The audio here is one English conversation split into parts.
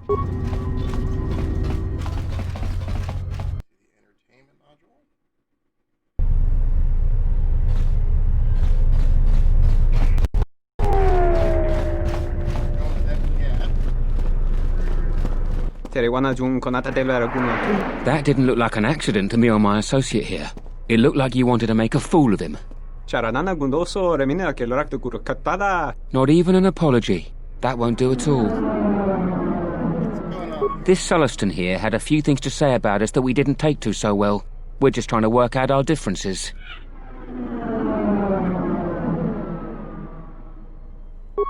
entertainment module. That didn't look like an accident to me or my associate here. It looked like you wanted to make a fool of him. Not even an apology. That won't do at all. This Sulluston here had a few things to say about us that we didn't take to so well. We're just trying to work out our differences.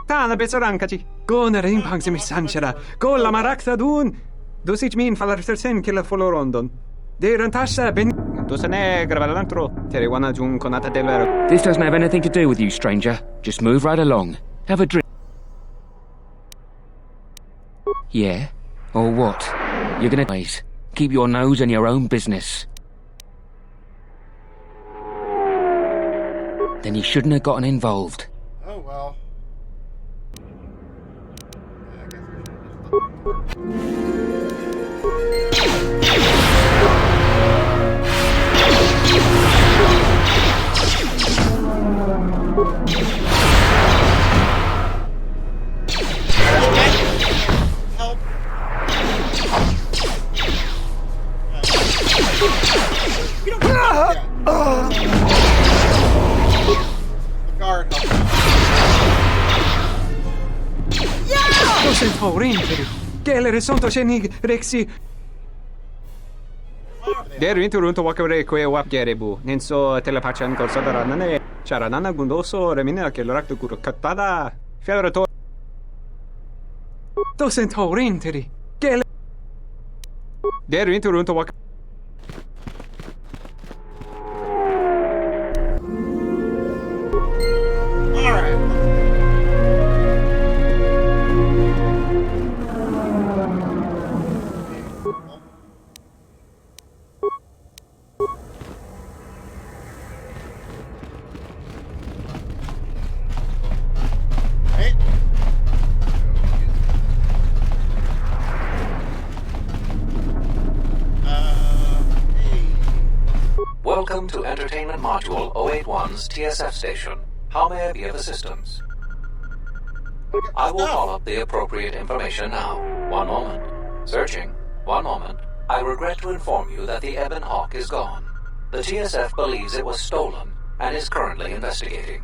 Tana besorankaci. Gona rin pangsi mi sanchera. Golla marakta dun. Dosich min falartersen killa folorondon. De rantasa ben. Dosane gravalantro. Teriwana jun konata delero. This doesn't have anything to do with you, stranger. Just move right along. Have a drink. Yeah? Or what? You're gonna keep your nose in your own business. Then you shouldn't have gotten involved. Oh well. Help. You don't the guard help. Dosen taurinteri. Gelere sonto shenig rexi. Der into runto wakare kwe wap gerebu. Nenso telepachan korsadara nane. Charanana gundoso remina ke lorakto kuro katada. Fiadorato. Dosen taurinteri. Gele. Der into runto wak. Welcome to Entertainment Module 081's TSF station. How may I be of assistance? I will call up the appropriate information now. One moment. Searching. One moment. I regret to inform you that the Ebon Hawk is gone. The TSF believes it was stolen and is currently investigating.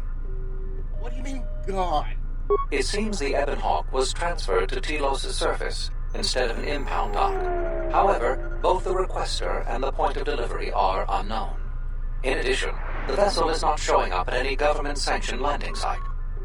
What do you mean, gone? It seems the Ebon Hawk was transferred to Telos' surface instead of an impound dock. However, both the requester and the point of delivery are unknown. In addition, the vessel is not showing up at any government-sanctioned landing site.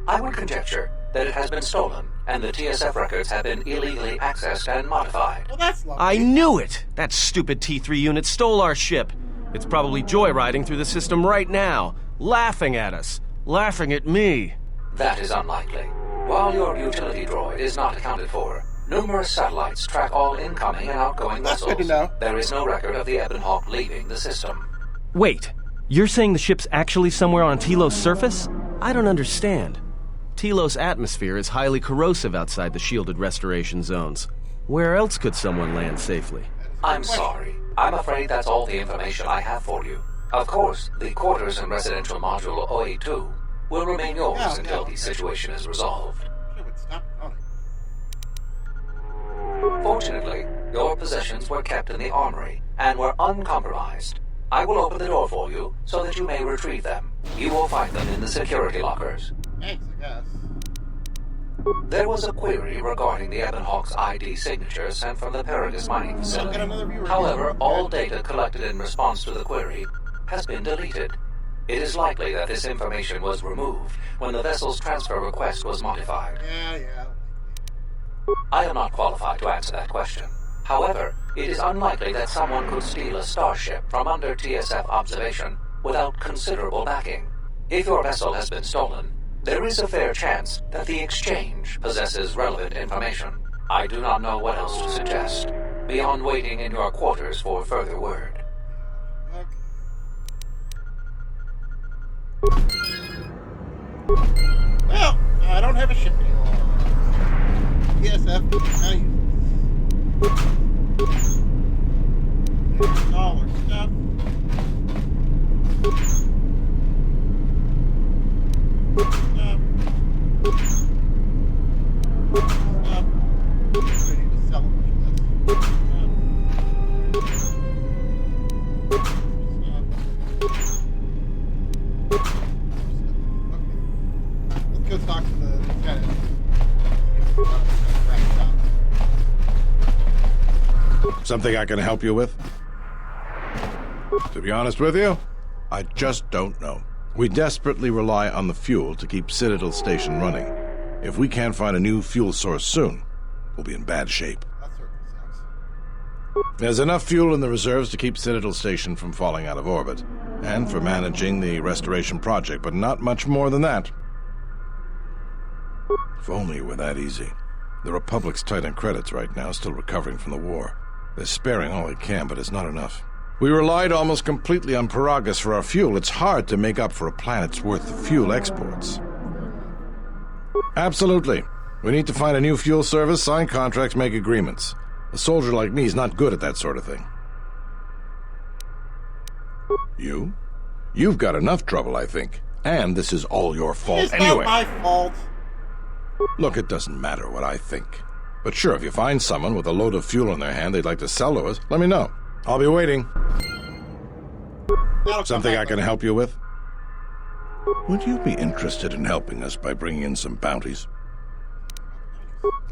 I would conjecture that it has been stolen, and the TSF records have been illegally accessed and modified. Well, that's lovely. I knew it! That stupid T3 unit stole our ship. It's probably joyriding through the system right now, laughing at us, laughing at me. That is unlikely. While your utility droid is not accounted for, numerous satellites track all incoming and outgoing That's vessels. good to know. There is no record of the Ebon Hawk leaving the system. Wait, you're saying the ship's actually somewhere on Telos' surface? I don't understand. Telos' atmosphere is highly corrosive outside the shielded restoration zones. Where else could someone land safely? I'm sorry. I'm afraid that's all the information I have for you. Of course, the quarters and residential module 082 will remain yours until the situation is resolved. Sure would stop running. Fortunately, your possessions were kept in the armory and were uncompromised. I will open the door for you so that you may retrieve them. You will find them in the security lockers. Thanks, I guess. There was a query regarding the Ebon Hawk's ID signature sent from the Paragus mining facility. However, all data collected in response to the query has been deleted. It is likely that this information was removed when the vessel's transfer request was modified. Yeah. I am not qualified to answer that question. However, it is unlikely that someone could steal a starship from under TSF observation without considerable backing. If your vessel has been stolen, there is a fair chance that the exchange possesses relevant information. I do not know what else to suggest, beyond waiting in your quarters for further word. Well, I don't have a ship anymore. TSF now uses. Dollar stuff. Stuff. I need to sell a bunch of this. Okay. Let's go talk to the lieutenant. Something I can help you with? To be honest with you, I just don't know. We desperately rely on the fuel to keep Citadel Station running. If we can't find a new fuel source soon, we'll be in bad shape. That certainly sucks. There's enough fuel in the reserves to keep Citadel Station from falling out of orbit, and for managing the restoration project, but not much more than that. If only it were that easy. The Republic's tight on credits right now, still recovering from the war. They're sparing all they can, but it's not enough. We relied almost completely on Paragus for our fuel. It's hard to make up for a planet's worth of fuel exports. Absolutely. We need to find a new fuel service, sign contracts, make agreements. A soldier like me is not good at that sort of thing. You? You've got enough trouble, I think. And this is all your fault It's anyway. not my fault. Look, it doesn't matter what I think. But sure, if you find someone with a load of fuel in their hand they'd like to sell to us, let me know. I'll be waiting. Something I can help you with? Would you be interested in helping us by bringing in some bounties?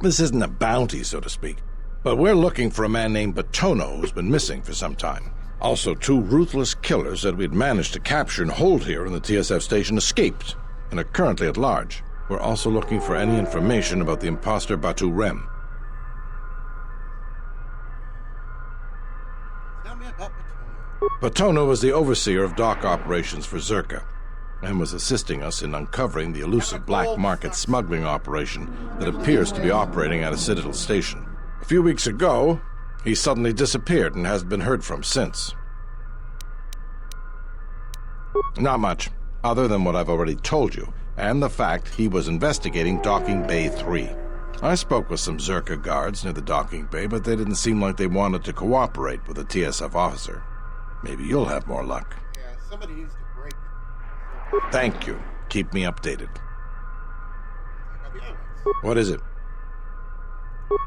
This isn't a bounty, so to speak, but we're looking for a man named Batono who's been missing for some time. Also, 2 ruthless killers that we'd managed to capture and hold here in the TSF station escaped and are currently at large. We're also looking for any information about the imposter Batu Rem. Tell me about Batono. Batono was the overseer of dock operations for Zerka and was assisting us in uncovering the elusive black market smuggling operation that appears to be operating at a Citadel station. A few weeks ago, he suddenly disappeared and hasn't been heard from since. Not much, other than what I've already told you, and the fact he was investigating Docking Bay 3. I spoke with some Zerka guards near the docking bay, but they didn't seem like they wanted to cooperate with a TSF officer. Maybe you'll have more luck. Yeah, somebody needs to break. Thank you. Keep me updated. Check out the islands. What is it?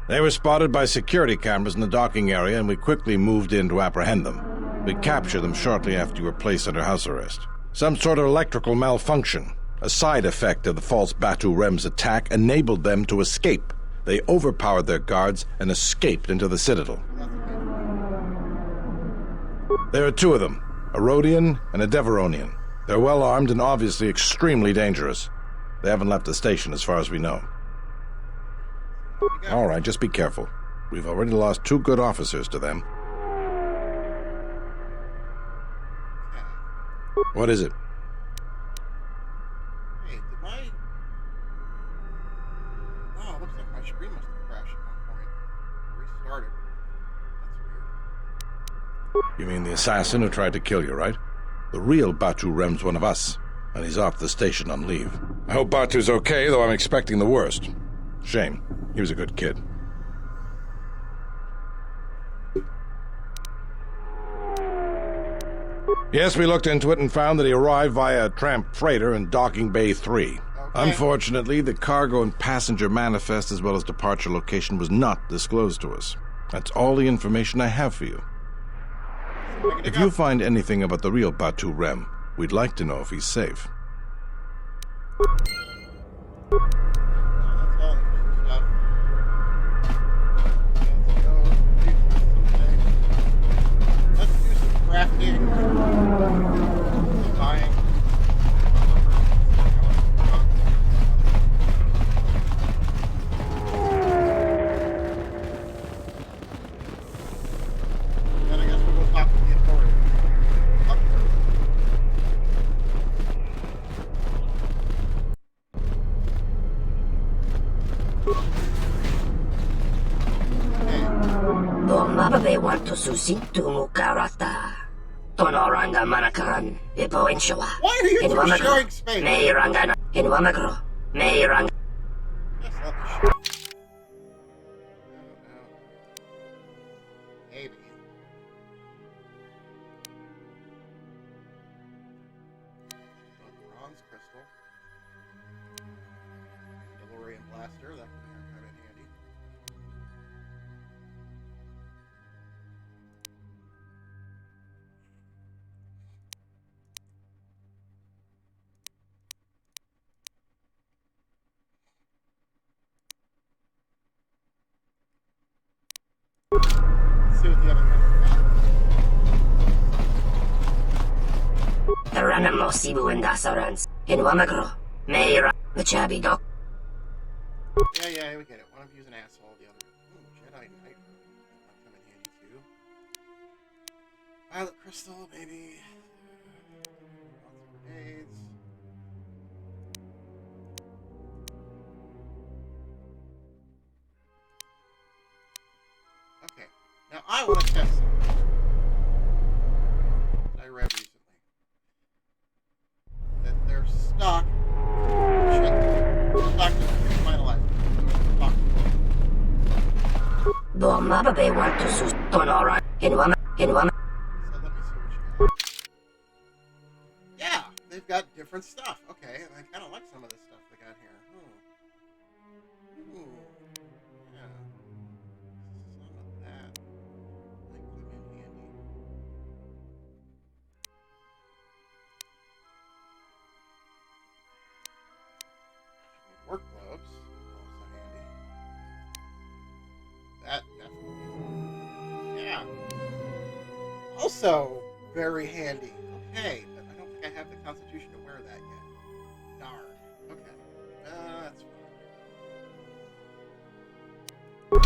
They were spotted by security cameras in the docking area, and we quickly moved in to apprehend them. We captured them shortly after you were placed under house arrest. Some sort of electrical malfunction, a side effect of the false Batu Rem's attack, enabled them to escape. They overpowered their guards and escaped into the Citadel. There are 2 of them, a Rhodian and a Deveronian. They're well armed and obviously extremely dangerous. They haven't left the station as far as we know. All right, just be careful. We've already lost 2 good officers to them. What is it? Hey, did my... Oh, it looks like my screen must have crashed at one point. Restarted. That's weird. You mean the assassin who tried to kill you, right? The real Batu Rem's one of us, and he's off the station on leave. I hope Batu's okay, though I'm expecting the worst. Shame. He was a good kid. Yes, we looked into it and found that he arrived via a tramp freighter in Docking Bay 3. Okay. Unfortunately, the cargo and passenger manifest as well as departure location was not disclosed to us. That's all the information I have for you. If you find anything about the real Batu Rem, we'd like to know if he's safe. That's all interesting stuff. Let's do some crafting. Buying. Then I guess we'll go talk to the authorities. Bumabay warto susi tumukarata. Tonoranga manakaran. Ipoenshawa. Why are you two sharing space? Mayranga Inwamagro. Mayranga. Yes, let me show. Blaster, that could come in handy. Let's see what the other guys got. Ranamo Sibu and Dasarans. In Wamagro. Meira. Machabi Doc. Yeah, we get it. One of you's an asshole, the other. Ooh, Jedi Knight. That might come in handy too. Violet Crystal, maybe. Lots of grenades. Okay, now I want to test something that I read recently. That their stock is finalized. Stock. Bomba want to sus Tonora. In Wama. So let me see what you got. Yeah, they've got different stuff. Okay, I kind of like some of this stuff they got here. Ooh. Yeah. Some of that might come in handy. Work gloves, also handy. That definitely. Yeah. Also very handy. Okay, but I don't think I have the constitution to wear that yet. Darn. Okay. That's fine.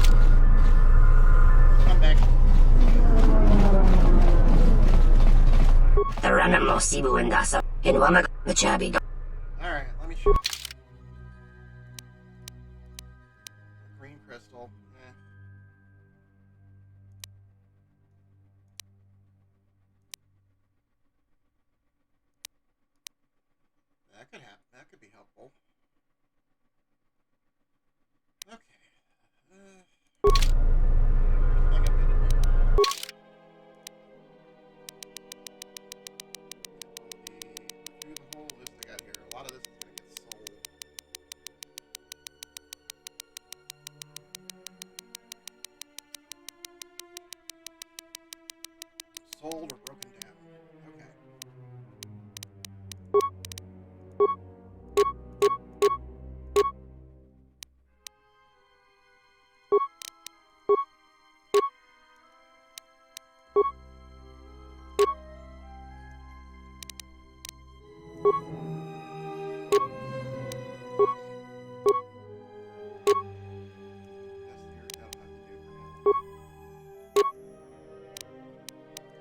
Come back. Ranamo Sibu and Dasa. In Wamagro. Machabi Doc. Alright, let me show you. Green crystal. That could happen. That could be helpful. Okay. I think I fit in there. Through the whole list I got here. A lot of this is going to get sold. Sold or broken down. Okay.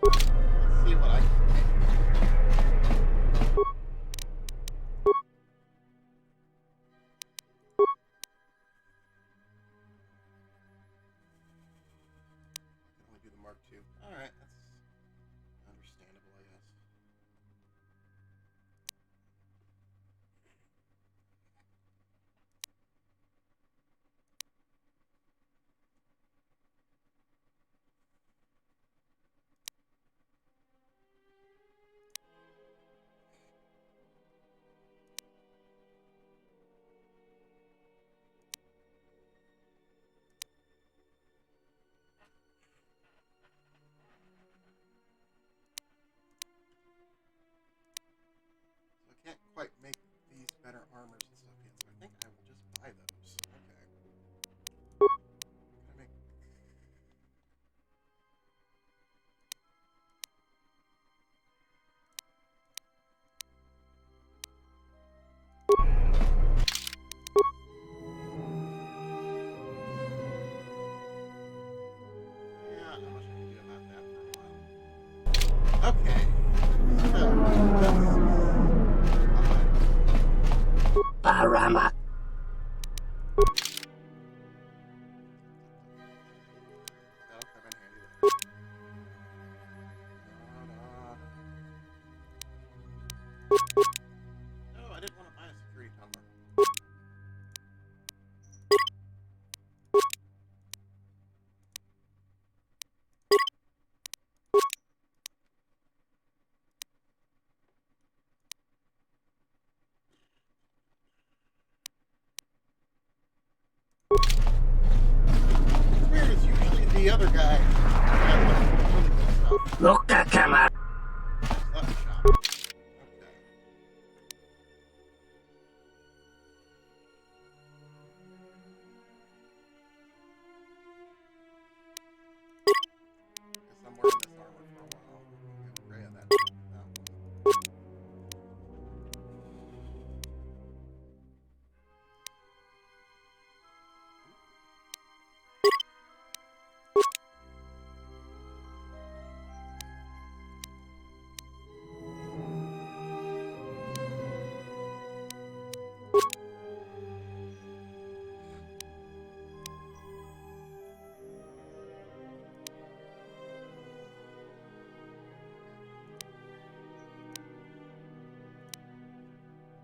Let's see what I can do. I can only do the Mark II. Alright, that's understandable, I guess. So I can't quite make these better armors and stuff yet, so I think I will just buy those. Okay. Gotta make... Yeah, not much I can do about that for a while. Okay. So, Parama. that'll come in handy later. No, I didn't want to buy a security tumbler. the other guy. Loka Kamar. Left shop. Okay. Guess I'm wearing this armor for a while. Get rid of that one.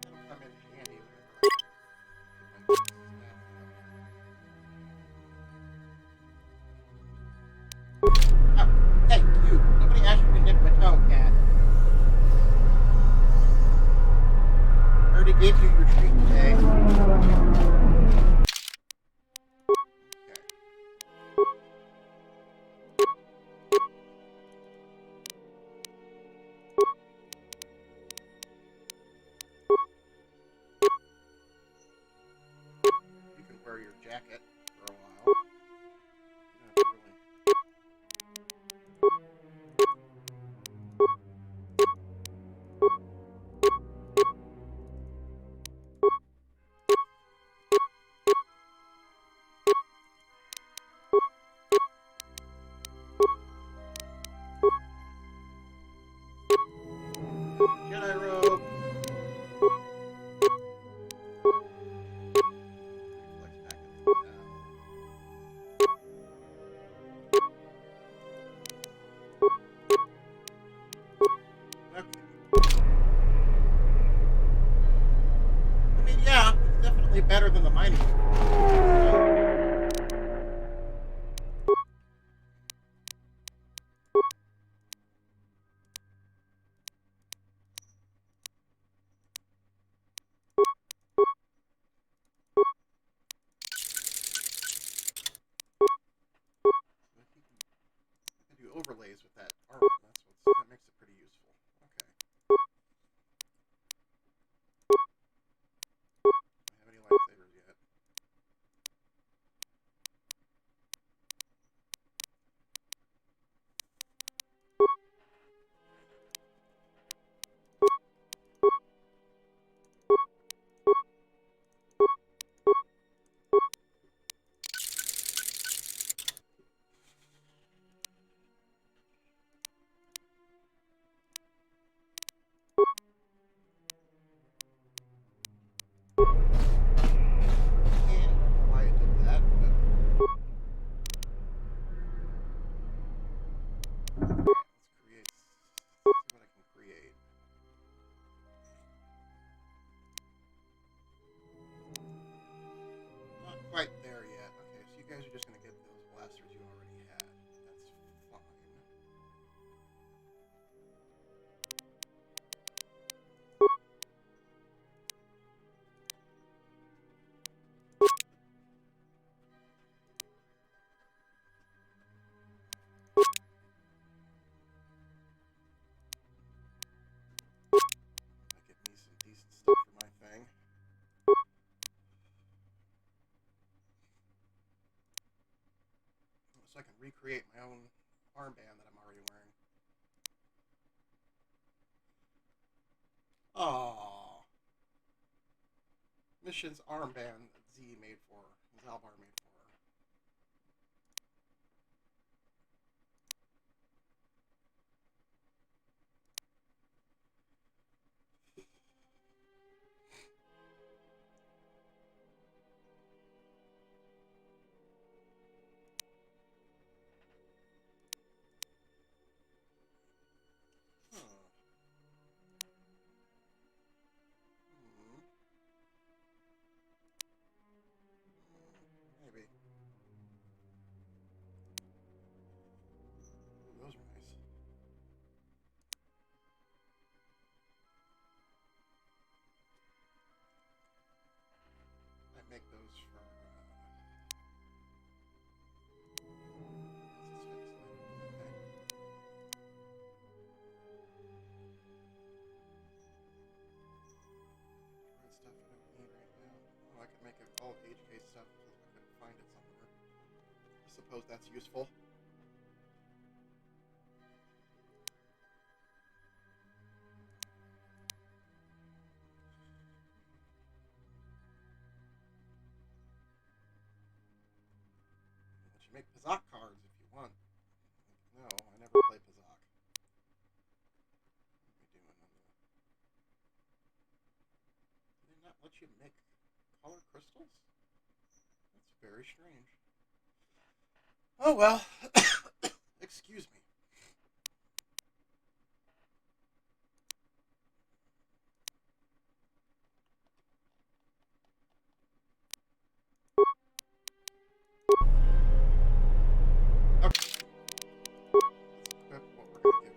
That'll come in handy whenever I get my staff. Oh, hey, you. Nobody asked you to nip my toe, cat. I already gave you your treat today. You can wear your jacket for a while. You don't have to really... Jedi robe. Reflex packet. Okay. I mean, yeah, it's definitely better than the mining. I can do overlays with that armor. That makes it pretty useful. Okay. Do I have any lightsabers yet? Why I did that, but... Let's see what I can create. Not quite there yet. Okay, so you guys are just going to get those blasters you already had. That's fine. Get me some decent stuff for my thing. So I can recreate my own armband that I'm already wearing. Aww. Mission's armband that Zalbar made for her. Maybe. all HK stuff because I couldn't find it somewhere. I suppose that's useful. Let you make Pazak cards if you want. No, I never play Pazak. What are we doing on the... Do they not let you make color crystals? That's very strange. Oh well. Excuse me. Okay. Let's equip what we're gonna give.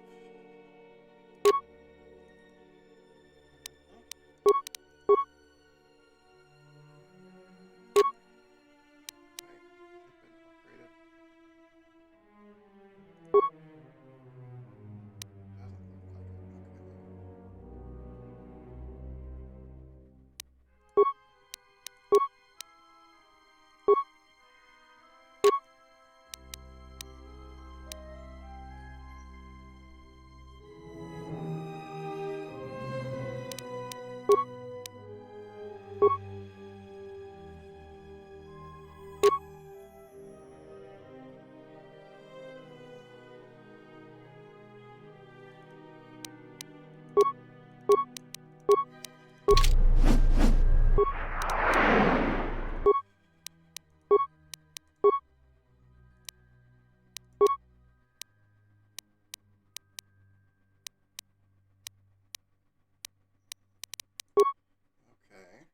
Okay.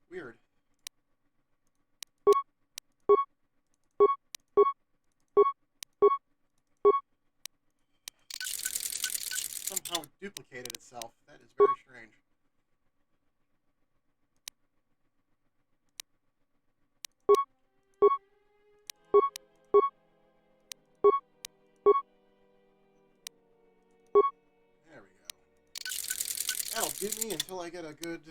Weird. Somehow duplicated itself. That is very strange. There we go. That'll do me until I get a good,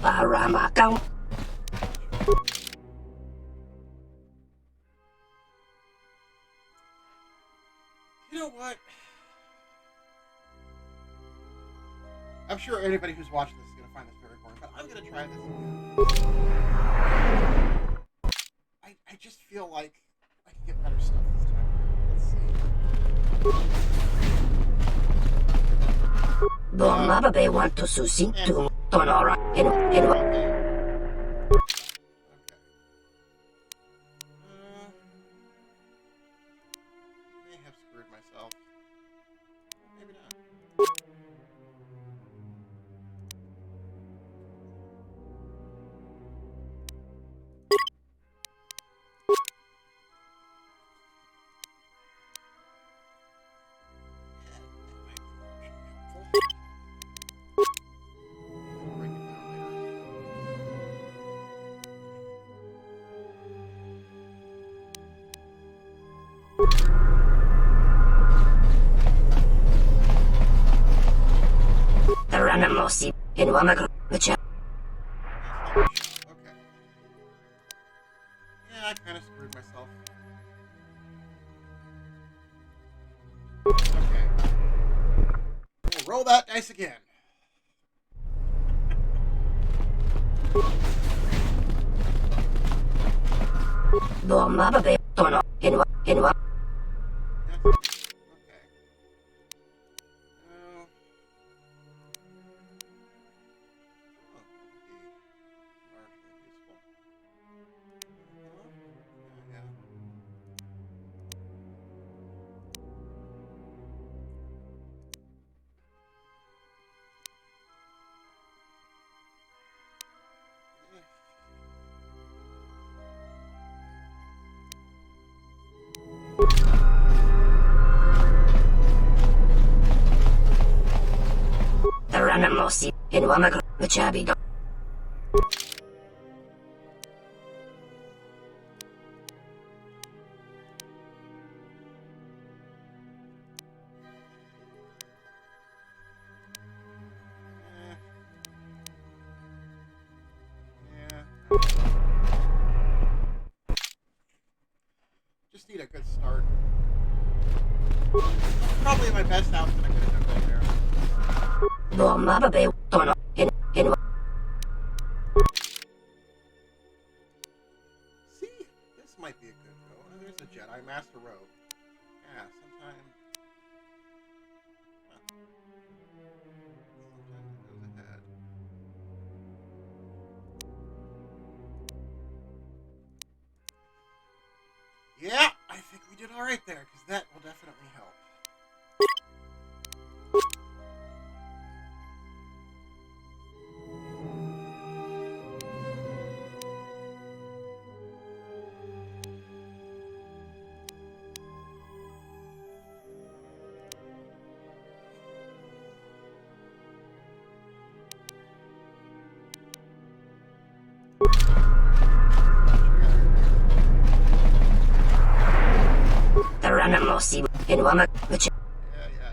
Para Macau. You know what? I'm sure anybody who's watching this is going to find this very boring, but I'm going to try this again. I just feel like I can get better stuff this time. Let's see. Bomba want to sushi to Tonora in Okay. May have screwed myself. Maybe not. Ranamosi in Wamagro, which Okay. Yeah, I kind of screwed myself. Okay. We'll roll that dice again. Bomba Tono in Okay. Ranamosi in Wamagro, which just need a good start. Probably my best outfit I could have done there. See? This might be a good go. Oh, there's a Jedi Master Robe. Yeah, sometime... Huh. Sometimes it goes ahead. Yeah, I think we did alright there, because that will definitely help. Yeah.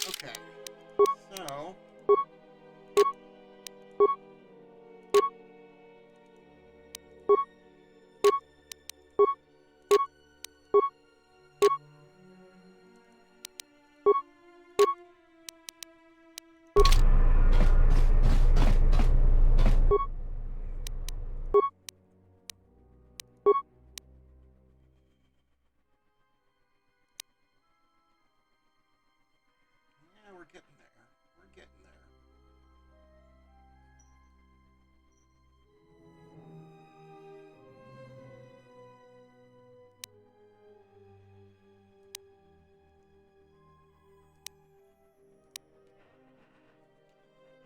Okay, so... Yeah, we're getting there. We're getting there.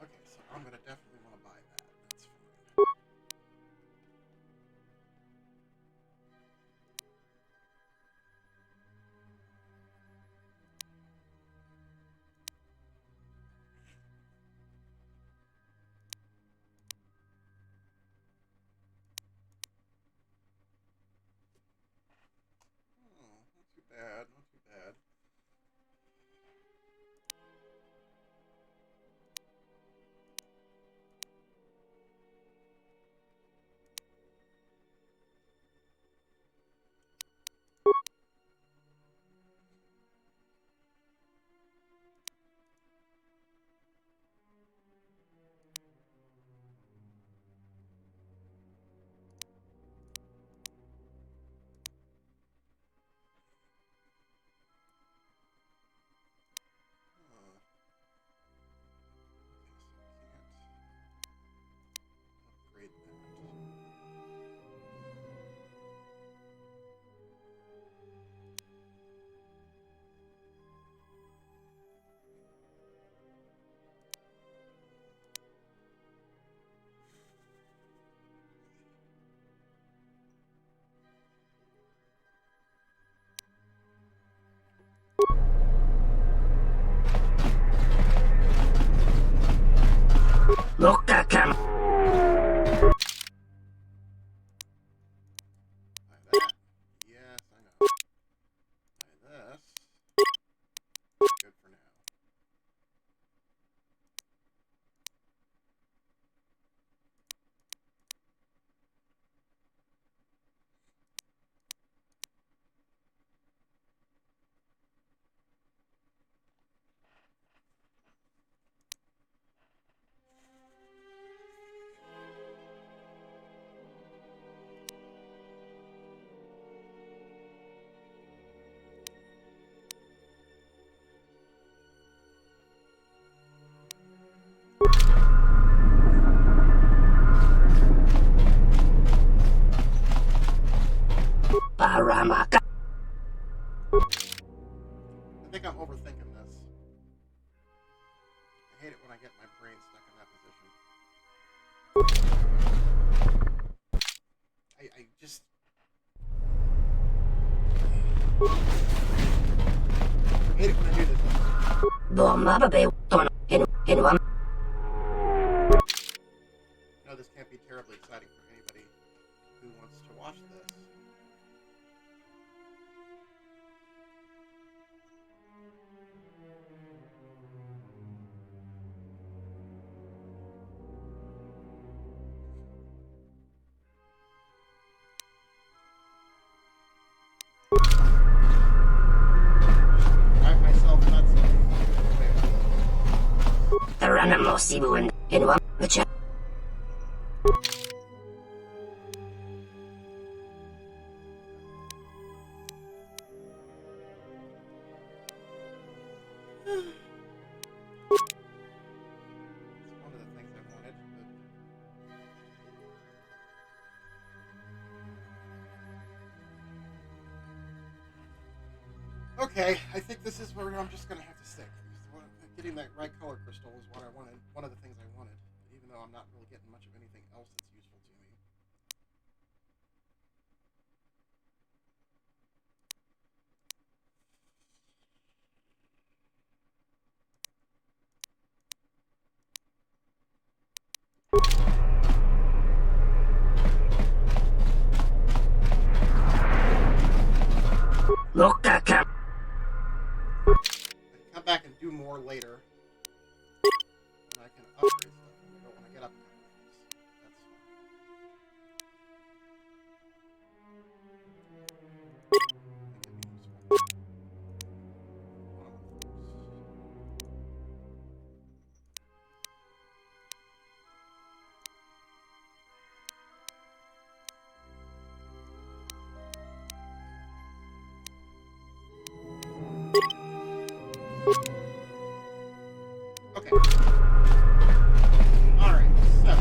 Okay, so I'm gonna definitely want to buy that. That's fine. Oh, not too bad, not too bad. Upgrade that. Buy that. Yes, I know. Buy this. Good for now. I think I'm overthinking this. I hate it when I get my brain stuck in that position. I just... I hate it when I do this. No, this this can't be terribly exciting for anybody who wants to watch this. Drive myself nuts. Tarana mo sibuan in one the chat. It's one of the things I wanted. But... Okay, I think this is where I'm just gonna have to stick. Getting that right color crystal is what I wanted. One of the things I wanted, even though I'm not really getting much of anything else that's useful to me. Loka kam. I can come back and do more later. And I can upgrade stuff when I get up a couple levels. That's fine. That can be useful. One of those. Okay. Alright, so.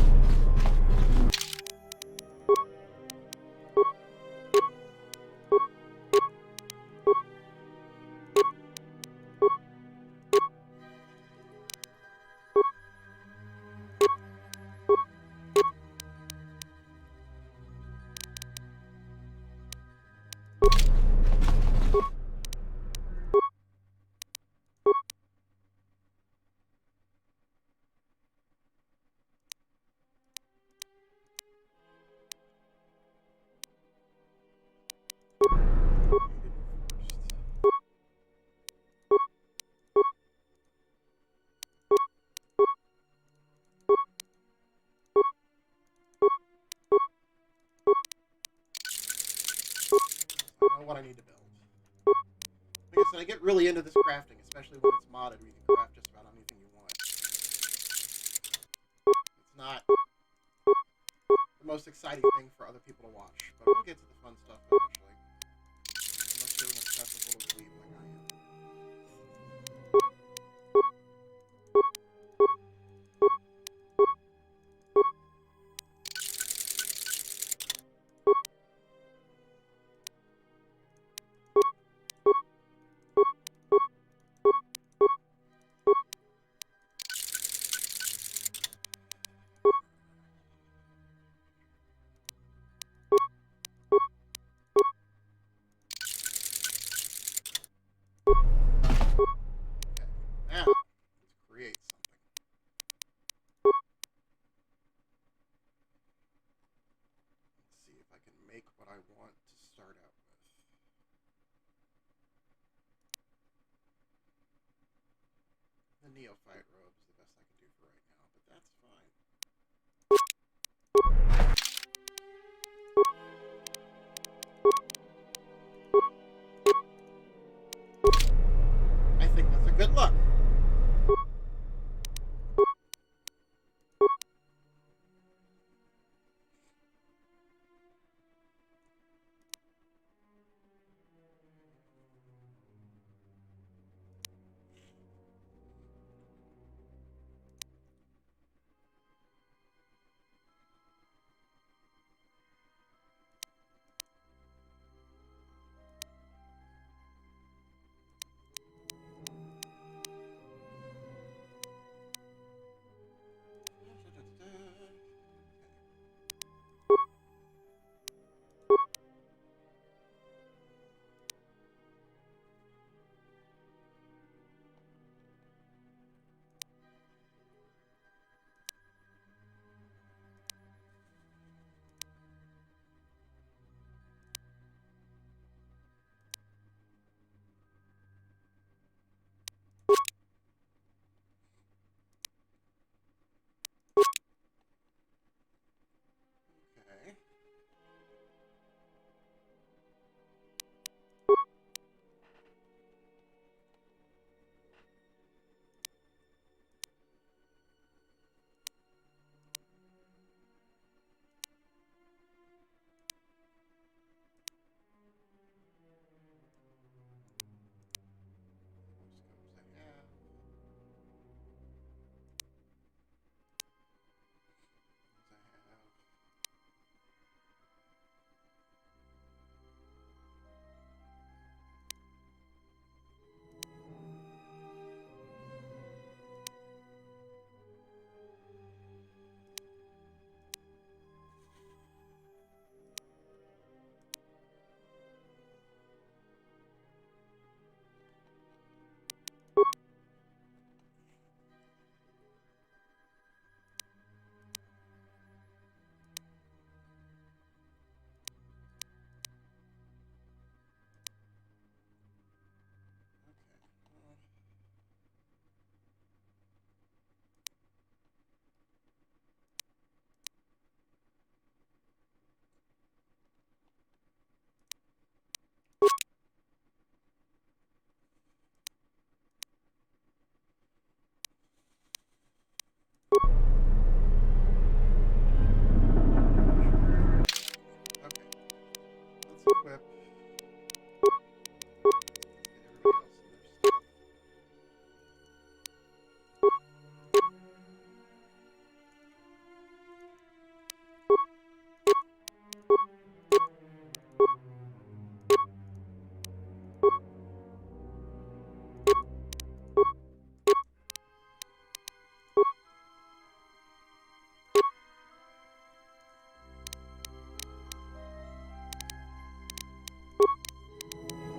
I know what I need to build. Like I said, I get really into this crafting, especially when it's modded, where you can craft just about anything you want. It's not the most exciting thing for other people to watch, but we'll get to the fun stuff eventually. Unless you're an obsessive little dweeb like I am. Now, let's create something. Let's see if I can make what I want to start out with. The neophyte robe is the best I can do for right now, but that's fine. I think that's a good look.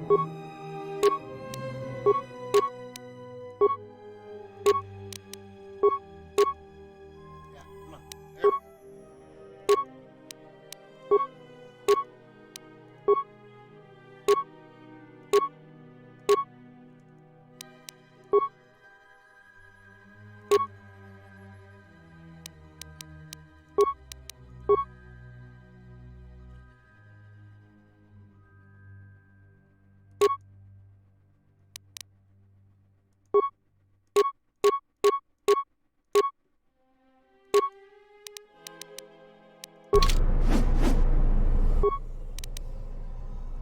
Yeah, come on. There we go.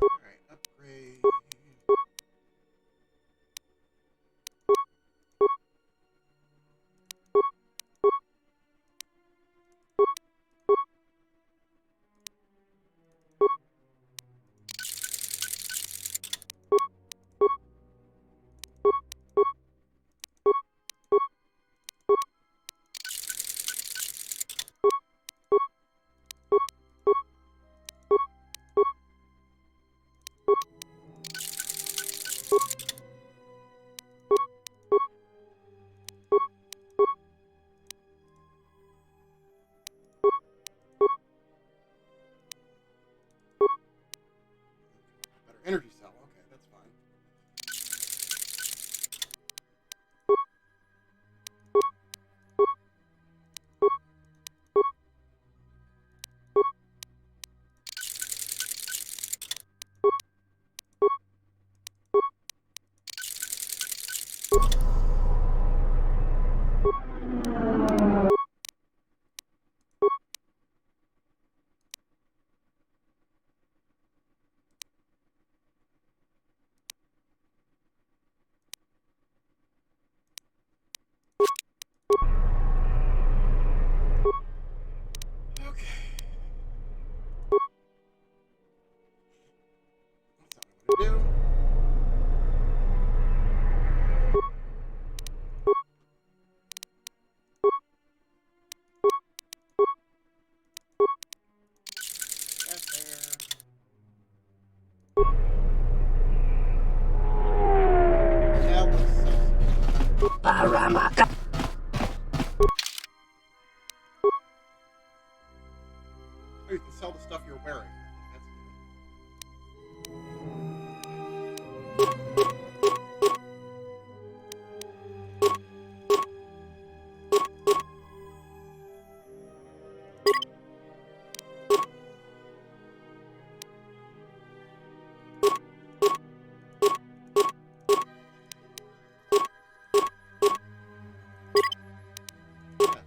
Alright, upgrade. Better energy cell. Okay, that's fine. Okay. That's not what I want to do. That there. That was so. Paramaka. Oh, you can sell the stuff you're wearing. That's good. Yes.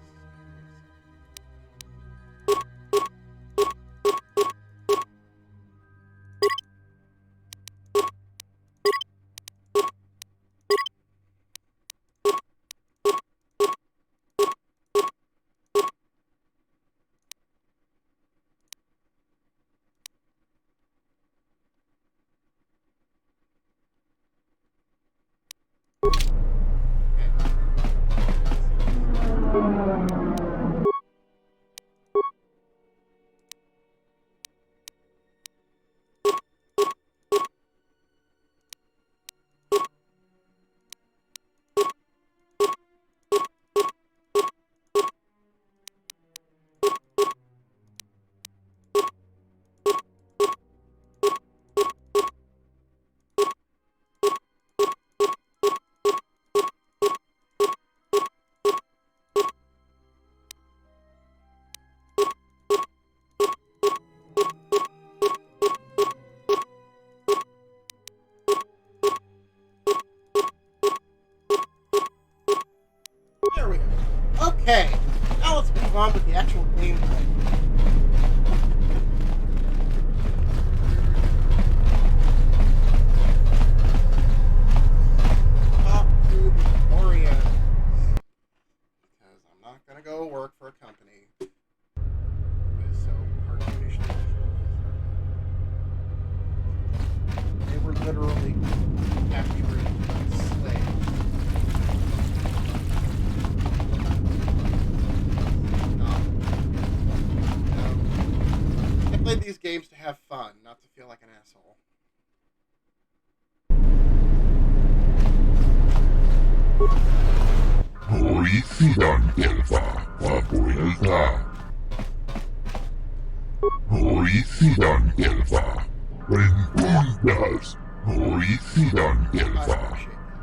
There we go. Okay, now let's move on with the actual gameplay. Talk to the Orientals. Because I'm not going to go work for a company who is so artificially evil. They were literally capturing slaves. I played these games to have fun, not to feel like an asshole. Hoisidan kelfa, vapuilta. Hoisidan kelfa, rentundas. Hoisidan kelfa,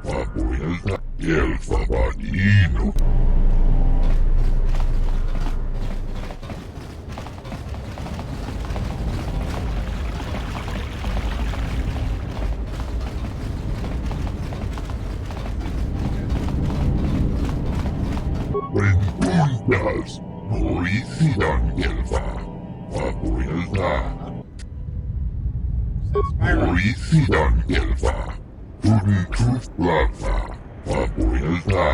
vapuilta. Kelfa vanino. Rentundas. Hoisidan kelfa, vapuilta. Hoisidan kelfa, tuflava, vapuilta.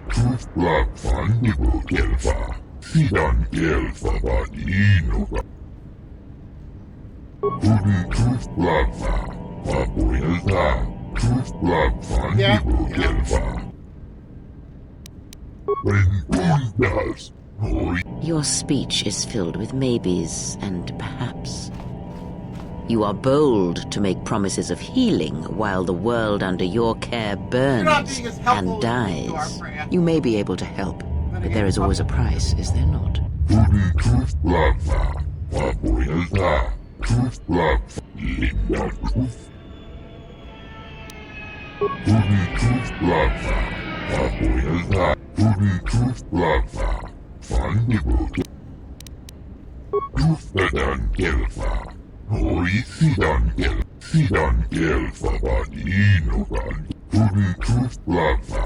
Tuflavandigo kelfa, sidan kelfa vanino. Tuflava, vapuilta. Tuflavandigo kelfa. Rentundas. Your speech is filled with maybes and perhaps. You are bold to make promises of healing while the world under your care burns and dies. You may be able to help, but there is always a price, is there not? Hoisidan kelfa vanino van. Tuflava,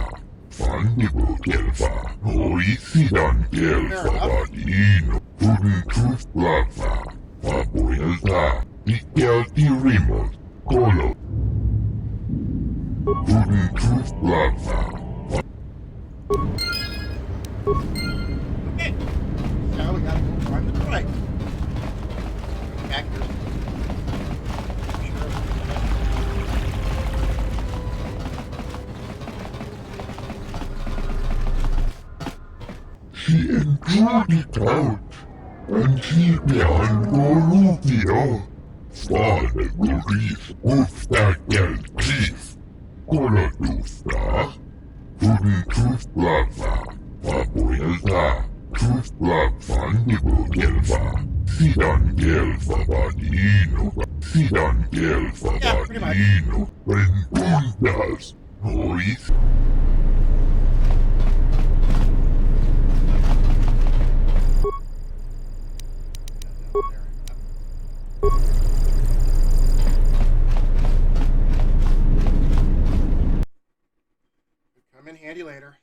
vandigo kelfa. Hoisidan kelfa vanino. Tuflava, vapuilta. Pikelti rimos, kolo. Tuflava. Okay. So we gotta go find the droid. Actors. She endured it out, and she began Goluvio. Father Gorif, Uftakel Chief, Kolodufta, Tuflava, Vapuilta, Tuflavandigo Gelva, Sidan Gelva Vanino, Sidan Gelva Vanino, Rentundas, Hois. Come in handy later.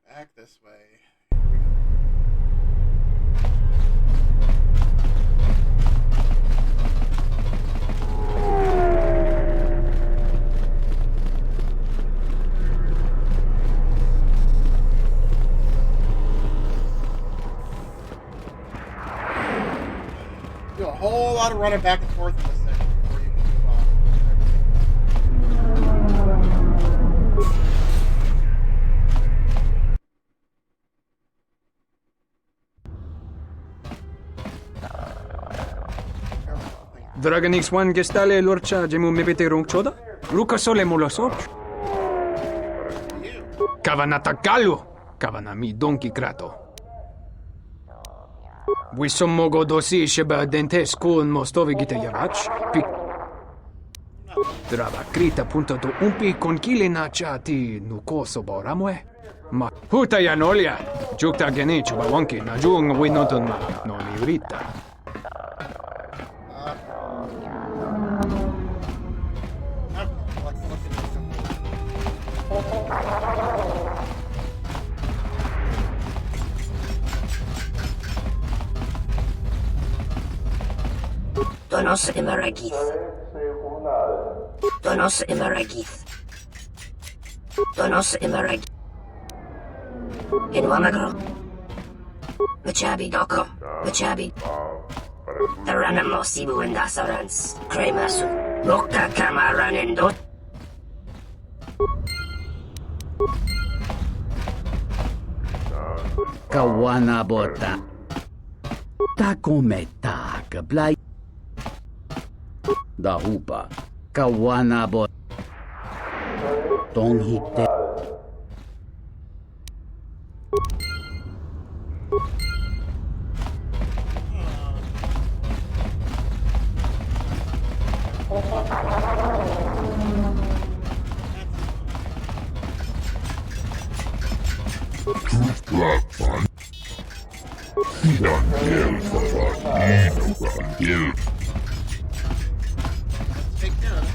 Back this way. Do a whole lot of running back and forth in this thing before you can move on. Dragon X1 gestale lorcha jemu mebete rongchoda? Luka sole mulosoch? Kavanata galu! Kavanami donki krato. Wisommogo dosi sheba dentes kun mostovi gite yarach? Drava krita punto to umpi con kilina chati nukoso boramwe? Ma huta yanolia! Jukta geni chuba wonki na jung winotun no livrita. Donos Emeragith. Donos Emeragith. Donos Emeragith. In Wamagro. Machabi Doko. Machabi. Taranamo Sibu and Dasarans. Kremasu. Lokta Kamaran and Dot. Kawanabota. Takometa kablay. Dahupa. Kawanabot. Tonghite. Take care of it.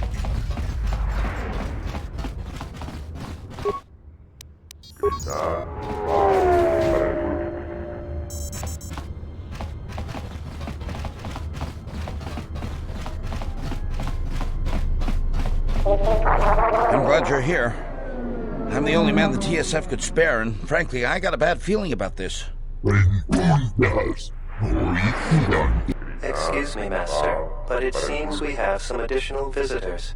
I'm glad you're here. I'm the only man the TSF could spare, and frankly, I got a bad feeling about this. Excuse me, Master, but it seems we have some additional visitors.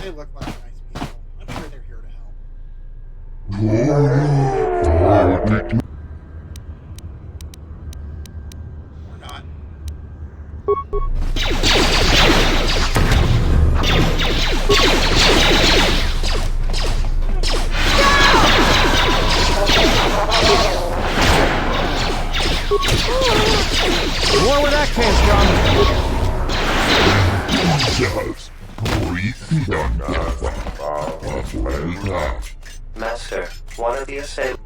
They look like nice people. I'm sure they're here to help. Or not. More where that came Master, one of the assailants.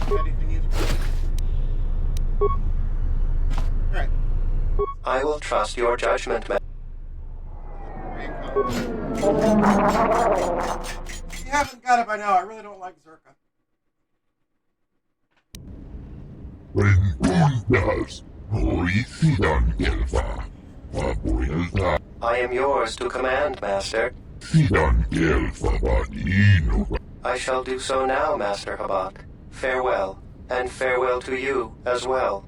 Anything useful? Alright. I will trust your judgment, Master. If you haven't got it by now, I really don't like Zerka. I am yours to command, Master. I shall do so now, Master Habak. Farewell, and farewell to you as well.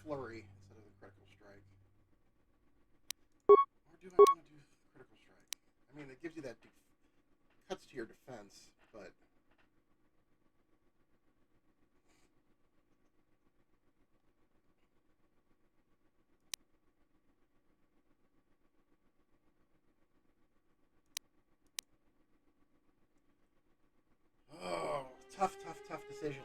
flurry instead of the critical strike. Or do I want to do critical strike? I mean, it gives you that cuts to your defense, but oh, tough decisions.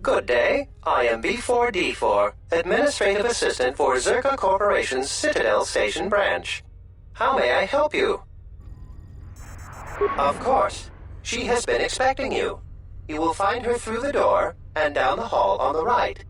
Good day. I am B4D4, Administrative Assistant for Zerka Corporation's Citadel Station branch. How may I help you? Of course. She has been expecting you. You will find her through the door and down the hall on the right.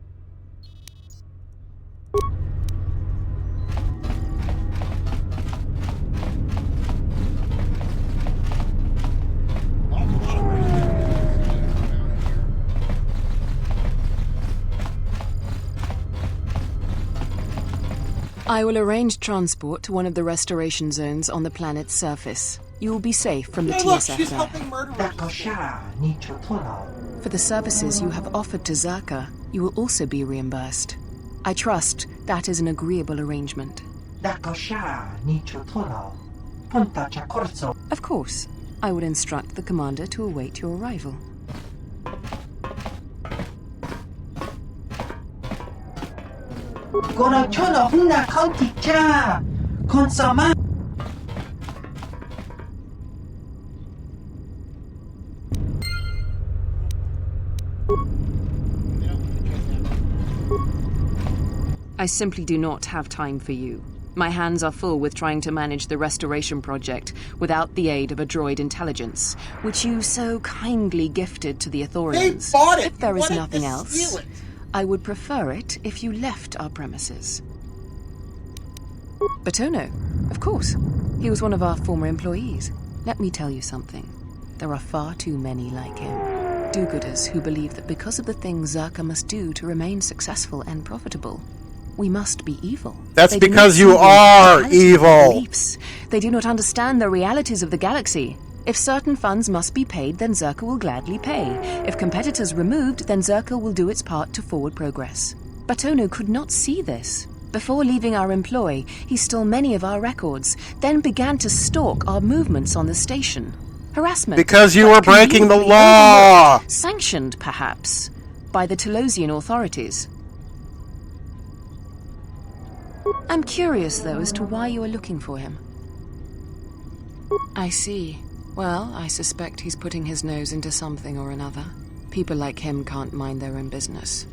I will arrange transport to one of the restoration zones on the planet's surface. You will be safe from the TSF there. For the services you have offered to Zerka, you will also be reimbursed. I trust that is an agreeable arrangement. Of course, I will instruct the commander to await your arrival. I simply do not have time for you. My hands are full with trying to manage the restoration project without the aid of a droid intelligence, which you so kindly gifted to the Ithorians. They bought it! If there You is wanted nothing to else, steal it. I would prefer it if you left our premises. Batono, of course. He was one of our former employees. Let me tell you something. There are far too many like him. Do-gooders who believe that because of the things Zerka must do to remain successful and profitable, we must be evil. That's They do because not you see the are reality of evil. beliefs. They do not understand the realities of the galaxy. If certain funds must be paid, then Zerka will gladly pay. If competitors removed, then Zerka will do its part to forward progress. Batono could not see this. Before leaving our employ, he stole many of our records, then began to stalk our movements on the station. Harassment. Because you that were breaking the conveniently law. overlooked, sanctioned, perhaps, by the Telosian authorities. I'm curious, though, as to why you are looking for him. I see. Well, I suspect he's putting his nose into something or another. People like him can't mind their own business,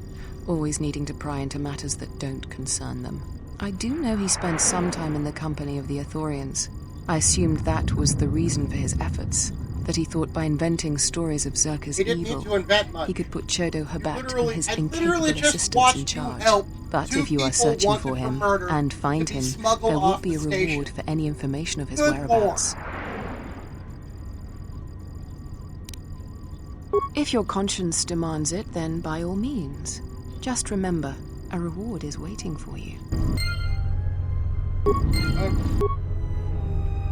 always needing to pry into matters that don't concern them. I do know he spent some time in the company of the Ithorians. I assumed that was the reason for his efforts, that he thought by inventing stories of Zerka's He didn't need evil, to invent much. he could put Chodo Habat Literally- and his I incapable literally just assistants watched in you charge. help But two if you are people searching wanted for for him murder and find to be him, smuggled there will off be a the reward station. for any information of his Good whereabouts. If your conscience demands it, then by all means. Just remember, a reward is waiting for you.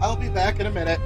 I'll be back in a minute.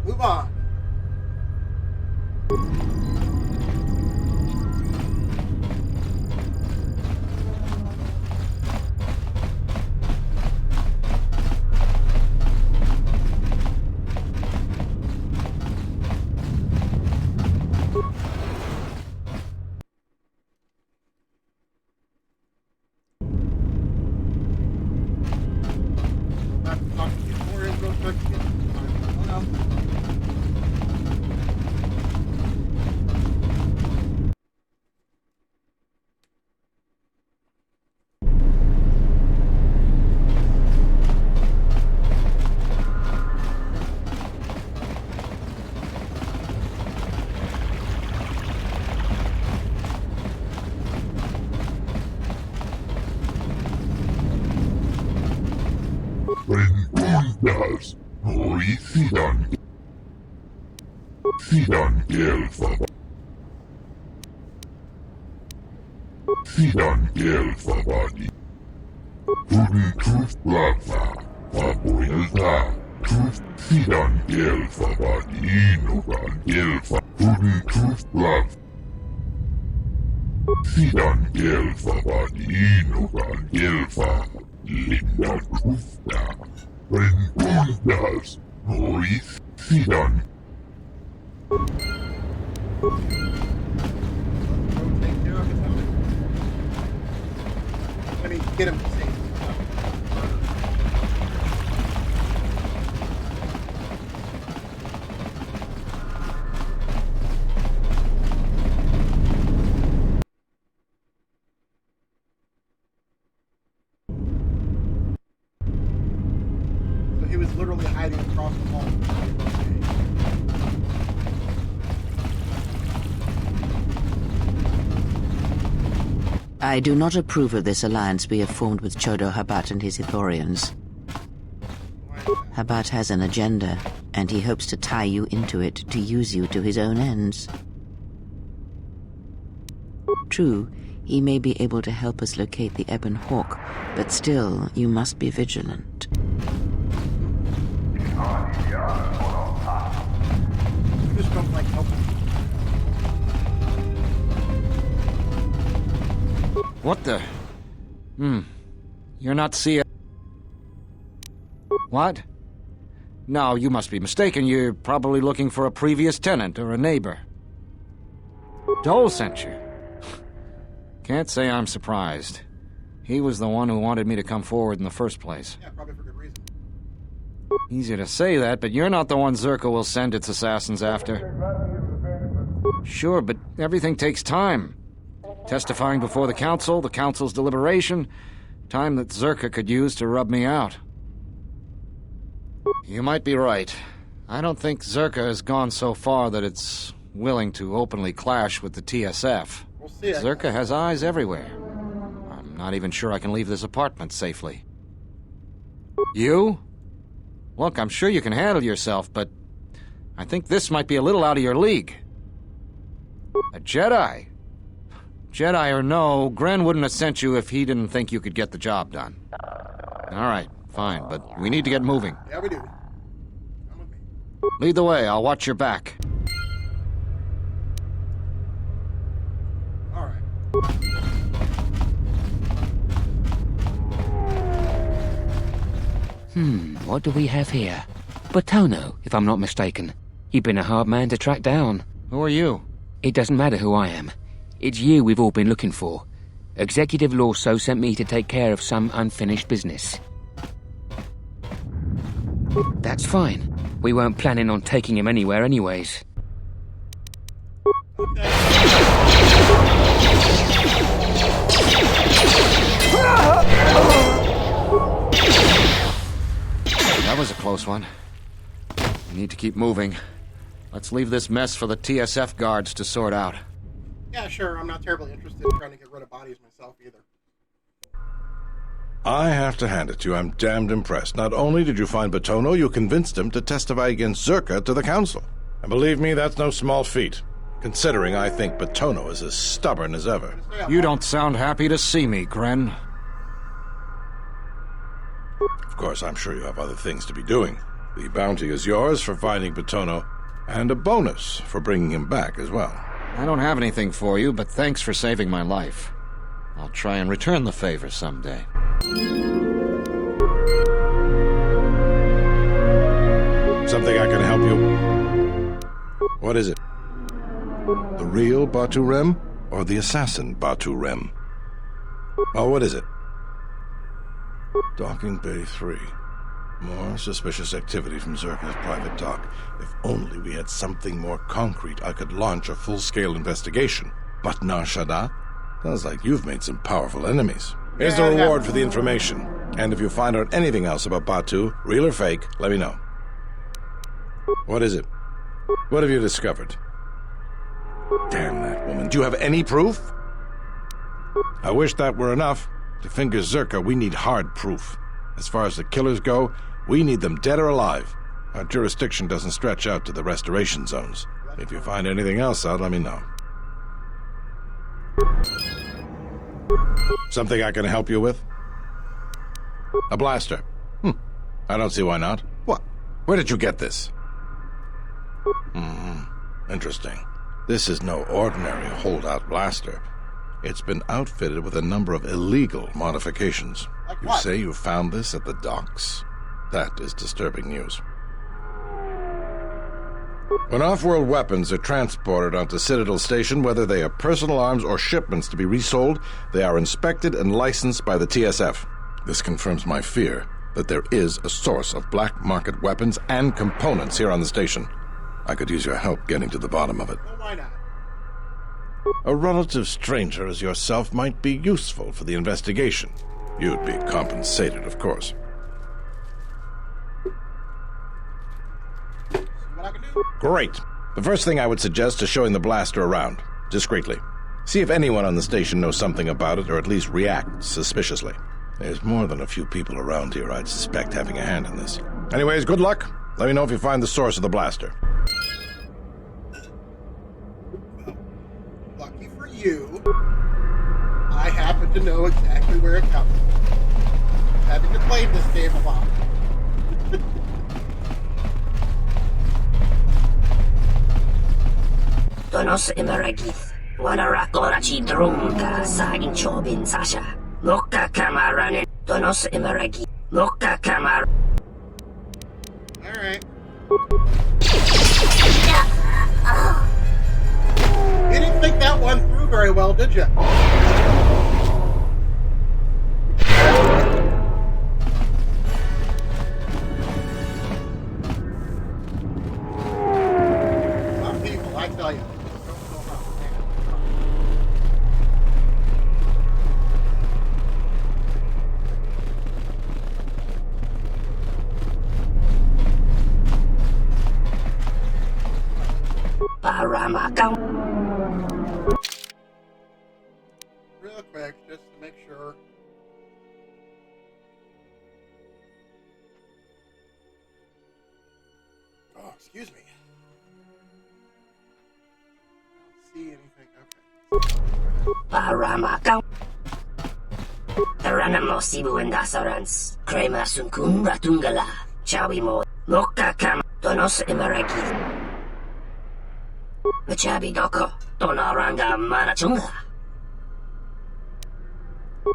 Move on. Rentundas, noi sidan gelfava. Sidan gelfavani. Tudin trust lava, vapoilta. Trust sidan gelfavani, inukan gelfa. Tudin trust lava. Sidan gelfavani, inukan gelfa. Linda trusta. Rentundas, noi sidan. Let me get him to safety. So he was literally hiding across the hall. I do not approve of this alliance we have formed with Chodo Habat and his Ithorians. Habat has an agenda, and he hopes to tie you into it to use you to his own ends. True, he may be able to help us locate the Ebon Hawk, but still, you must be vigilant. You just don't like helping. What the? You're not seeing... What? No, you must be mistaken. You're probably looking for a previous tenant or a neighbor. Dole sent you. Can't say I'm surprised. He was the one who wanted me to come forward in the first place. Yeah, probably for good reason. Easy to say that, but you're not the one Zerka will send its assassins after. Sure, but everything takes time. Testifying before the council's deliberation, time that Zerka could use to rub me out. You might be right. I don't think Zerka has gone so far that it's willing to openly clash with the TSF. We'll see. Zerka has eyes everywhere. I'm not even sure I can leave this apartment safely. You? Look, I'm sure you can handle yourself, but I think this might be a little out of your league. A Jedi? Jedi or no, Gren wouldn't have sent you if he didn't think you could get the job done. All right, fine, but we need to get moving. Yeah, we do. Come with me. Lead the way, I'll watch your back. All right. What do we have here? Batono, if I'm not mistaken. You've been a hard man to track down. Who are you? It doesn't matter who I am. It's you we've all been looking for. Executive Lorso sent me to take care of some unfinished business. That's fine. We weren't planning on taking him anywhere anyways. That was a close one. We need to keep moving. Let's leave this mess for the TSF guards to sort out. Yeah, sure. I'm not terribly interested in trying to get rid of bodies myself either. I have to hand it to you. I'm damned impressed. Not only did you find Batono, you convinced him to testify against Zerka to the council. And believe me, that's no small feat, considering I think Batono is as stubborn as ever. You don't sound happy to see me, Gren. Of course, I'm sure you have other things to be doing. The bounty is yours for finding Batono, and a bonus for bringing him back as well. I don't have anything for you, but thanks for saving my life. I'll try and return the favor someday. Something I can help you? What is it? The real Batu Rem or the assassin Batu Rem? Oh, what is it? Docking Bay 3. More suspicious activity from Zerka's private dock. If only we had something more concrete, I could launch a full-scale investigation. But Nar Shaddaa? Sounds like you've made some powerful enemies. Here's the reward for the information. And if you find out anything else about Batu, real or fake, let me know. What is it? What have you discovered? Damn that woman. Do you have any proof? I wish that were enough. To finger Zerka, we need hard proof. As far as the killers go, we need them dead or alive. Our jurisdiction doesn't stretch out to the restoration zones. If you find anything else out, let me know. Something I can help you with? A blaster. I don't see why not. What? Where did you get this? Interesting. This is no ordinary holdout blaster. It's been outfitted with a number of illegal modifications. You say you found this at the docks? That is disturbing news. When off-world weapons are transported onto Citadel Station, whether they are personal arms or shipments to be resold, they are inspected and licensed by the TSF. This confirms my fear that there is a source of black market weapons and components here on the station. I could use your help getting to the bottom of it. Well, why not? A relative stranger as yourself might be useful for the investigation. You'd be compensated, of course. See what I can do? Great. The first thing I would suggest is showing the blaster around, discreetly. See if anyone on the station knows something about it, or at least reacts suspiciously. There's more than a few people around here I'd suspect having a hand in this. Anyways, good luck. Let me know if you find the source of the blaster. Lucky for you, I happen to know exactly where it comes from. Having to play this game a lot. Donos Imeragith, Wanara Chi Drumka, Sa Inchobin Sasha, Loka Kamaran, Donos Imeragith, Loka Kamar. Alright. You didn't think that one through very well, did you? Some people, I tell you, don't know how to Paramakam. real quick, just to make sure. Oh, excuse me. I don't see anything. Okay. Paramakam. Taranamo Sibu and Dasarans, Krema Sunkun Ratungala, Chawimo, Loka Kam, Donos Imeragith. Machabi Doko, Donaranga Manachunga.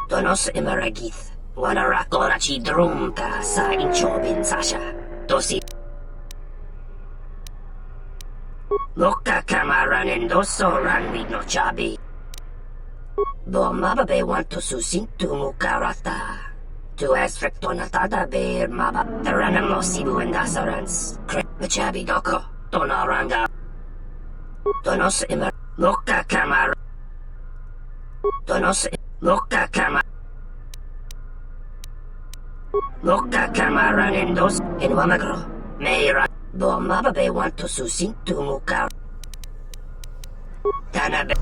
Donos Imeragith, Wanara Chi Drumka, Sa Inchobin Sasha, Dosi. Loka Kamaran and Doso Ran with no Chabi. Mababe want to susin to Mukarata. To Esfrektonatada Bear Maba, Taranamo Sibu and Dasarans, Machabi Doko, Donaranga. Donos Imer, Loka Kamar. Donos Loka Kamar. Loka Kamaran and Dos in Wamagro. Meira, Mababe want to susin to Mukar. Tanabe.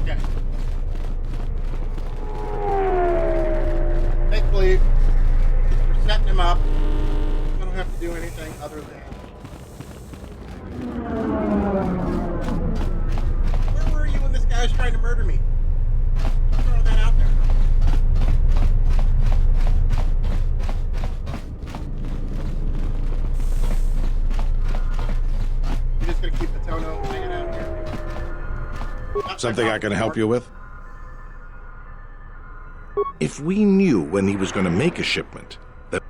Okay. Thankfully, we're setting him up. I don't have to do anything other than. Where were you when this guy was trying to murder me? Throw that out there. Something I can help you with? If we knew when he was going to make a shipment, that...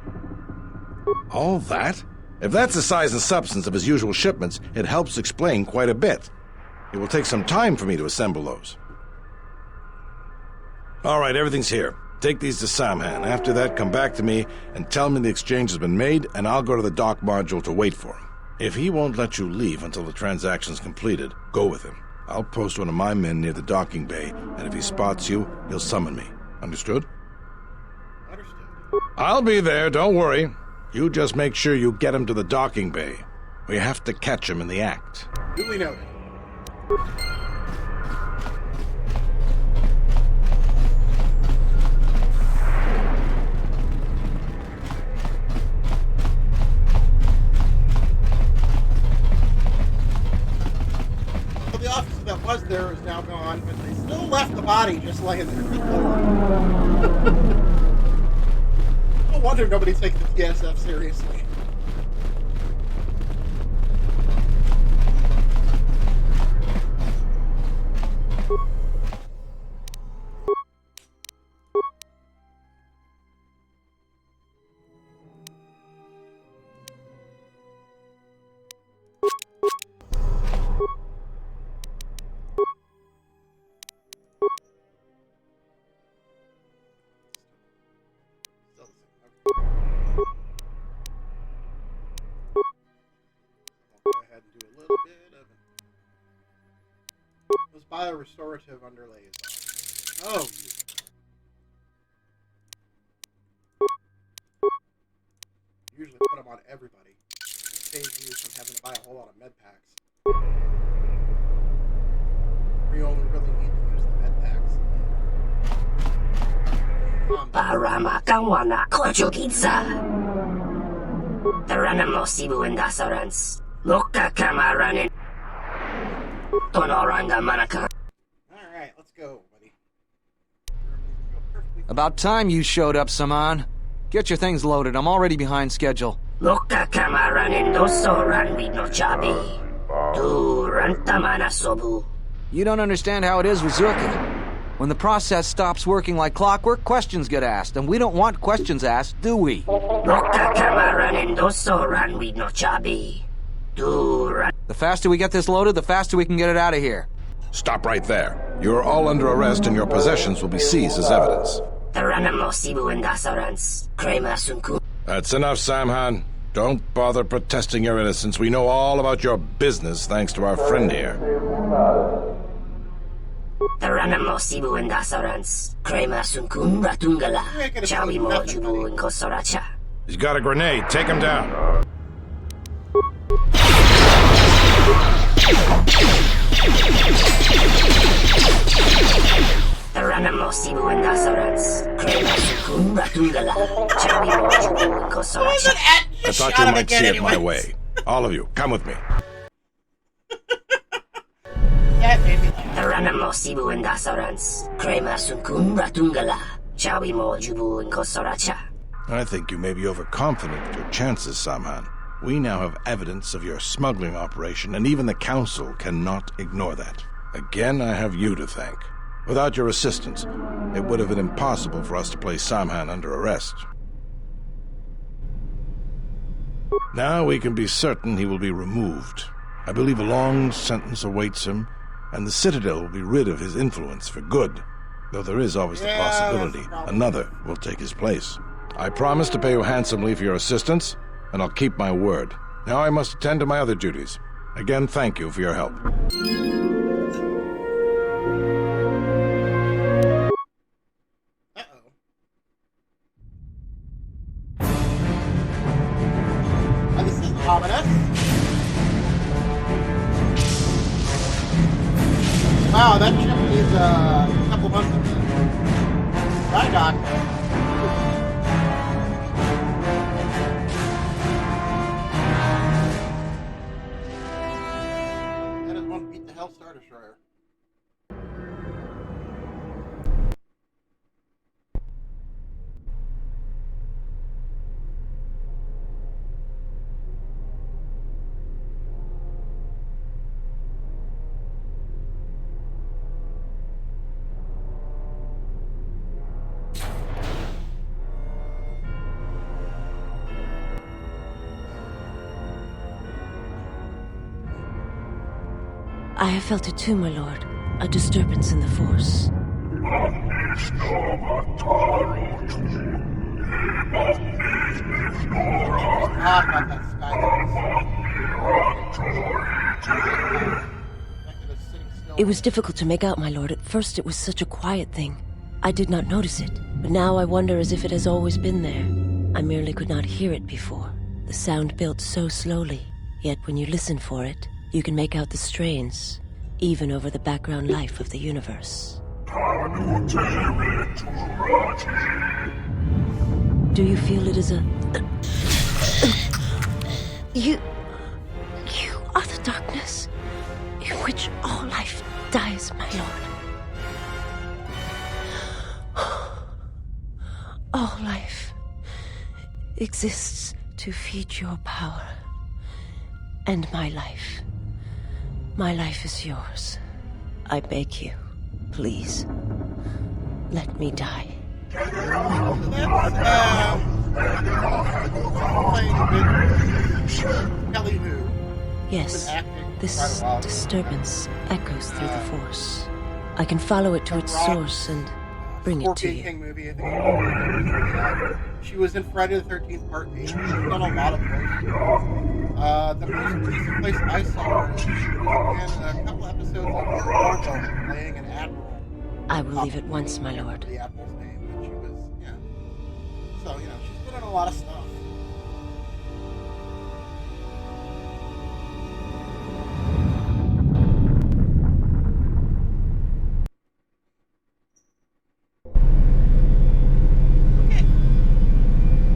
All that? If that's the size and substance of his usual shipments, it helps explain quite a bit. It will take some time for me to assemble those. All right, everything's here. Take these to Samhan. After that, come back to me and tell me the exchange has been made, and I'll go to the dock module to wait for him. If he won't let you leave until the transaction's completed, go with him. I'll post one of my men near the docking bay, and if he spots you, he'll summon me. Understood? Understood. I'll be there, don't worry. You just make sure you get him to the docking bay. We have to catch him in the act. Duly noted. So the officer that was there is now gone, but they still left the body just laying there. Good lord. No wonder nobody takes the TSF seriously. Bio-restorative underlays on. Oh, usually put them on everybody. It saves you from having to buy a whole lot of med packs. We only really need to use the med packs. Paramakawana Kochukitsa. Taranamosibu Indasarans. Loka Kamaranin. Alright, let's go, buddy. About time you showed up, Saman. Get your things loaded. I'm already behind schedule. You don't understand how it is with Zerka. When the process stops working like clockwork, questions get asked, and we don't want questions asked, do we? The faster we get this loaded, the faster we can get it out of here. Stop right there. You're all under arrest and your possessions will be seized as evidence. That's enough, Samhan. Don't bother protesting your innocence. We know all about your business thanks to our friend here. He's got a grenade. Take him down. I thought you might see it my way. All of you, come with me. That made me laugh. I think you may be overconfident with your chances, Samhan. We now have evidence of your smuggling operation, and even the Council cannot ignore that. Again, I have you to thank. Without your assistance, it would have been impossible for us to place Samhan under arrest. Now we can be certain he will be removed. I believe a long sentence awaits him, and the Citadel will be rid of his influence for good, though there is always the possibility another will take his place. I promise to pay you handsomely for your assistance, and I'll keep my word. Now I must attend to my other duties. Again, thank you for your help. This is ominous. Wow, that ship needs a couple months of dry dock. That is one beat the hell Star Destroyer. I have felt it too, my lord. A disturbance in the Force. It was difficult to make out, my lord. At first it was such a quiet thing. I did not notice it, but now I wonder as if it has always been there. I merely could not hear it before. The sound built so slowly, yet when you listen for it, you can make out the strains, even over the background life of the universe. Do you feel it is a... You are the darkness in which all life dies, my lord. All life exists to feed your power. And my life is yours. I beg you, please, let me die. Yes, this disturbance echoes through the Force. I can follow it to its source and bring it to you. King movie, I think. She was in Friday the 13th Part 8. She's done a lot of voices. The most recent place I saw her, she was in a couple episodes of Orville, playing an admiral. I will leave at once, my lord. The admiral's name, but she was, yeah. So, she's been in a lot of stuff.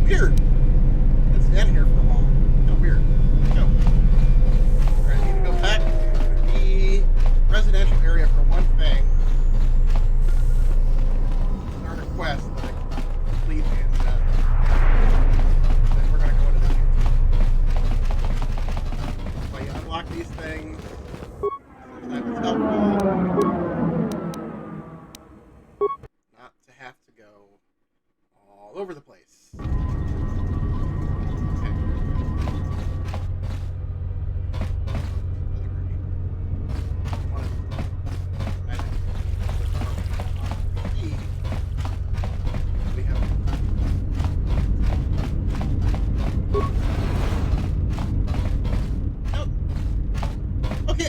Weird. Let's stand here for a while. No, weird. Let's go. Alright, I need to go back to the residential area for one thing. Start a quest that I can complete and then we're going to go into that. So you unlock these things. Sometimes it's helpful not to have to go all over the place.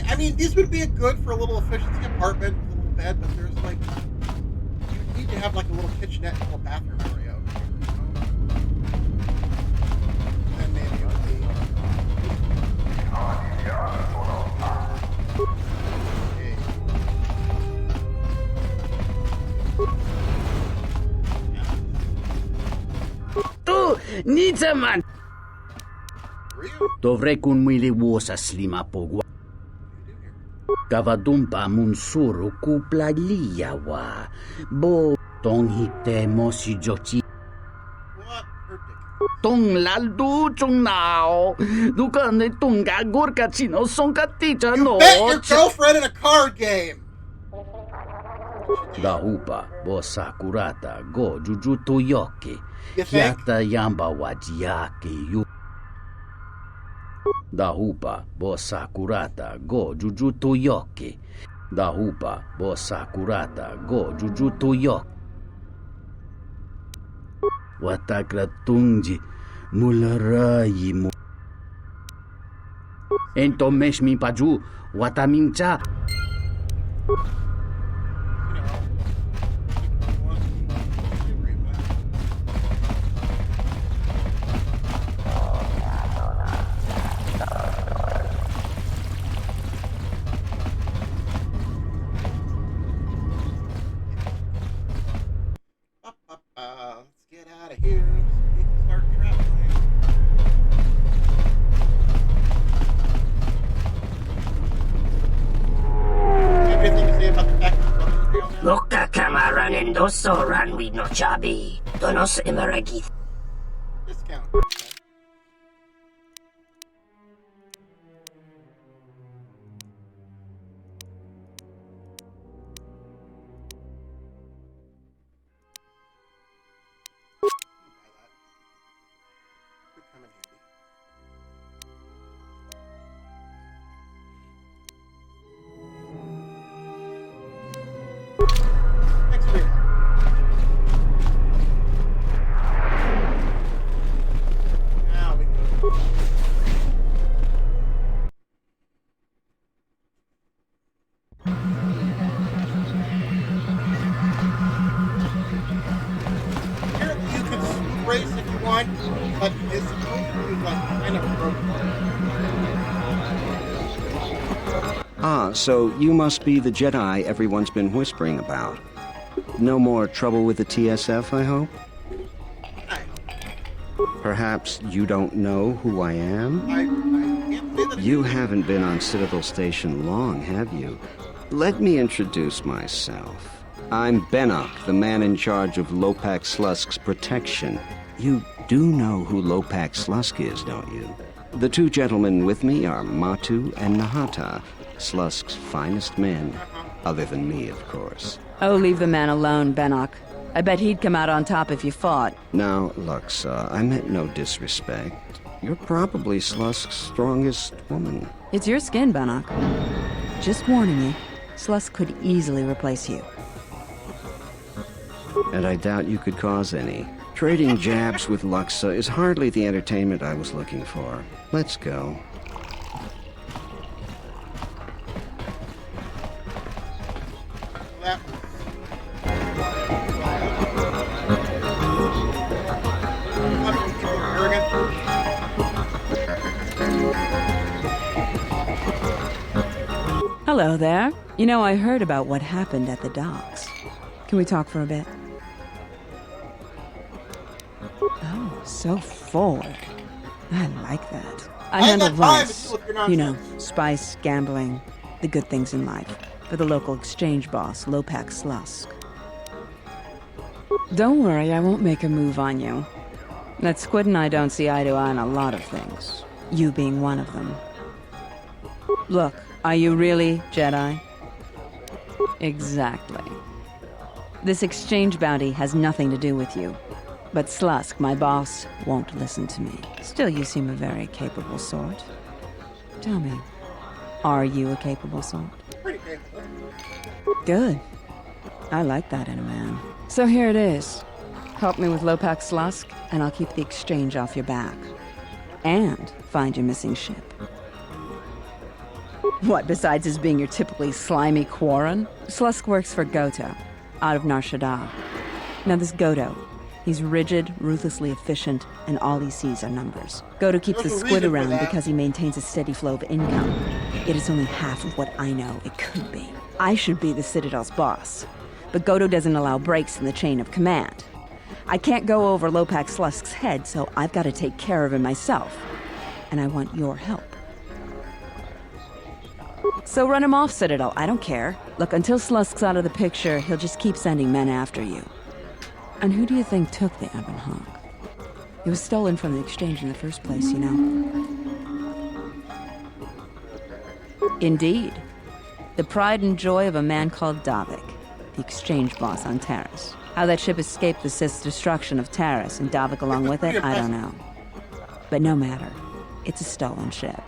I mean, these would be good for a little efficiency apartment, a little bed, but there's like, you need to have like a little kitchenette and a little bathroom area over here, And then maybe it would be... Tu, Nitsaman! Dovrei kun mili vuosa slima pogua. Kavadumpa munsuru kupla liyawa. Bo tong hite mosi jochi. Tong laldu chung nao. Dukane tunga gorka chino sonka ticha no. Bet your girlfriend in a card game! Dahupa bo sakurata go jujutu yoki. Yata yamba wajiaki yu. Dahupa bo sakurata go jujutu yoki. Dahupa bo sakurata go jujutu yoki. Watakratunji mularayi mu. Ento meshmi paju watamincha. Let's get out of here so we can start traveling. Anything to say about the fact that Loka kamaran endoso ran we no chabi. Donos imaragith. discount? So you must be the Jedi everyone's been whispering about. No more trouble with the TSF, I hope? Perhaps you don't know who I am? You haven't been on Citadel Station long, have you? Let me introduce myself. I'm Bennock, the man in charge of Lopak Slusk's protection. You do know who Lopak Slusk is, don't you? The two gentlemen with me are Matu and Nahata, Slusk's finest men, other than me, of course. Oh, leave the man alone, Bennock. I bet he'd come out on top if you fought. Now, Luxa, I meant no disrespect. You're probably Slusk's strongest woman. It's your skin, Bennock. Just warning you, Slusk could easily replace you. And I doubt you could cause any. Trading jabs with Luxa is hardly the entertainment I was looking for. Let's go. Hello there. You know, I heard about what happened at the docks. Can we talk for a bit? Oh, so forward. I like that. I handle vice. You know, spice, gambling, the good things in life. For the local exchange boss, Lopak Slusk. Don't worry, I won't make a move on you. That Squid and I don't see eye to eye on a lot of things. You being one of them. Look, are you really Jedi? Exactly. This exchange bounty has nothing to do with you. But Slusk, my boss, won't listen to me. Still, you seem a very capable sort. Tell me, are you a capable sort? Pretty capable. Good. I like that in a man. So here it is. Help me with Lopak Slusk, and I'll keep the exchange off your back. And find your missing ship. What, besides his being your typically slimy Quarren? Slusk works for Goto, out of Nar Shaddaa. Now this Goto, he's rigid, ruthlessly efficient, and all he sees are numbers. Goto keeps the Squid around because he maintains a steady flow of income. It is only half of what I know it could be. I should be the Citadel's boss, but Goto doesn't allow breaks in the chain of command. I can't go over Lopak Slusk's head, so I've got to take care of him myself. And I want your help. So run him off, Citadel. I don't care. Look, until Slusk's out of the picture, he'll just keep sending men after you. And who do you think took the Ebon Hawk? It was stolen from the exchange in the first place, you know. Indeed. The pride and joy of a man called Davik, the exchange boss on Taris. How that ship escaped the Sith's destruction of Taris and Davik along with it, I don't know. But no matter. It's a stolen ship.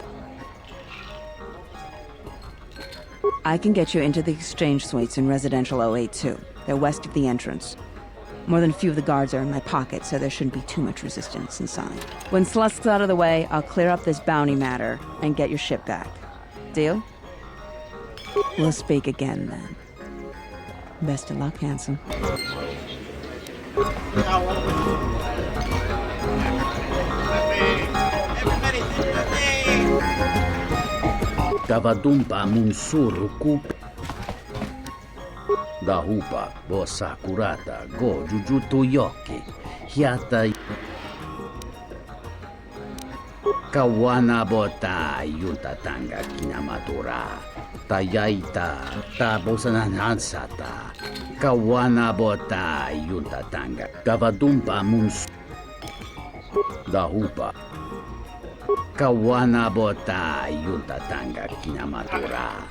I can get you into the exchange suites in Residential 082. They're west of the entrance. More than a few of the guards are in my pocket, so there shouldn't be too much resistance inside. When Slusk's out of the way, I'll clear up this bounty matter and get your ship back. Deal? We'll speak again, then. Best of luck, handsome. Kavadumpa munsuru kup. Dahupa bosa kurata go jujutu yoki. Hiata. Kawana bota yunta tanga kinamatura. Tayaita ta bosananansata. Kawana bota yunta tanga. Kavadumpa muns. Dahupa. Kawana bota yunta tanga kinamatura.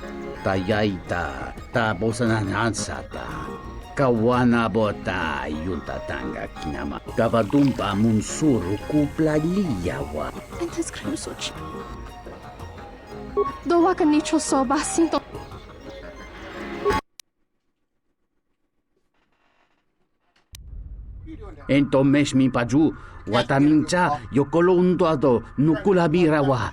Tayaita ta bosananansata. Kawana bota yunta tanga kinama. Kavadumpa munsuru kupla liyawa. Entonces creemos ocho. Do waka nicho soba sinto. Ento meshmi paju. Watamincha yokolondo ado nukulabirawa.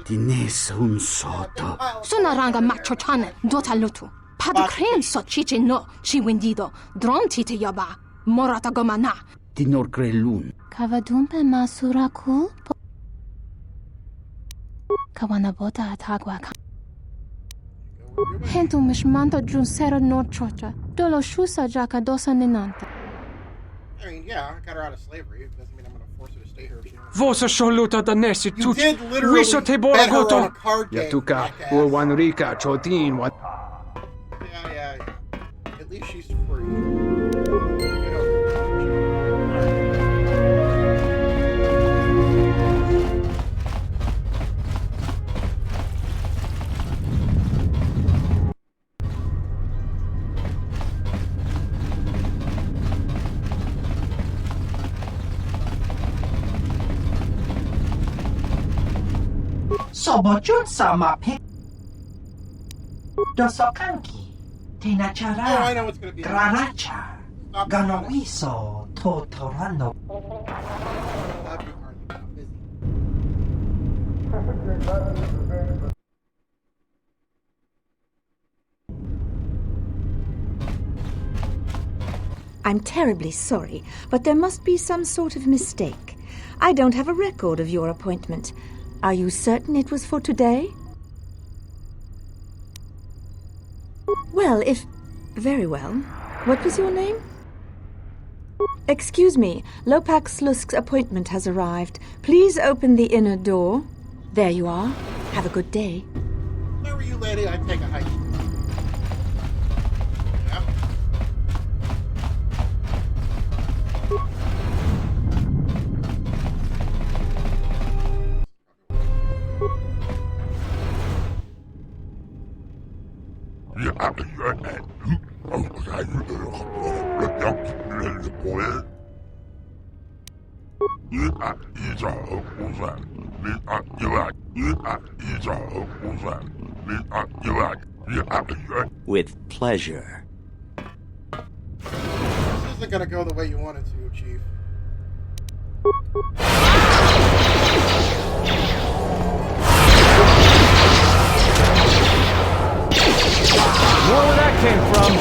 Tines un soto. Sunaranga macho chane dota lutu. Padu cream so chiche no chi wendido. Dron tite yaba. Morata gomana. Tinor crelun. Kavadumpe masura cool. Kawana bota atagwa. Hentu mishmanta jun sera no chocha. Dolo shusa jaka dosa ninanta. I mean, yeah, I got her out of slavery. It doesn't mean I'm going to force her to stay here if she wants. Vosa sholuta da nesi You tut. did literally Wiso te bet her on a goto. card game, Yatuka, jackass. Wanrika, Chotin, what? Yeah. At least she's free. Sobojun sama pick. Dosokanki. Tinachara. Oh, I know what's going to be. Granacha. Ganoiso. Totorano. I'm terribly sorry, but there must be some sort of mistake. I don't have a record of your appointment. Are you certain it was for today? Well, if... Very well. What was your name? Excuse me, Lopak Slusk's appointment has arrived. Please open the inner door. There you are. Have a good day. Where were you, lady? I'd take a hike. Yeah. With pleasure. This isn't going to go the way you want it to, Chief. More where that came from.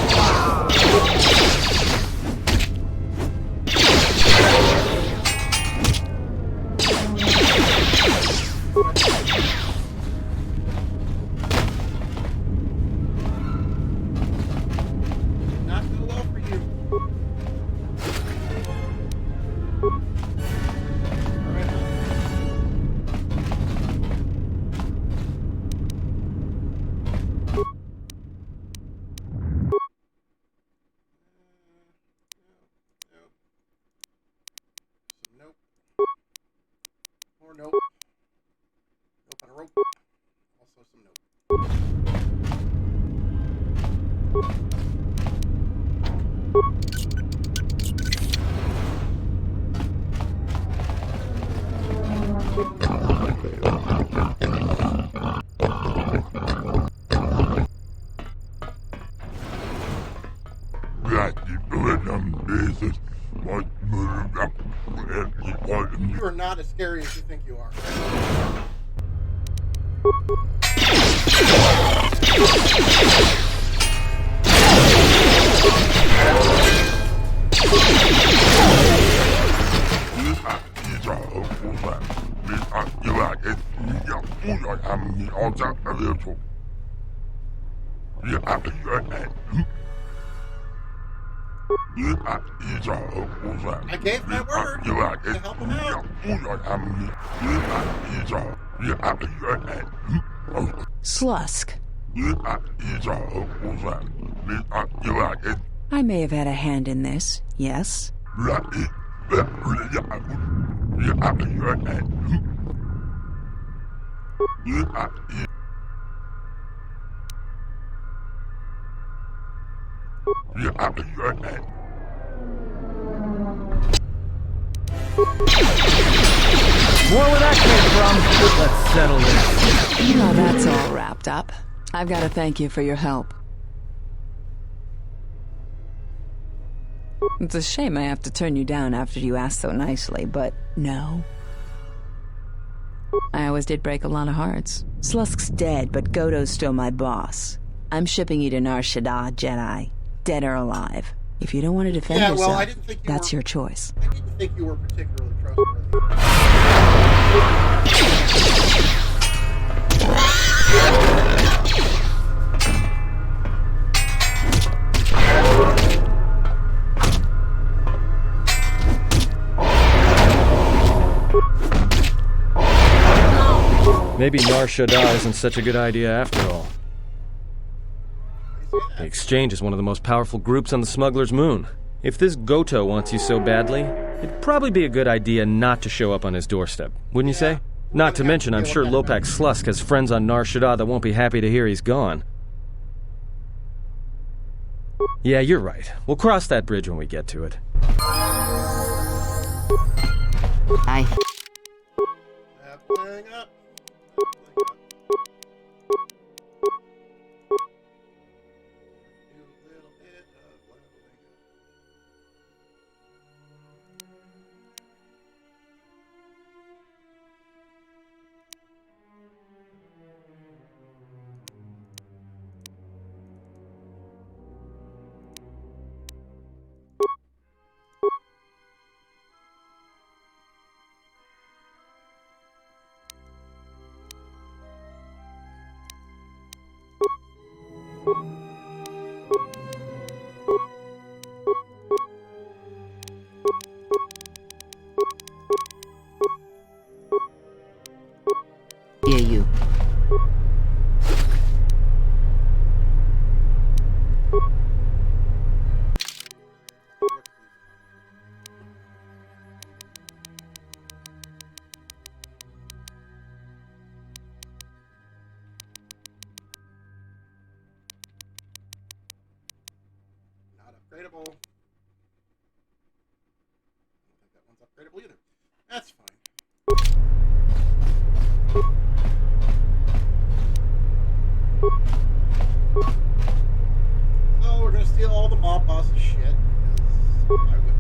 Not so well for you. Nope. More nope. Nope on a rope. Also some nope. You are not as scary as you think you are. I gave my word to help him out. Slusk. I may have had a hand in this, yes? More where that came from. Let's settle this. Now that's all wrapped up. I've got to thank you for your help. It's a shame I have to turn you down after you asked so nicely, but no. I always did break a lot of hearts. Slusk's dead, but Goto's still my boss. I'm shipping you to Nar Shaddaa, Jedi. Dead or alive. If you don't want to defend yourself, I didn't think that's your choice. I didn't think you were particularly trustworthy. Maybe Nar Shaddaa isn't such a good idea after all. The Exchange is one of the most powerful groups on the Smuggler's Moon. If this Goto wants you so badly, it'd probably be a good idea not to show up on his doorstep, wouldn't you say? Not to mention, I'm sure Lopak Slusk has friends on Nar Shaddaa that won't be happy to hear he's gone. Yeah, you're right. We'll cross that bridge when we get to it. Aye. Leveling up. Hear you. Not upgradable. I don't think that one's upgradable either. That's fine. So we're gonna steal all the mob boss's shit, because I would.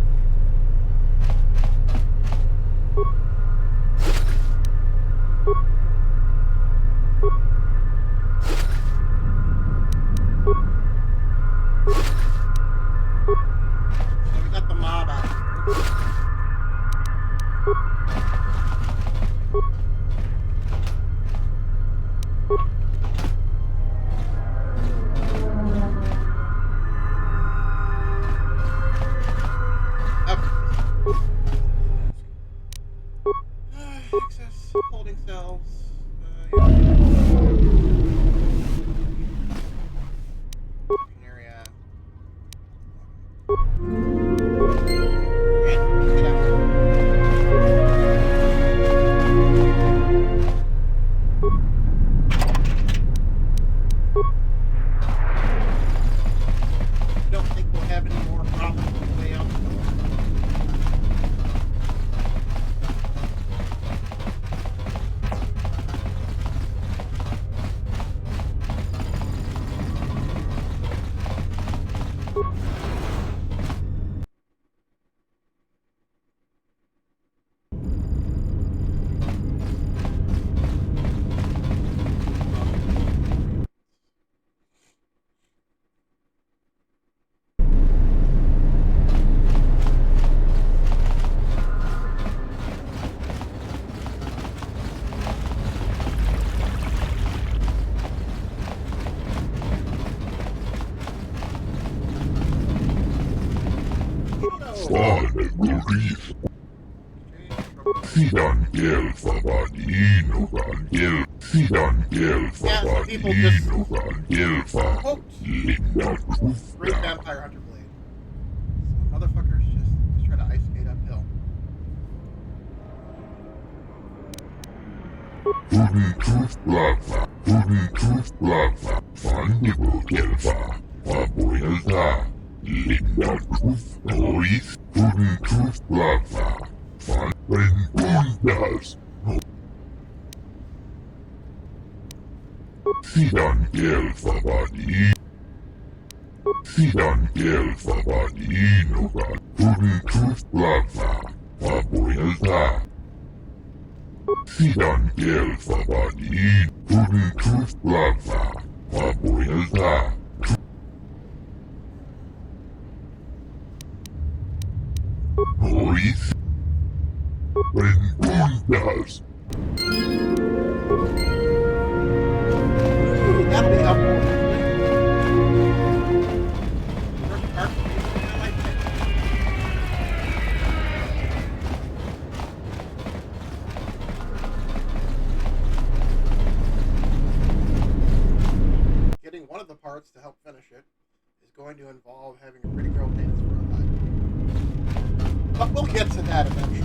So we got the mob out here. Access holding cells. Area. I don't think we'll have any more problems on the way out the door. Sidan gelfavaninogan gel. Sidan gelfavaninogan gelfa. Linda Great Vampire Hunter Blade. Some motherfuckers just try to ice skate uphill. Hudden tooth blava. Hudden tooth blava. Fundible gelfa. Paboilda. Linda tooth noise. Hudden tooth blava. Rentundas. Sidan gelfavaninogan. Sidan gelfavaninogan. Hudden tooth blava. Paboilda. Sidan gelfavanin. Hudden tooth blava. Paboilda. Noise. Rentundas. That'll be helpful. finish it is going to involve having a pretty girl dance for a hut. But we'll get to that eventually.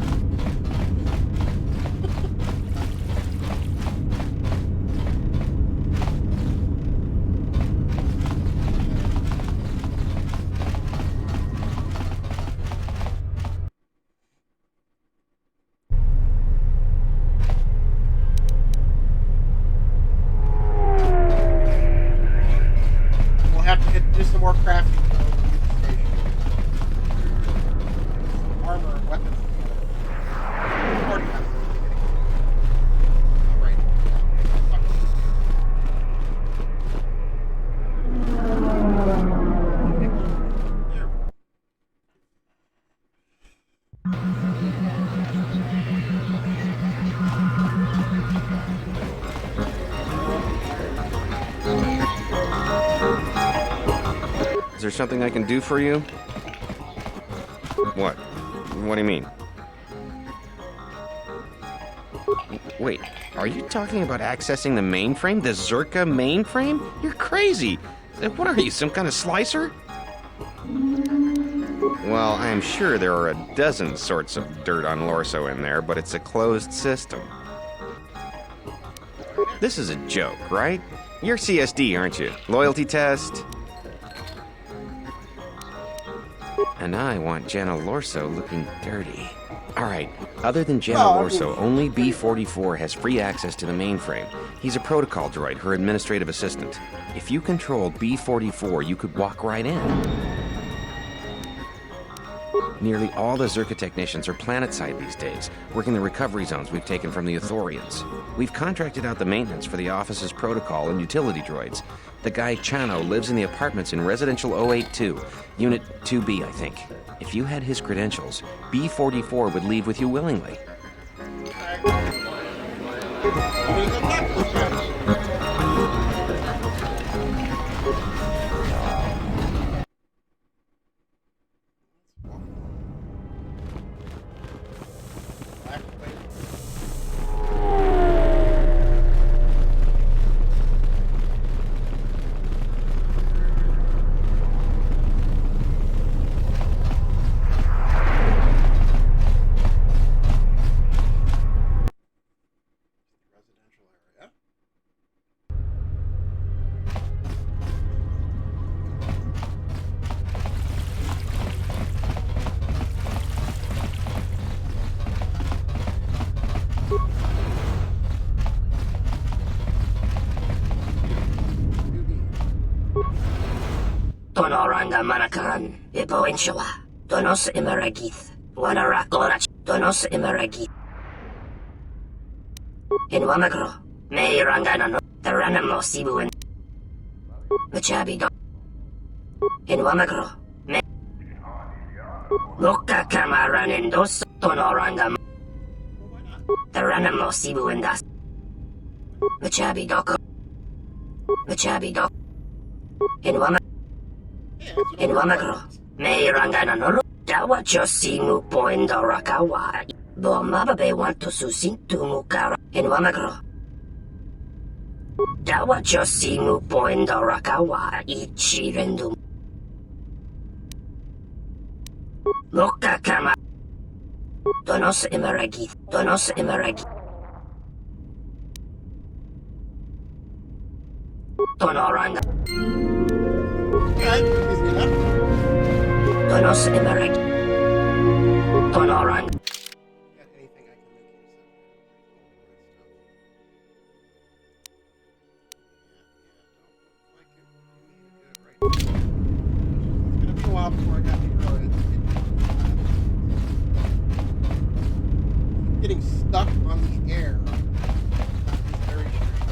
Some more crafting station. Armor and weapons. Is there something I can do for you? What? What do you mean? Wait, are you talking about accessing the mainframe? The Zerka mainframe? You're crazy! What are you, some kind of slicer? Well, I'm sure there are a dozen sorts of dirt on Lorso in there, but it's a closed system. This is a joke, right? You're CSD, aren't you? Loyalty test? And I want Jenna Lorso looking dirty. Alright, other than Jenna Lorso, only B-44 has free access to the mainframe. He's a protocol droid, her administrative assistant. If you controlled B-44, you could walk right in. Nearly all the Zerka technicians are planetside these days, working the recovery zones we've taken from the Ithorians. We've contracted out the maintenance for the office's protocol and utility droids. The guy Chano lives in the apartments in Residential 082, Unit 2B, I think. If you had his credentials, B-44 would leave with you willingly. Tonoranga Manakaran, Ipo Inshawa, Donos Imaragith, Wanarakora, Donos Imaragith. In Wamagro, May Rangana, Taranamo Sibu and Machabi Dog. In Wamagro, May Loka Kamaran and Dos Tonoranga Taranamo Sibu and Das Machabi Dog. Machabi Dog. In Wamagro, May Rangana no Dawa Josimu Poindo Rakawa. Bomababe want to susin to Mukara. In Wamagro. Dawa Josimu Poindo Rakawa. Ichi Rendum. Loka Kama. Donos Imaragith. Donos Imaragith. Tonoranga. Donos Imaragith. Tonoranga. It's gonna be a while before I got to it. Getting stuck on the air is very strange.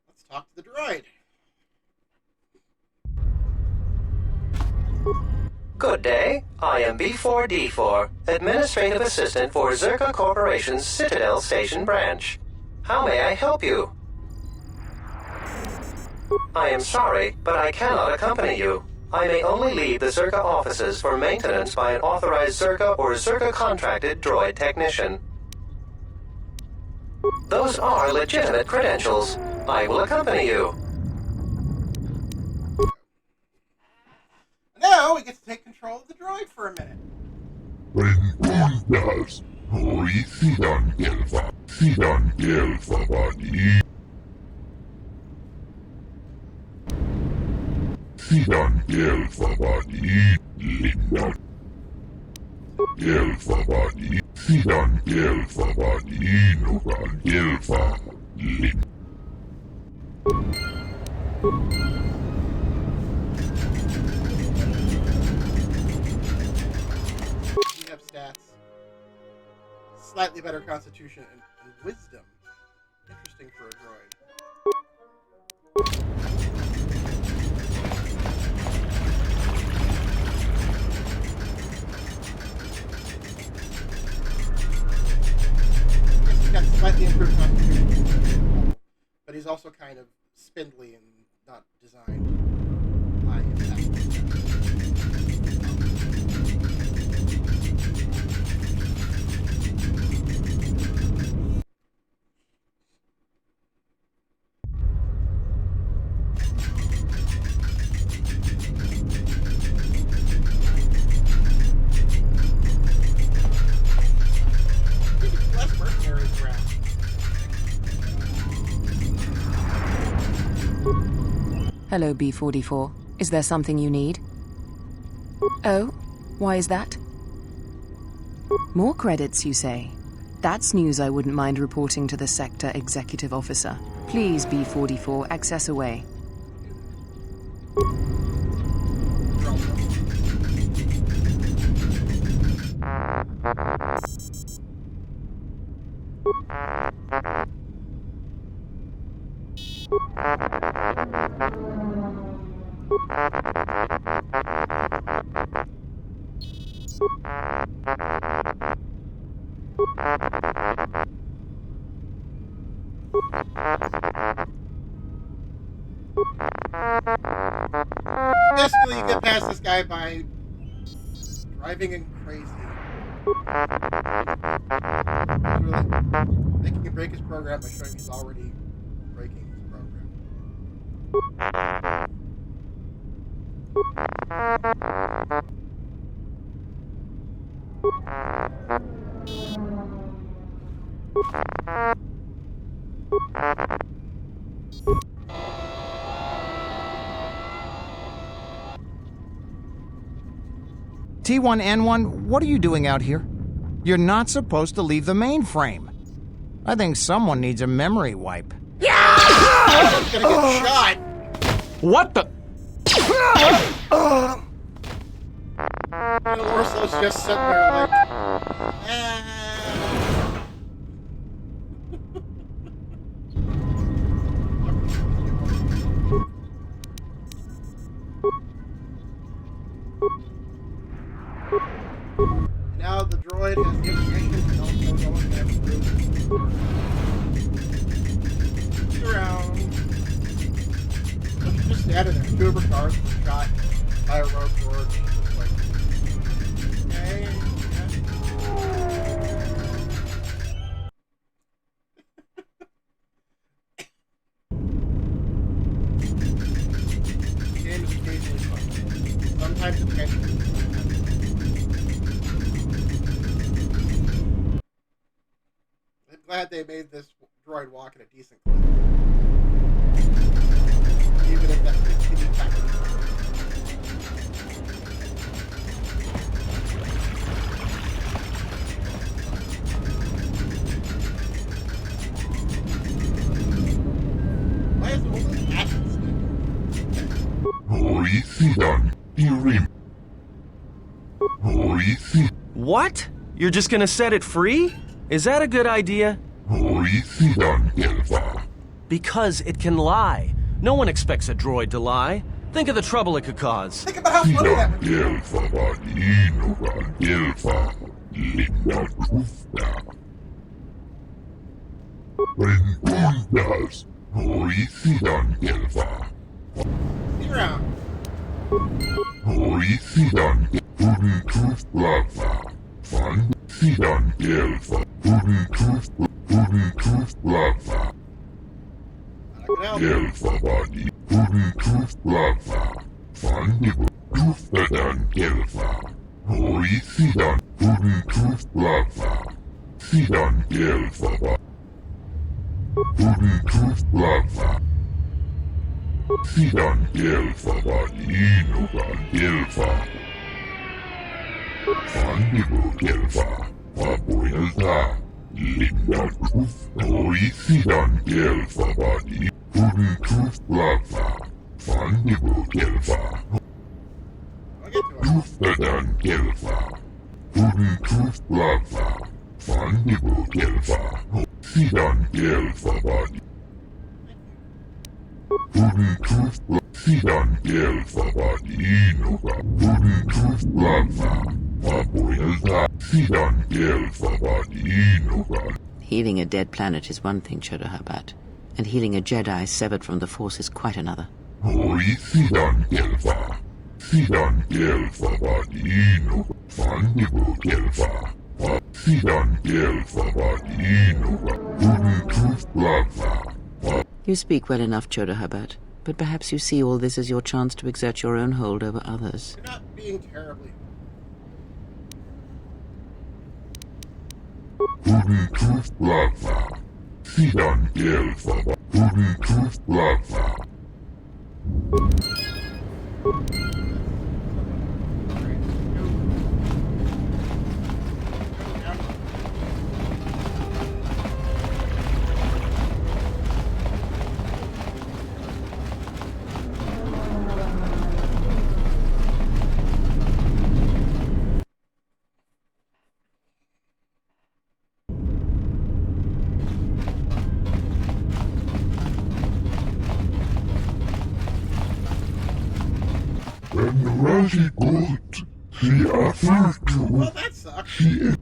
Let's talk to the droid. Good day. I am B4D4, Administrative Assistant for Zerka Corporation's Citadel Station Branch. How may I help you? I am sorry, but I cannot accompany you. I may only leave the Zerka offices for maintenance by an authorized Zerka or Zerka-contracted droid technician. Those are legitimate credentials. I will accompany you. Now we get to take control of the droid for a minute. Renkundas, hoi sidan gelfa bani. Sidan gelfa bani, linda. Gelfa bani, sidan gelfa bani, nogan gelfa, linda. We have stats. Slightly better constitution and wisdom. Interesting for a droid. He's got slightly improved constitution, but he's also kind of spindly and not designed high impact. Less mercenaries around. Hello, B44. Is there something you need? Oh, why is that? More credits, you say? That's news I wouldn't mind reporting to the Sector Executive Officer. Please, B44, access away. Basically, you get past this guy by driving him crazy. Really making him break his program by showing he's already breaking his program. T1N1, what are you doing out here? You're not supposed to leave the mainframe. I think someone needs a memory wipe. I'm gonna get shot! What the? And Orso's just sitting there like... Now the droid has the information and also going to have to around. She's just standing there. Two of her cars were shot by a rogue droid. Just like, okay, The game is occasionally fun. Sometimes it's tension. I'm glad they made this droid walk at a decent clip. Even if that's 60 seconds. Why is it only action Hoi sidan irim. Hoi sidan. What? You're just gonna set it free? Is that a good idea? Hoi sidan gelfa. Because it can lie. No one expects a droid to lie. Think of the trouble it could cause. Think about how funny that would be. Gelfa bani, nogan gelfa, linda krufta. Renkundas, hoi sidan gelfa. See you around. Hoi sidan Pudin truth lava. Fun sidan gelfa. Pudin truth lava. Gelfa body. Pudin truth lava. Fun truth dan gelfa. Hoi sidan Pudin truth lava. Sidan gelfa body. Pudin truth lava. Sidan gelfa inugan gelfa. Fandigo gelfa. Papuelta. Linda truth. Hoi sidan gelfa body. Pudin truth lava. Fandigo gelfa. Truth dan gelfa. Pudin truth lava. Fandigo gelfa. Sidan gelfa body. Pudin truth sidan gelfa body inugan. Pudin truth lava. Papuelta. Sidan gelfa body inugan. Healing a dead planet is one thing, Chodohabat, and healing a Jedi severed from the Force is quite another. Hoi sidan gelfa. Sidan gelfa body inugan. Fandigo gelfa. Sidan gelfa body inugan. Pudin truth lava. You speak well enough, Chodohabat, but perhaps you see all this as your chance to exert your own hold over others. You're not being terribly. Pudin truth lava. Sidan gelfa. Pudin truth lava. When Raji got the other two, Well, that sucks. she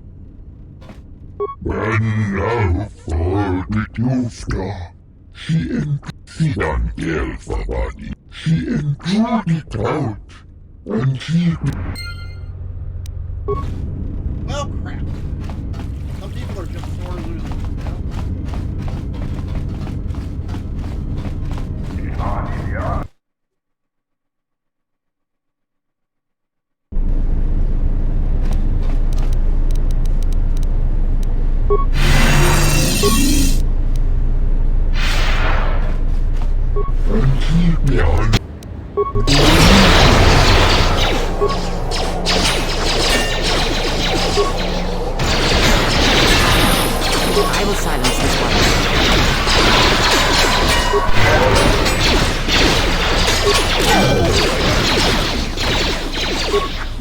when now for the Tufta, she sidan gelfa body. She enjoyed it out, and she. Well, crap. Some people are just sore losers, you know? Yeah. And keep me on. I will silence this one.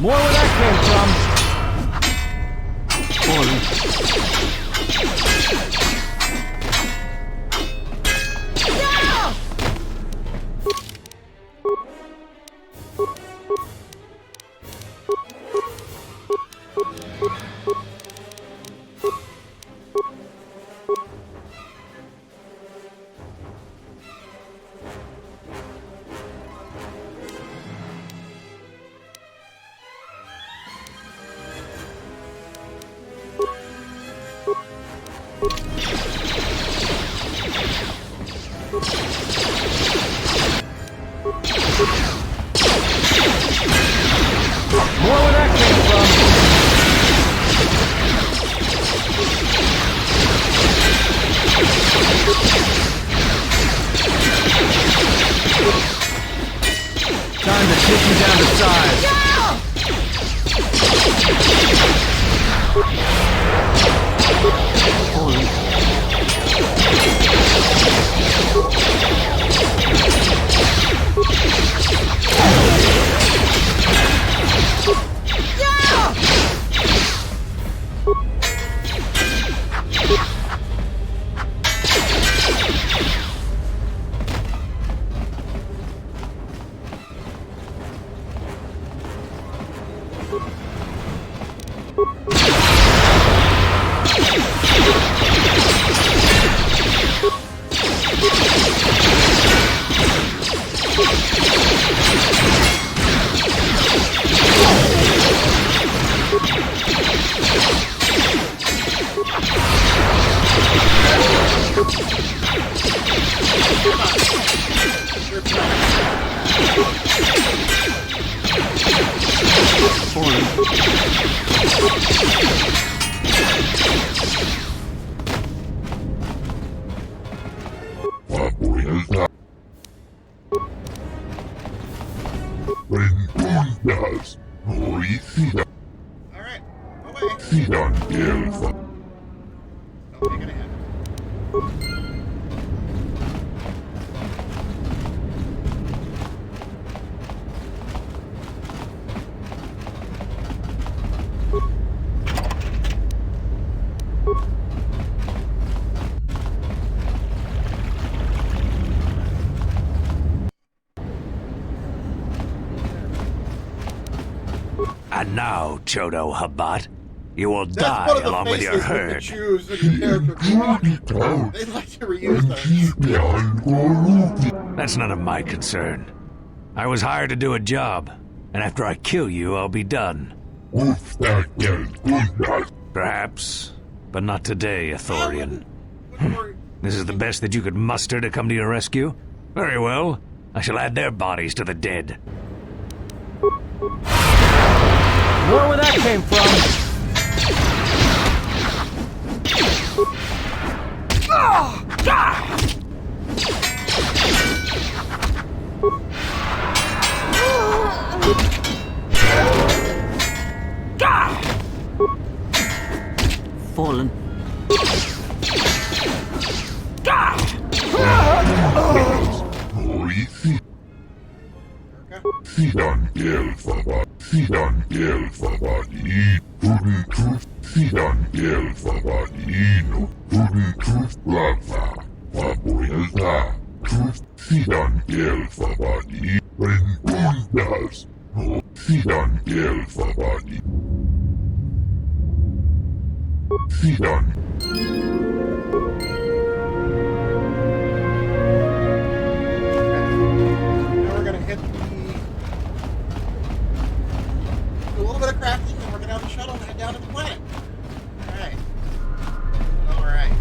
More where that came from. More where that came from. Time to kick you down to size. fidandelfa. And now, Chodo Habat, you will That's die one of the along with your faces you herd. choose in your character. They like to reuse those. That's none of my concern. I was hired to do a job, and after I kill you, I'll be done. Perhaps, but not today, Ithorian. This is the best that you could muster to come to your rescue? Very well. I shall add their bodies to the dead. More where that came from. Fallen. Fidandelfa, Fidandelfa, Brava, Fabuelta, Fidandelfa, Rentundas, Fidandelfa, Fidan. Now we're gonna hit do a little bit of crafting, and we're gonna have the shuttle and head down to the planet. Alright. Alright.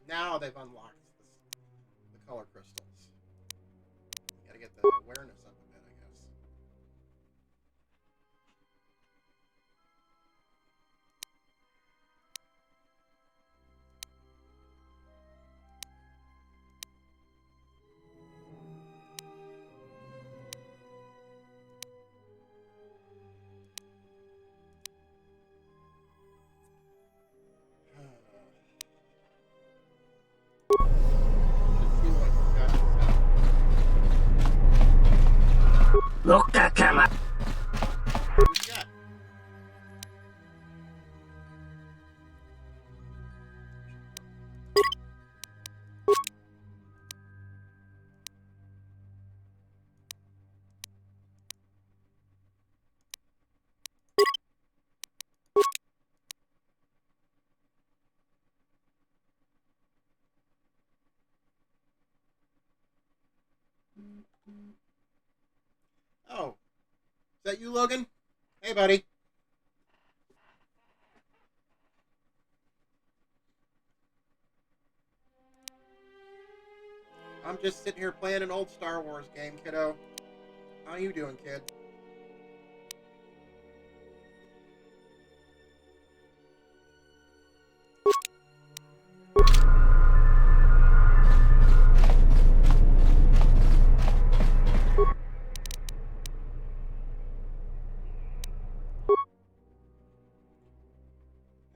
Now they've unlocked the color crystals. You gotta get the awareness up a bit, I guess. Loka kama. Oh. Is that you, Logan? Hey, buddy. I'm just sitting here playing an old Star Wars game, kiddo. How you doing, kid?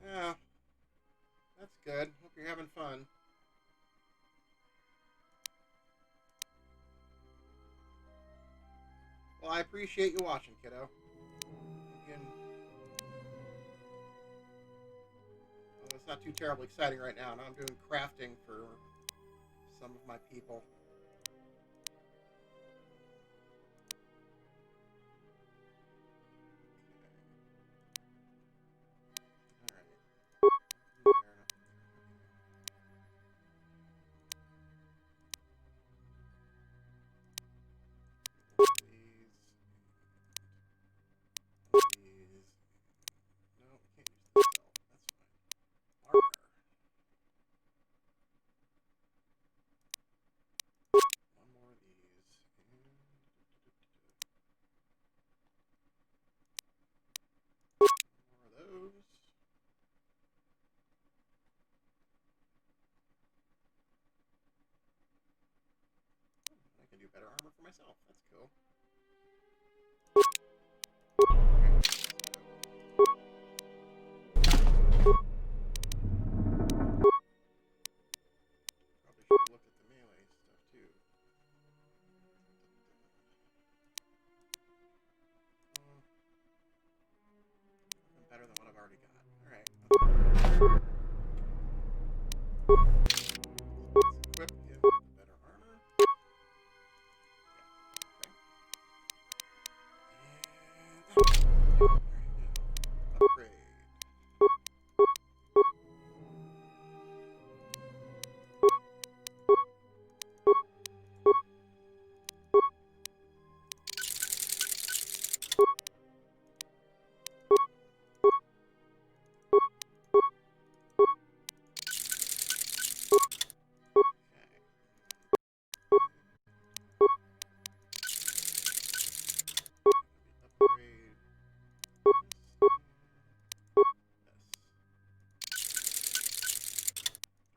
Yeah. That's good. Hope you're having fun. Well, I appreciate you watching, kiddo. Well, it's not too terribly exciting right now. Now I'm doing crafting for some of my people. better armor for myself. That's cool. Better than what I've already got. Alright. Let's equip him with better armor. Yeah, okay. Upgrade.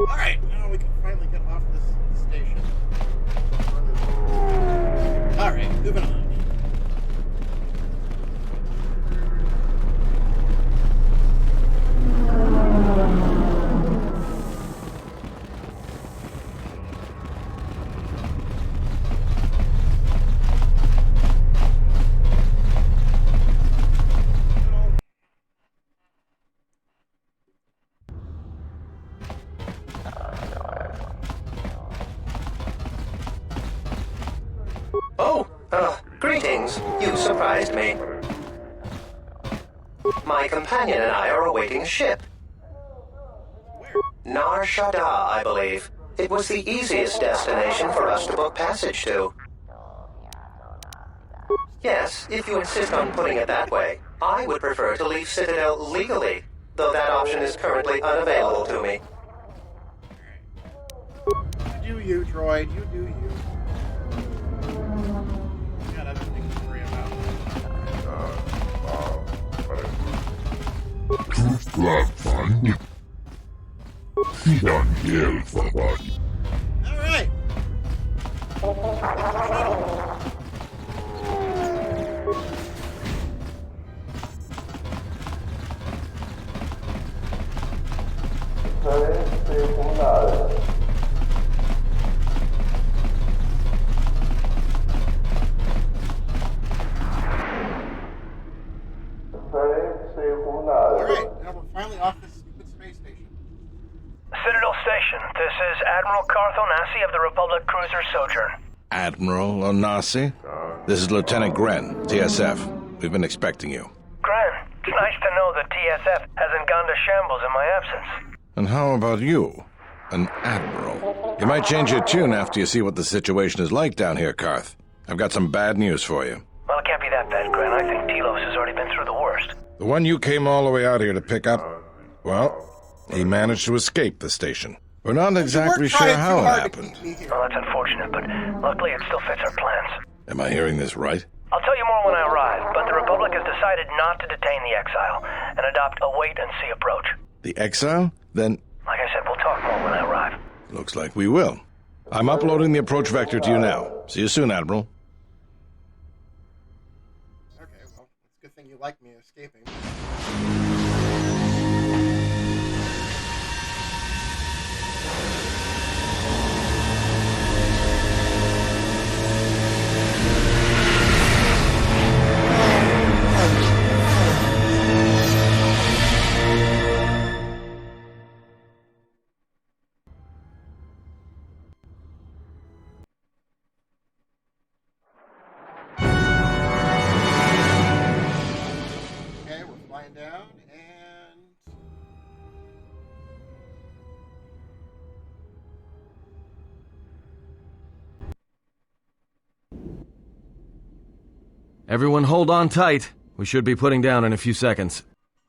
Alright, now we can finally get off this station. Alright, moving on. Greetings. You surprised me. My companion and I are awaiting a ship. Nar Shaddaa, I believe. It was the easiest destination for us to book passage to. Yes, if you insist on putting it that way, I would prefer to leave Citadel legally, though that option is currently unavailable to me. You do you, droid. You do you. Got other things to worry about. Alright. Alright, now we're finally off this stupid space station. Citadel Station, this is Admiral Carth Onasi of the Republic Cruiser Sojourn. Admiral Onasi? This is Lieutenant Gren, TSF. We've been expecting you. Gren, it's nice to know that TSF hasn't gone to shambles in my absence. And how about you? An Admiral. You might change your tune after you see what the situation is like down here, Carth. I've got some bad news for you. Well, it can't be that bad, Gren. I think Telos has already been through the worst. The one you came all the way out here to pick up, well, he managed to escape the station. We're not exactly sure how it happened. Well, that's unfortunate, but luckily it still fits our plans. Am I hearing this right? I'll tell you more when I arrive, but the Republic has decided not to detain the exile and adopt a wait-and-see approach. The exile? Then... Like I said, we'll talk more when I arrive. Looks like we will. I'm uploading the approach vector to you now. See you soon, Admiral. Okay, well, it's a good thing you like me escaping. Down and Everyone hold on tight. We should be putting down in a few seconds.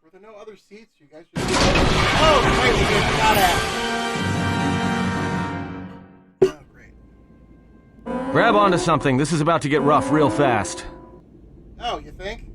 were there no other seats? You guys should. Oh, great! We just got out. Oh, great. Grab onto something. This is about to get rough real fast. Oh, you think?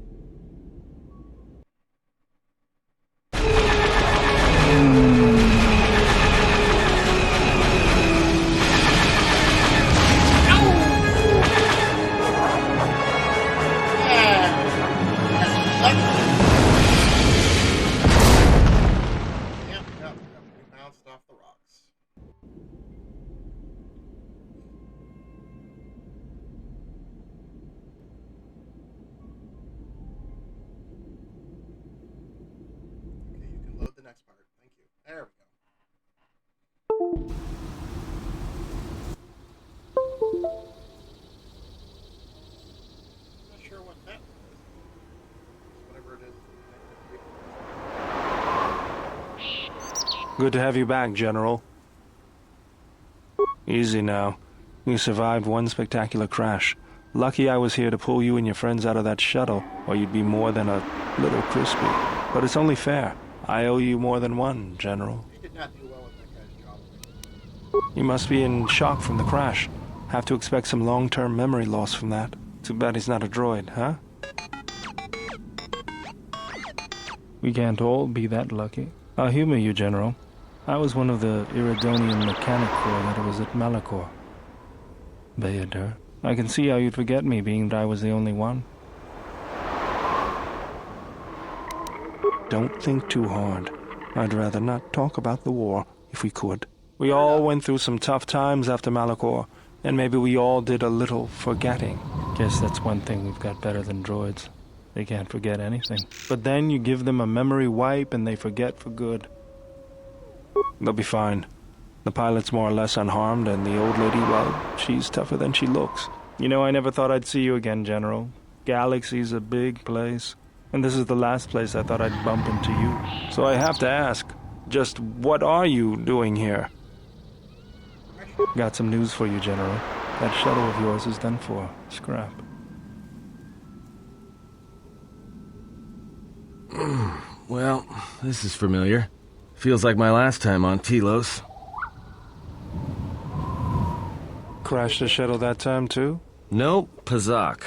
Good to have you back, General. Easy now. You survived one spectacular crash. Lucky I was here to pull you and your friends out of that shuttle, or you'd be more than a little crispy. But it's only fair. I owe you more than one, General. He did not do well with that guy's job. You must be in shock from the crash. Have to expect some long-term memory loss from that. Too bad he's not a droid, huh? We can't all be that lucky. I'll humor you, General. I was one of the Iridonian mechanic corps that was at Malachor. Bayadur. I can see how you'd forget me, being that I was the only one. Don't think too hard. I'd rather not talk about the war, if we could. We all went through some tough times after Malachor, and maybe we all did a little forgetting. Guess that's one thing we've got better than droids. They can't forget anything. But then you give them a memory wipe and they forget for good. They'll be fine. The pilot's more or less unharmed, and the old lady, well, she's tougher than she looks. You know, I never thought I'd see you again, General. Galaxy's a big place, and this is the last place I thought I'd bump into you. So I have to ask, just what are you doing here? Got some news for you, General. That shuttle of yours is done for. Scrap. Well, this is familiar. Feels like my last time on Telos. Crashed the shuttle that time, too? Nope, Pazak.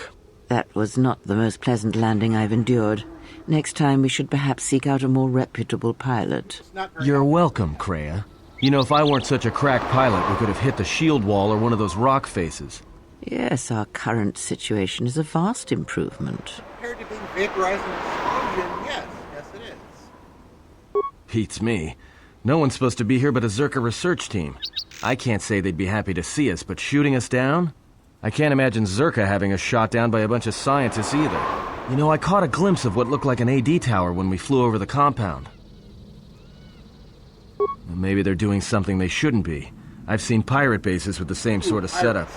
That was not the most pleasant landing I've endured. Next time we should perhaps seek out a more reputable pilot. You're welcome, Kreia. You know, if I weren't such a crack pilot, we could have hit the shield wall or one of those rock faces. Yes, our current situation is a vast improvement. Compared to being vaporized in an explosion, yes it is. Beats me. No one's supposed to be here but a Zerka research team. I can't say they'd be happy to see us, but shooting us down? I can't imagine Zerka having us shot down by a bunch of scientists either. You know, I caught a glimpse of what looked like an AD tower when we flew over the compound. Maybe they're doing something they shouldn't be. I've seen pirate bases with the same sort of setup.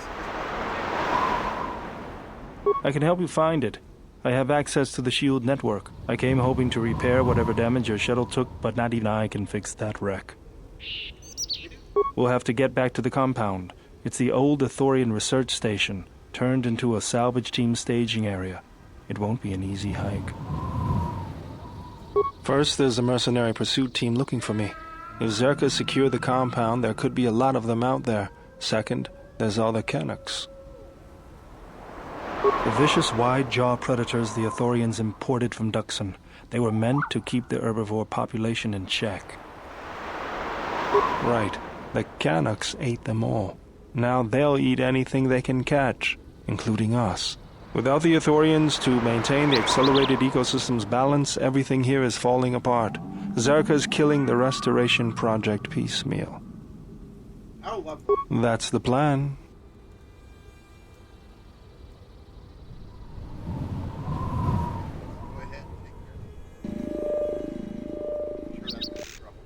I can help you find it. I have access to the SHIELD network. I came hoping to repair whatever damage your shuttle took, but not even I can fix that wreck. We'll have to get back to the compound. It's the old Ithorian research station, turned into a salvage team staging area. It won't be an easy hike. First, there's a mercenary pursuit team looking for me. If Zerka secure the compound, there could be a lot of them out there. Second, there's all the Canucks. The vicious wide-jaw predators the Ithorians imported from Duxon. They were meant to keep the herbivore population in check. Right, the Canucks ate them all. Now they'll eat anything they can catch, including us. Without the Ithorians to maintain the accelerated ecosystem's balance, everything here is falling apart. Zerka's killing the Restoration Project piecemeal. How lovely. That's the plan. Go ahead and take care of it. I'm sure that's no trouble.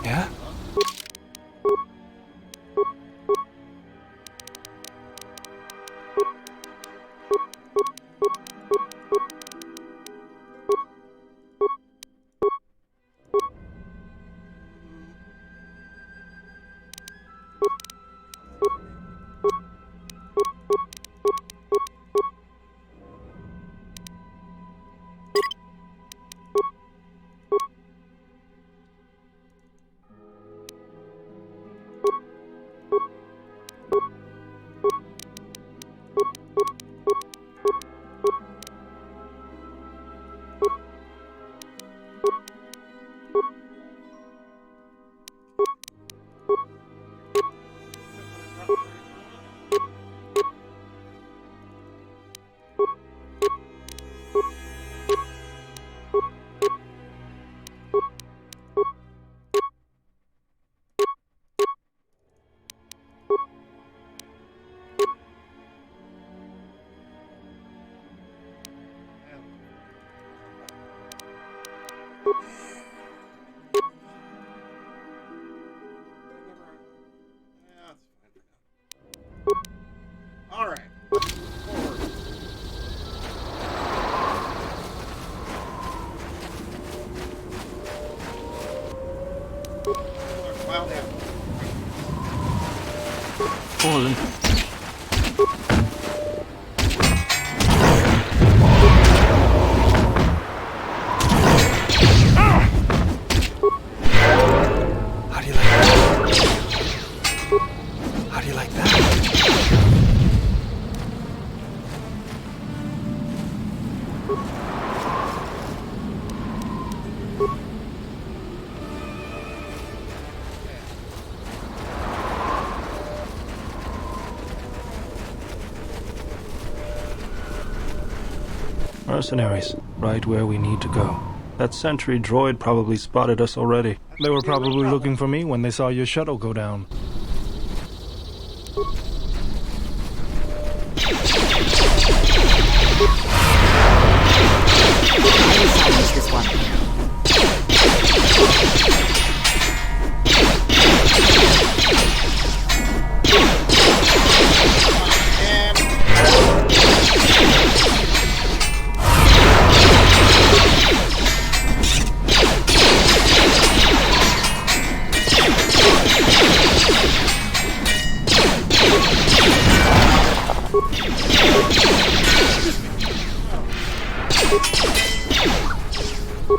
Yeah? All right. Fallen. How do you like that? How do you like that? Mercenaries, right where we need to go. That sentry droid probably spotted us already. They were probably looking for me when they saw your shuttle go down. I will silence this one.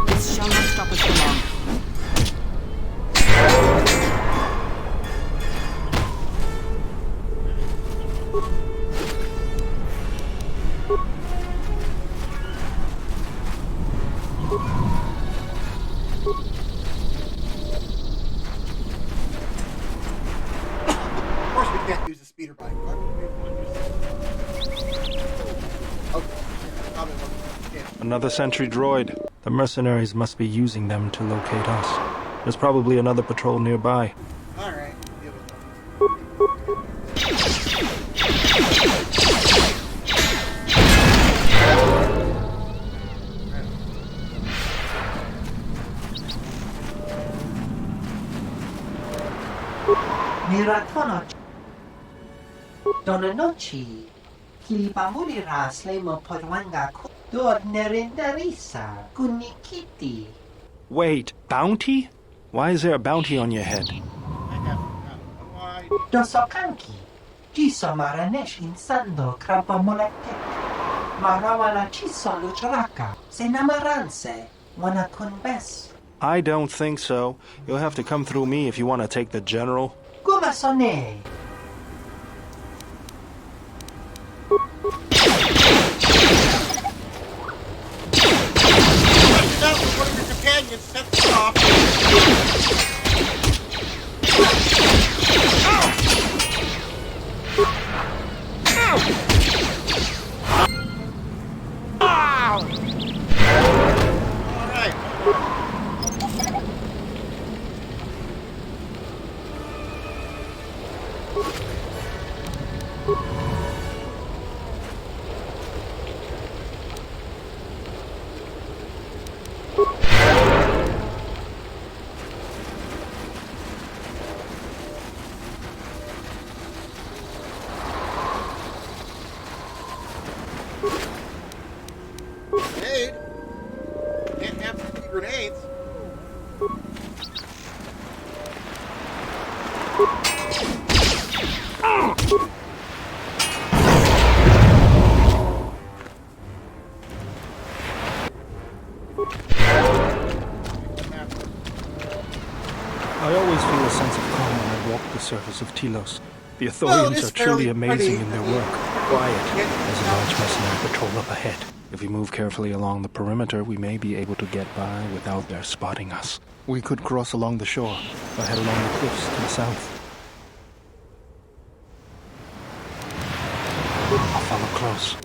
This shall not stop us for long. Of course we can't use the speeder bike. Why would we want to use it? Okay. Yeah, probably wasn't. Another sentry droid. The mercenaries must be using them to locate us. There's probably another patrol nearby. Alright. Miratono. Donanochi. Kilipamulira slemo porwanga dor nerindarisa kunikiti. Wait, bounty? Why is there a bounty on your head? Dosokanki. Jiso maranesh insando krapamolektek. Marawala chiso luchraka. Senamaranse. Wana kunbes. I don't think so. You'll have to come through me if you want to take the general. Gumasone. One of your companions set this off. Grenade? Can't have 50 grenades. I always feel a sense of calm when I walk the surface of Telos. The Ithorians are truly amazing in their work. Quiet. There's a large mercenary patrol up ahead. If we move carefully along the perimeter, we may be able to get by without their spotting us. We could cross along the shore, or head along the cliffs to the south. I'll follow close.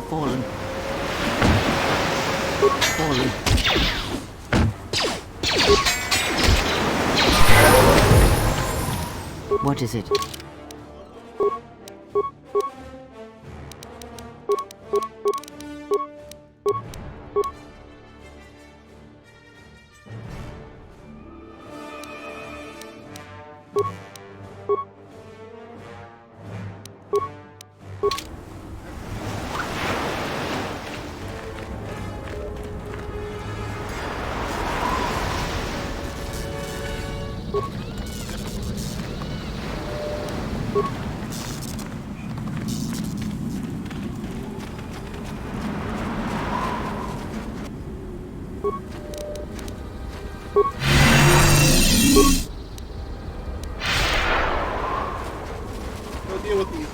Fallen. Fallen. What is it? Go deal with these.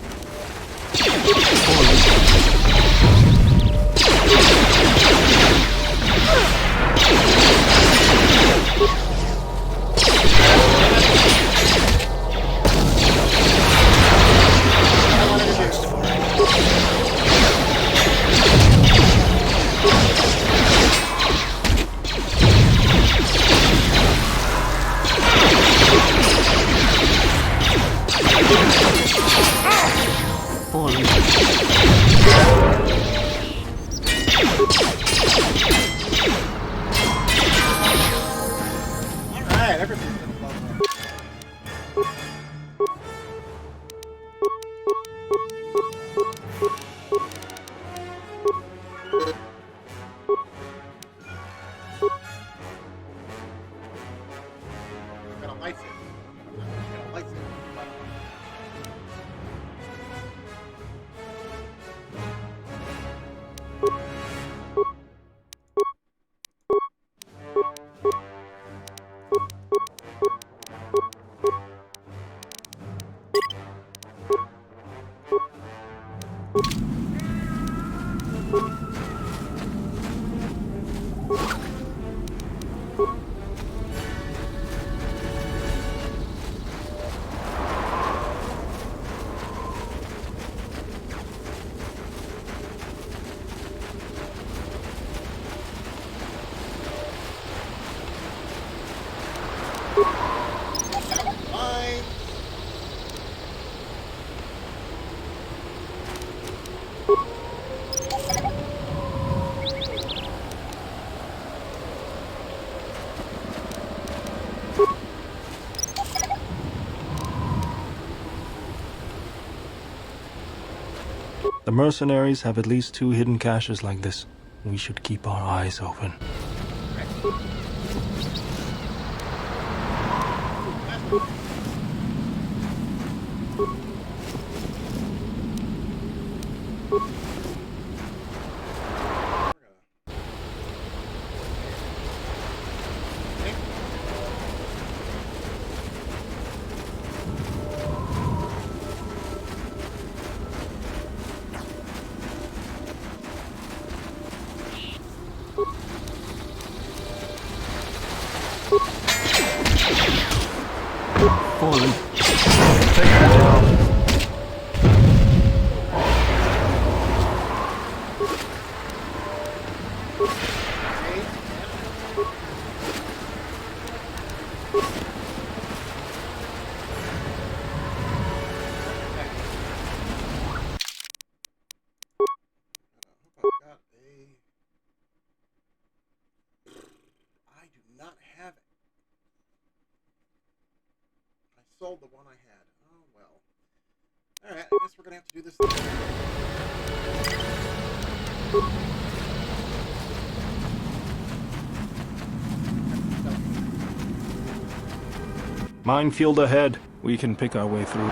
Alright, everything's been blown up. Got a lightsaber. Got a lightsaber. Fine. The mercenaries have at least 2 hidden caches like this. We should keep our eyes open. Fallen. Take that job. I do not have it. I sold the one I had. Oh well. Alright, I guess we're gonna have to do this Minefield ahead. We can pick our way through.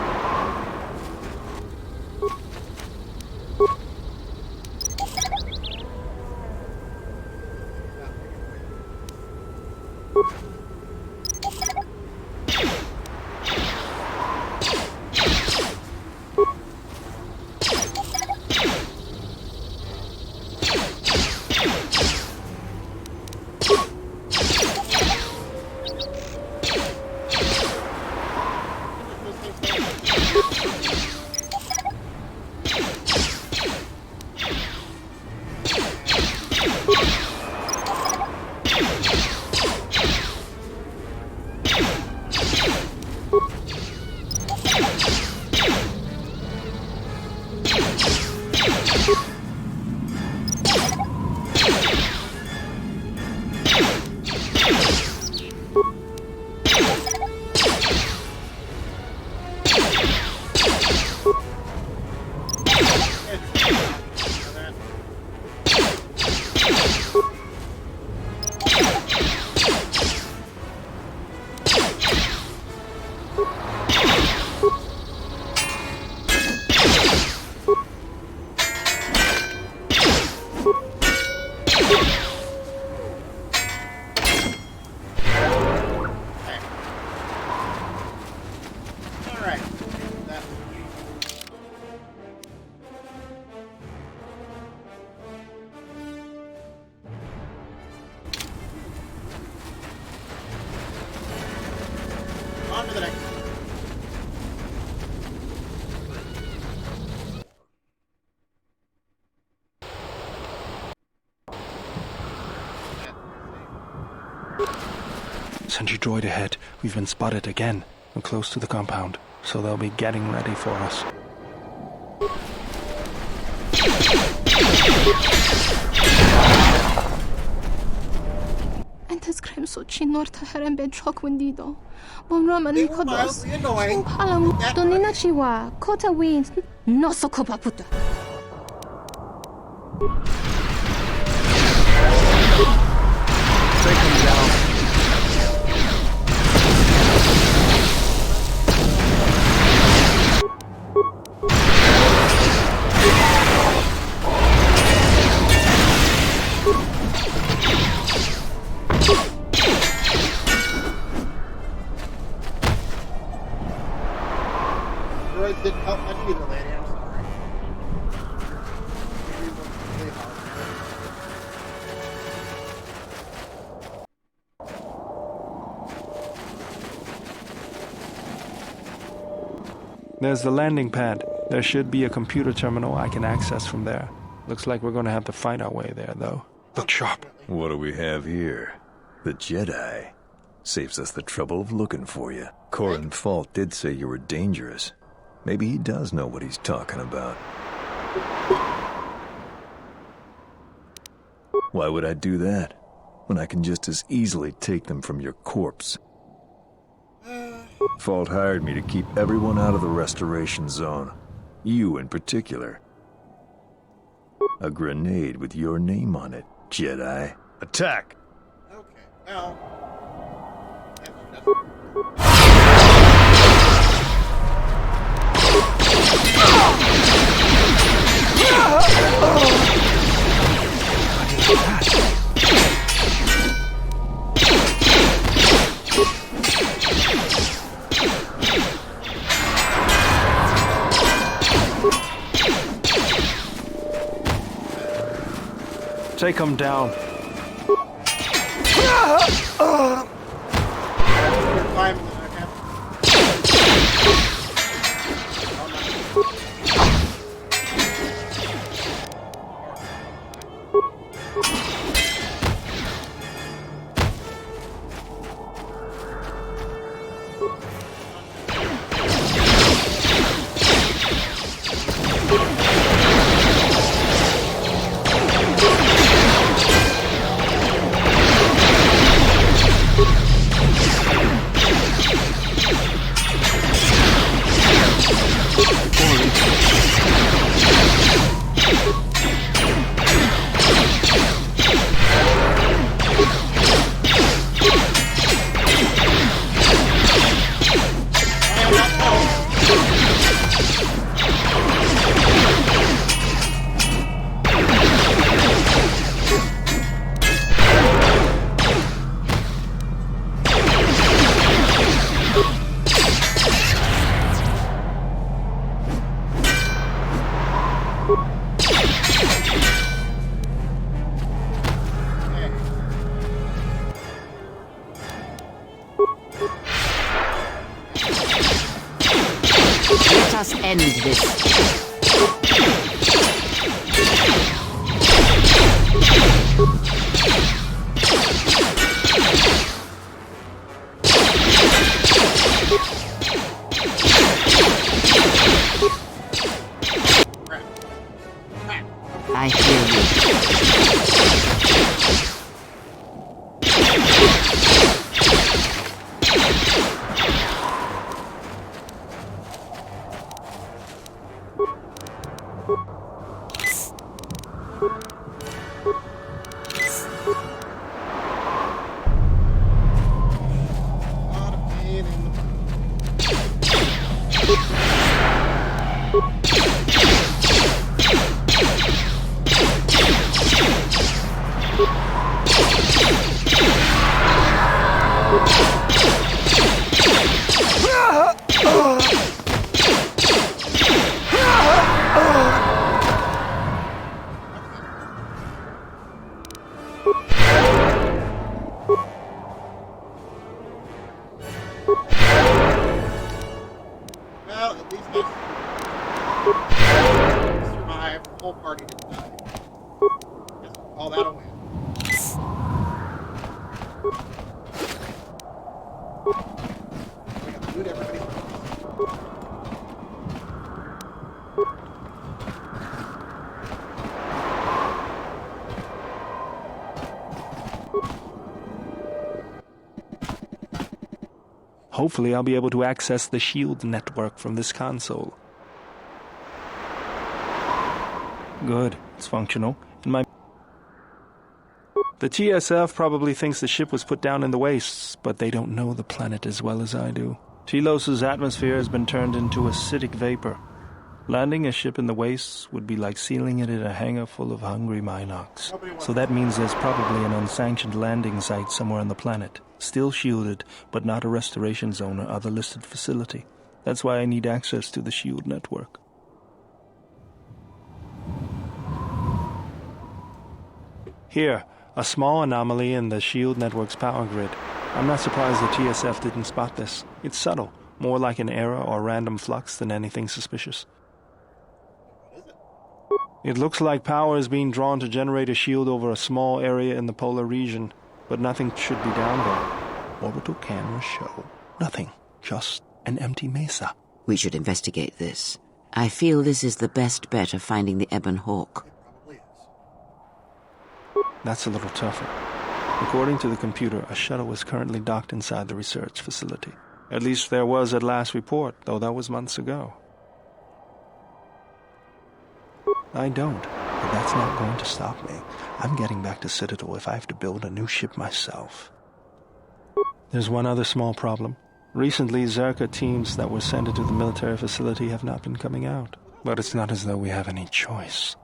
president. Sentry droid ahead. We've been spotted again. We're close to the compound, so they'll be getting ready for us. أنت تكرم صوتشي نور تهرم بجوك ونديدو بمرامني كدوس شو بحالم دونينا شيوا كوتا وين نوسو كوبا بوتا Take them down. Droids didn't help much either, lady. I'm sorry. There's the landing pad. There should be a computer terminal I can access from there. Looks like we're gonna have to fight our way there, though. Look sharp. What do we have here? The Jedi. Saves us the trouble of looking for you. Corin Fault did say you were dangerous. Maybe he does know what he's talking about. Why would I do that, when I can just as easily take them from your corpse? Fault hired me to keep everyone out of the restoration zone. You in particular. A grenade with your name on it, Jedi. Attack! Okay, well... Take them down. Let us end this. I hear you. Hopefully I'll be able to access the shield network from this console. Good, it's functional. The TSF probably thinks the ship was put down in the wastes, but they don't know the planet as well as I do. Telos' atmosphere has been turned into acidic vapor. Landing a ship in the wastes would be like sealing it in a hangar full of hungry Minocs. So that means there's probably an unsanctioned landing site somewhere on the planet, still shielded, but not a restoration zone or other listed facility. That's why I need access to the shield network. Here, a small anomaly in the shield network's power grid. I'm not surprised the TSF didn't spot this. It's subtle, more like an error or random flux than anything suspicious. It looks like power is being drawn to generate a shield over a small area in the polar region, but nothing should be down there. Orbital cameras show nothing, just an empty mesa. We should investigate this. I feel this is the best bet of finding the Ebon Hawk. That's a little tougher. According to the computer, a shuttle is currently docked inside the research facility. At least there was at last report, though that was months ago. I don't, but that's not going to stop me. I'm getting back to Citadel if I have to build a new ship myself. There's one other small problem. Recently, Zerka teams that were sent into the military facility have not been coming out. But it's not as though we have any choice.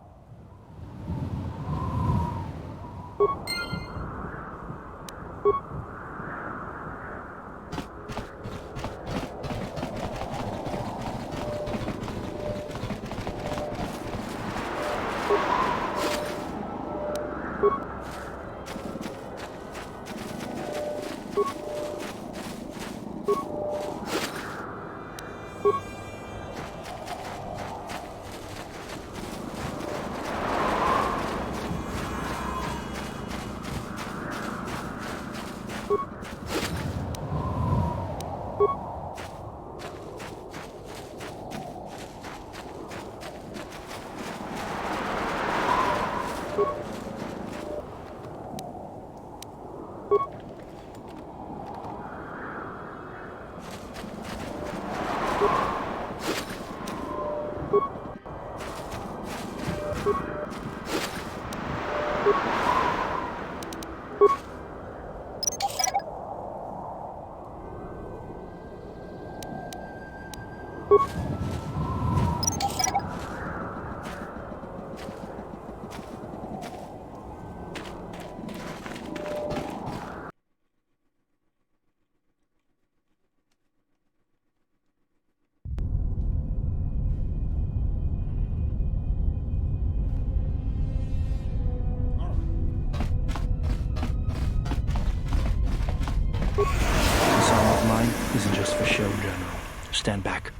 Isn't just for show, General. Stand back.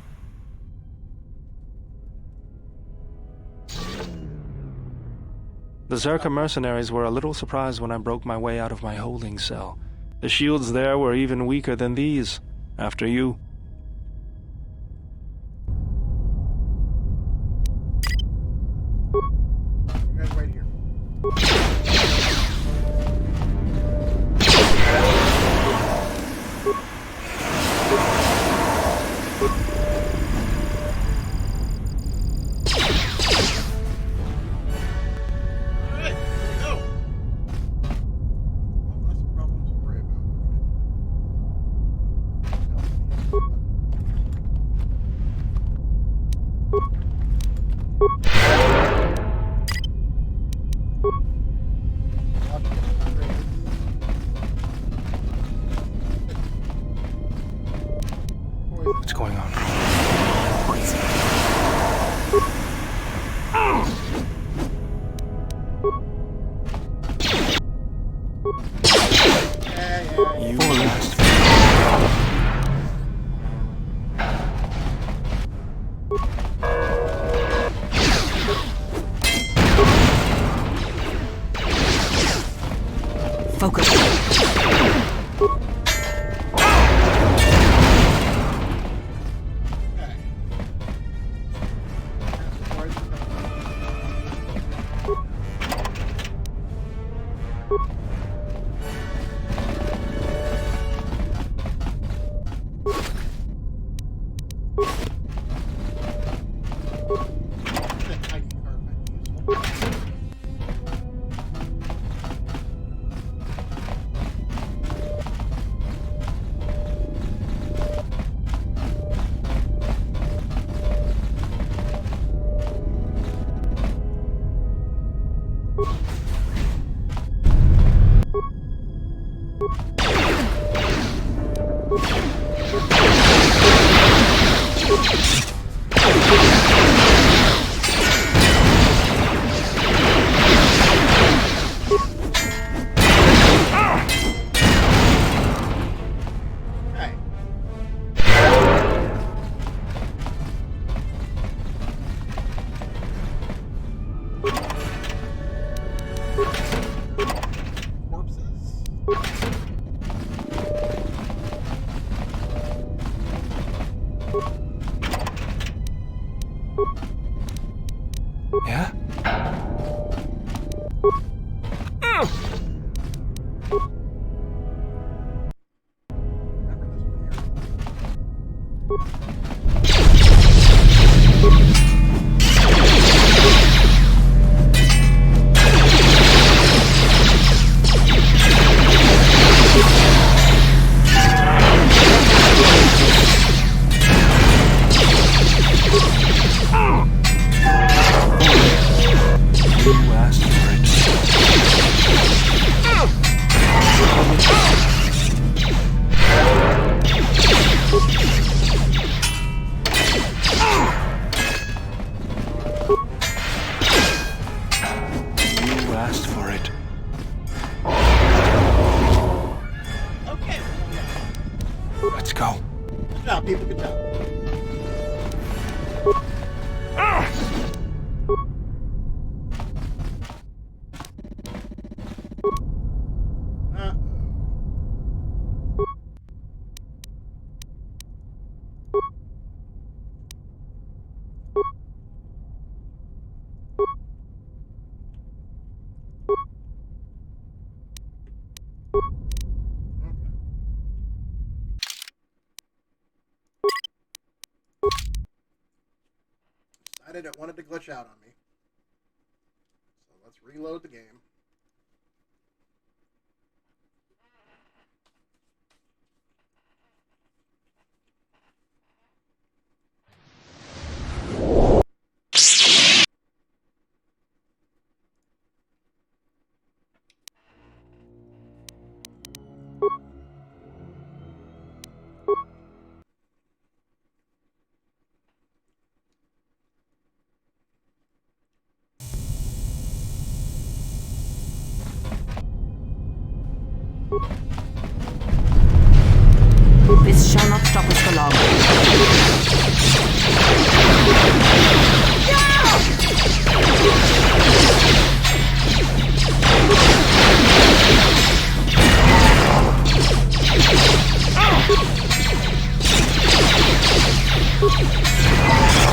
The Zerka mercenaries were a little surprised when I broke my way out of my holding cell. The shields there were even weaker than these. After you. You guys right here. What's going on? You last. Focus. Yeah? Decided it wanted to glitch out on me. So let's reload the game. This shall not stop us for long.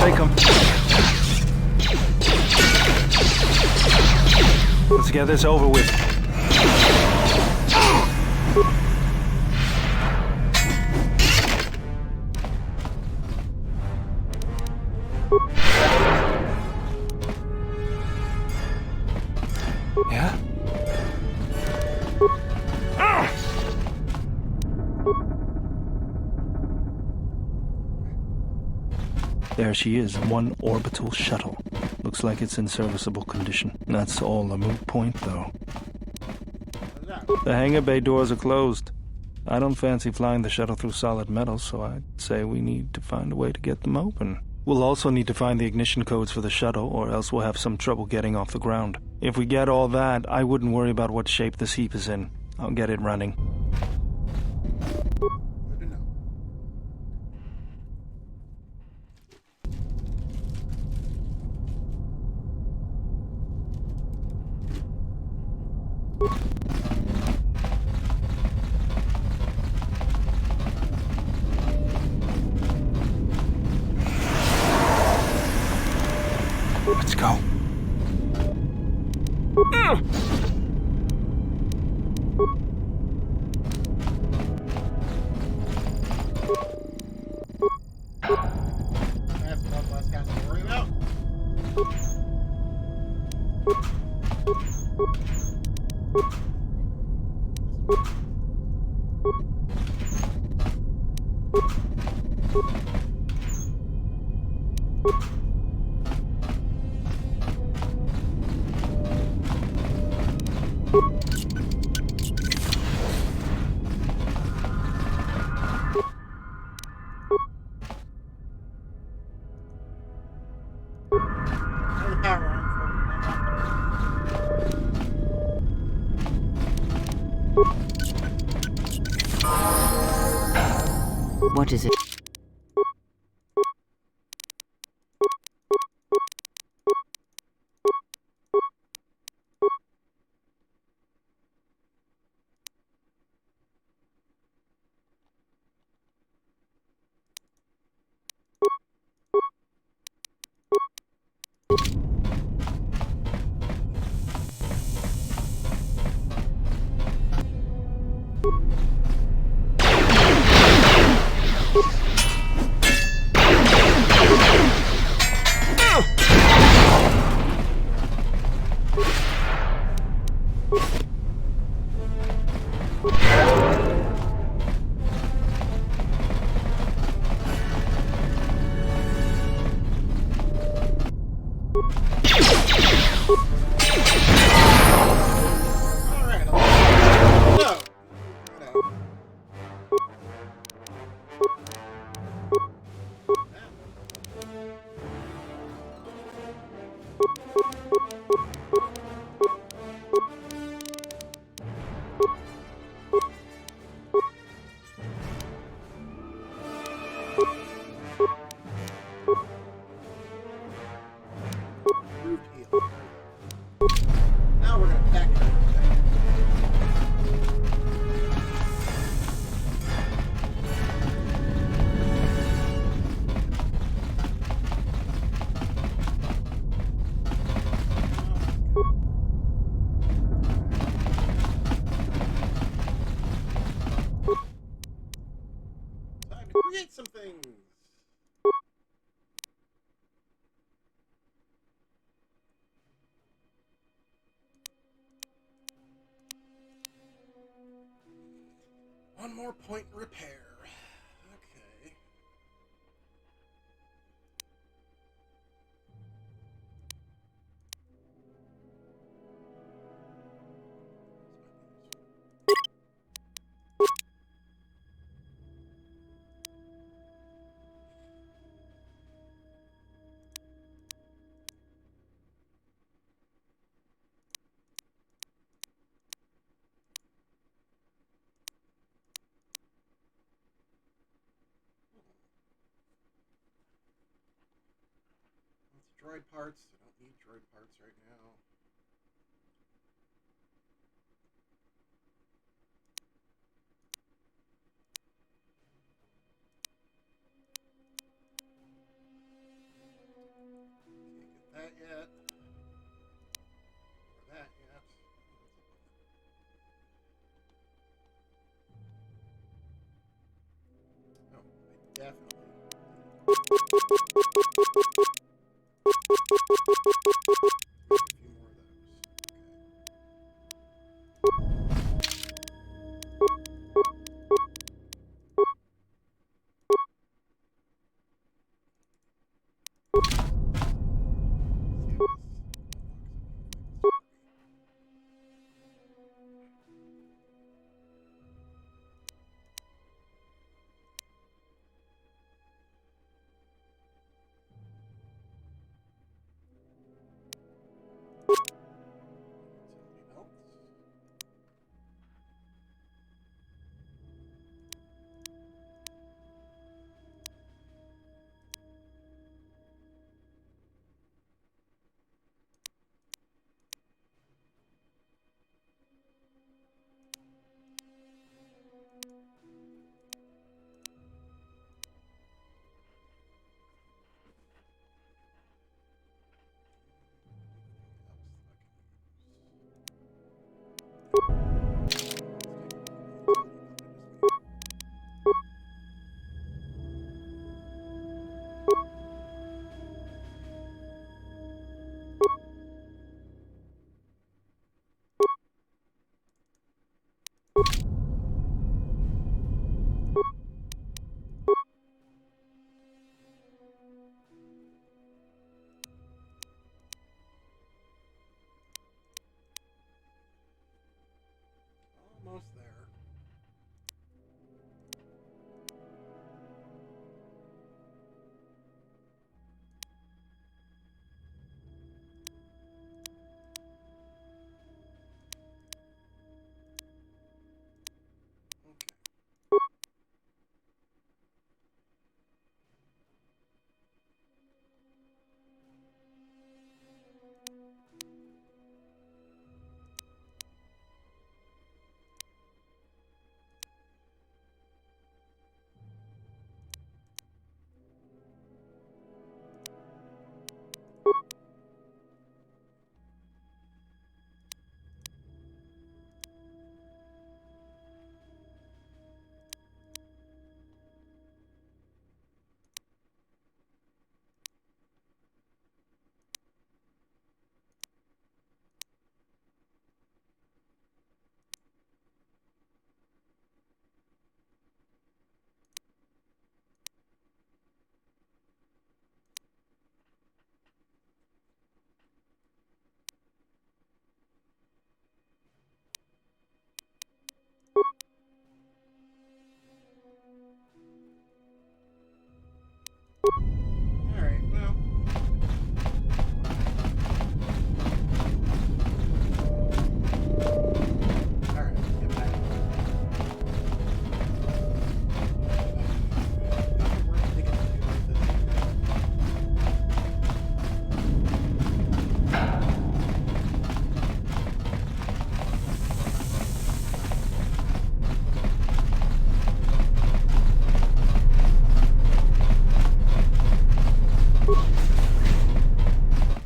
Take him. Let's get this over with. Yeah? There she is, one orbital shuttle. Looks like it's in serviceable condition. That's all a moot point, though. The hangar bay doors are closed. I don't fancy flying the shuttle through solid metal, so I'd say we need to find a way to get them open. We'll also need to find the ignition codes for the shuttle, or else we'll have some trouble getting off the ground. If we get all that, I wouldn't worry about what shape this heap is in. I'll get it running. Let's go. That's one less guy to worry about. What is it? Now we're gonna back it. Time to create some things. One more point repair. Okay. Droid parts. I don't need droid parts right now. Can't get that yet. Or that yet. Oh, I definitely.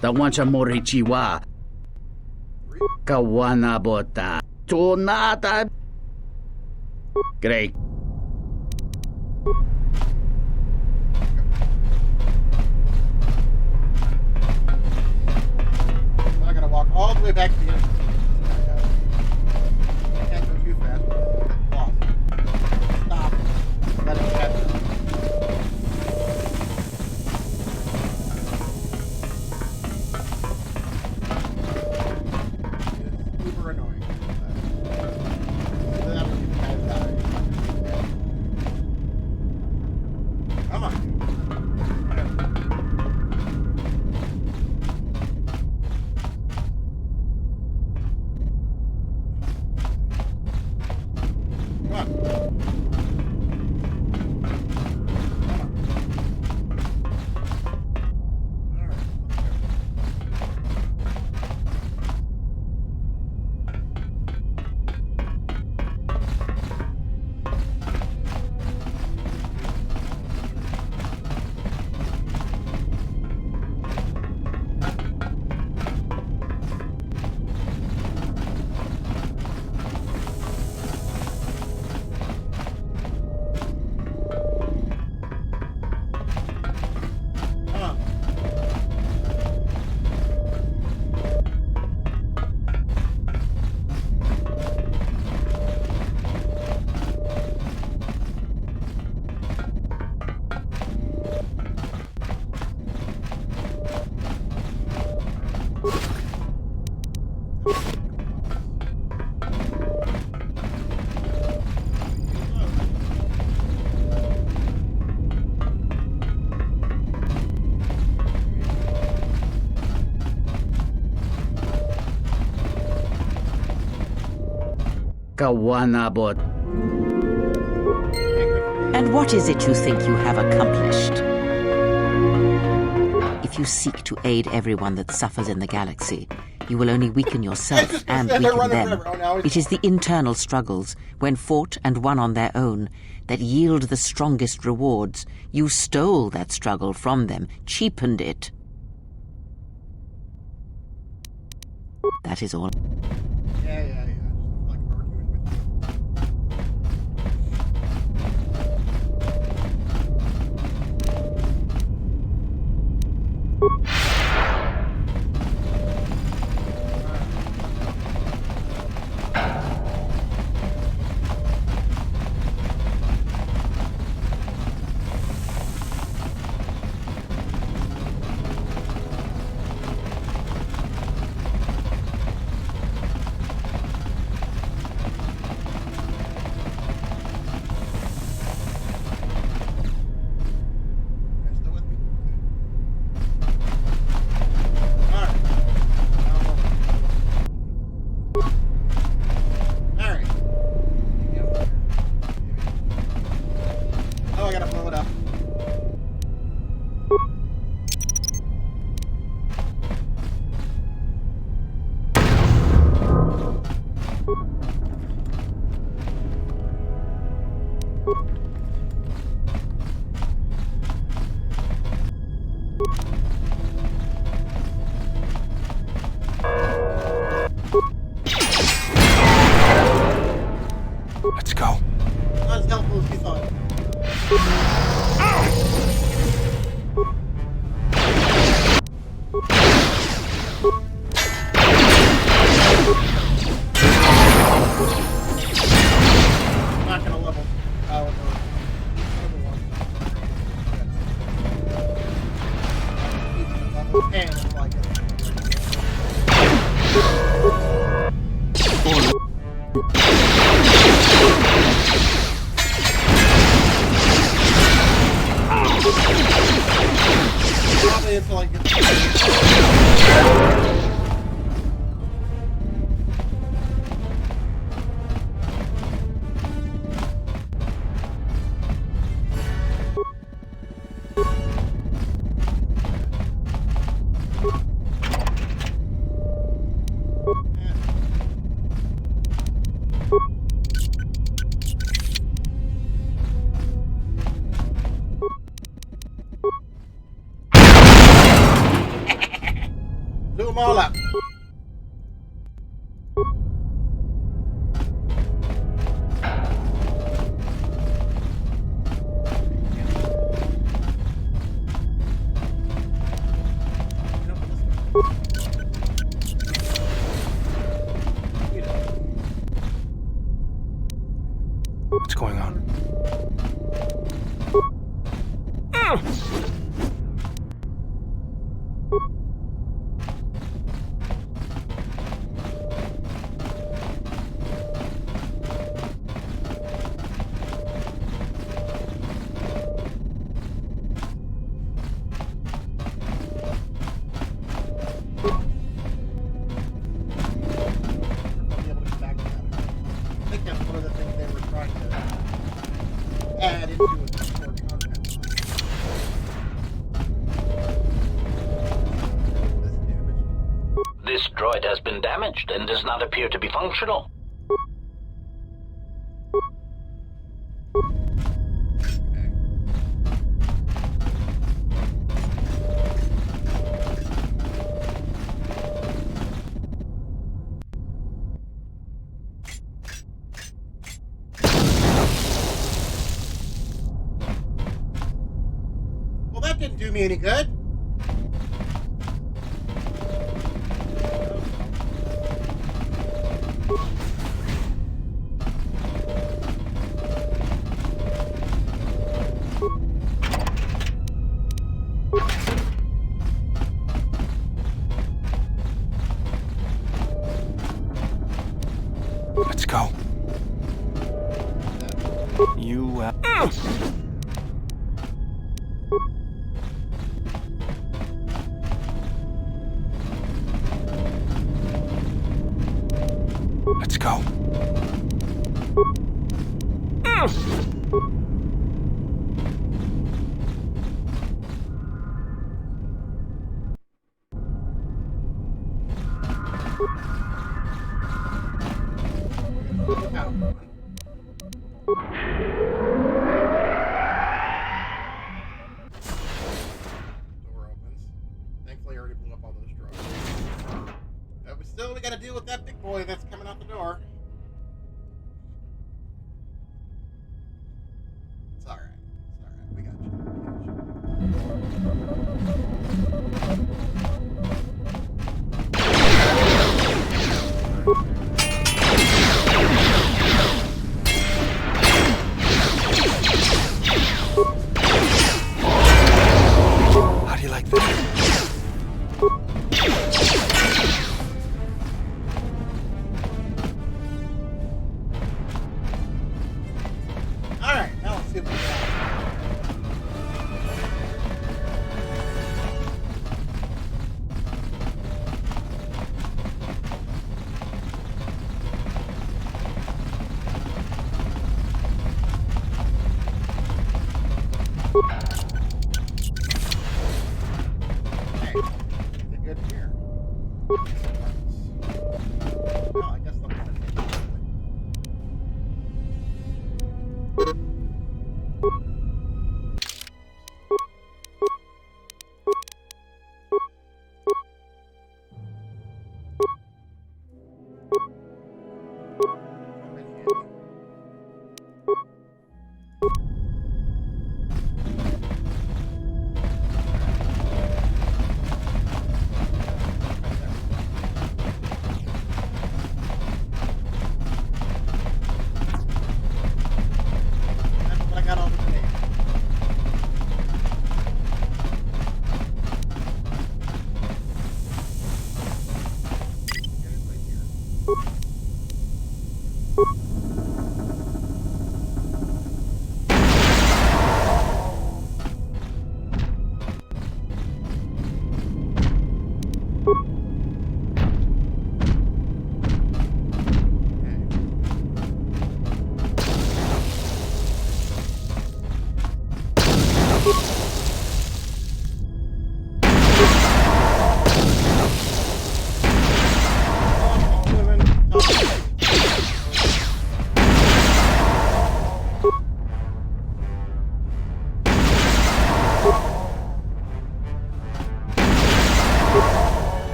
Tawancha morichiwa. Kawana bota. Tonata. Great. I gotta walk all the way back to the end. I can't go too fast because I'm lost. Stop. Let it happen. It's super annoying. That would be bad die. Come on. Kawanabot. And what is it you think you have accomplished? If you seek to aid everyone that suffers in the galaxy, you will only weaken yourself and weaken them. It is the internal struggles, when fought and won on their own, that yield the strongest rewards. You stole that struggle from them, cheapened it. That is all. Yeah. Let's go. Not as helpful as you thought. I'm not gonna level out level 10, I like it. them all up. What's going on? I think that's one of the things they were trying to add into it. This droid has been damaged and does not appear to be functional. Well, that didn't do me any good. Let's go. You, Let's go. Door opens. Thankfully, I already blew up all those drones. But we gotta deal with that big boy that's coming out the door. It's alright. It's alright. We got you.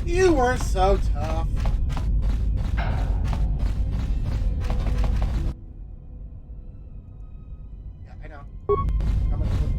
You were so tough. Yeah, I know. I'm gonna look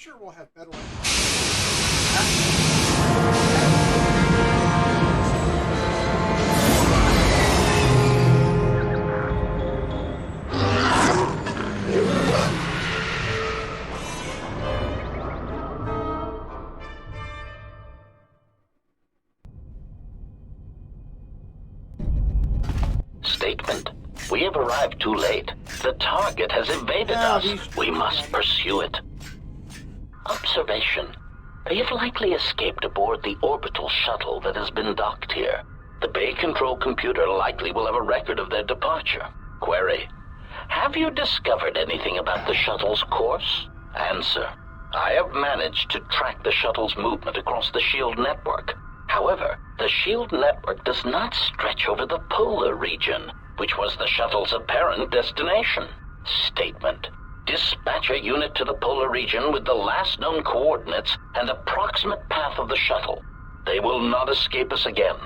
sure we'll have better ones. Statement. We have arrived too late. The target has evaded us. We must pursue it. Observation. They have likely escaped aboard the orbital shuttle that has been docked here. The bay control computer likely will have a record of their departure. Query. Have you discovered anything about the shuttle's course? Answer. I have managed to track the shuttle's movement across the SHIELD network. However, the SHIELD network does not stretch over the polar region, which was the shuttle's apparent destination. Statement. Dispatch a unit to the polar region with the last known coordinates and approximate path of the shuttle. They will not escape us again.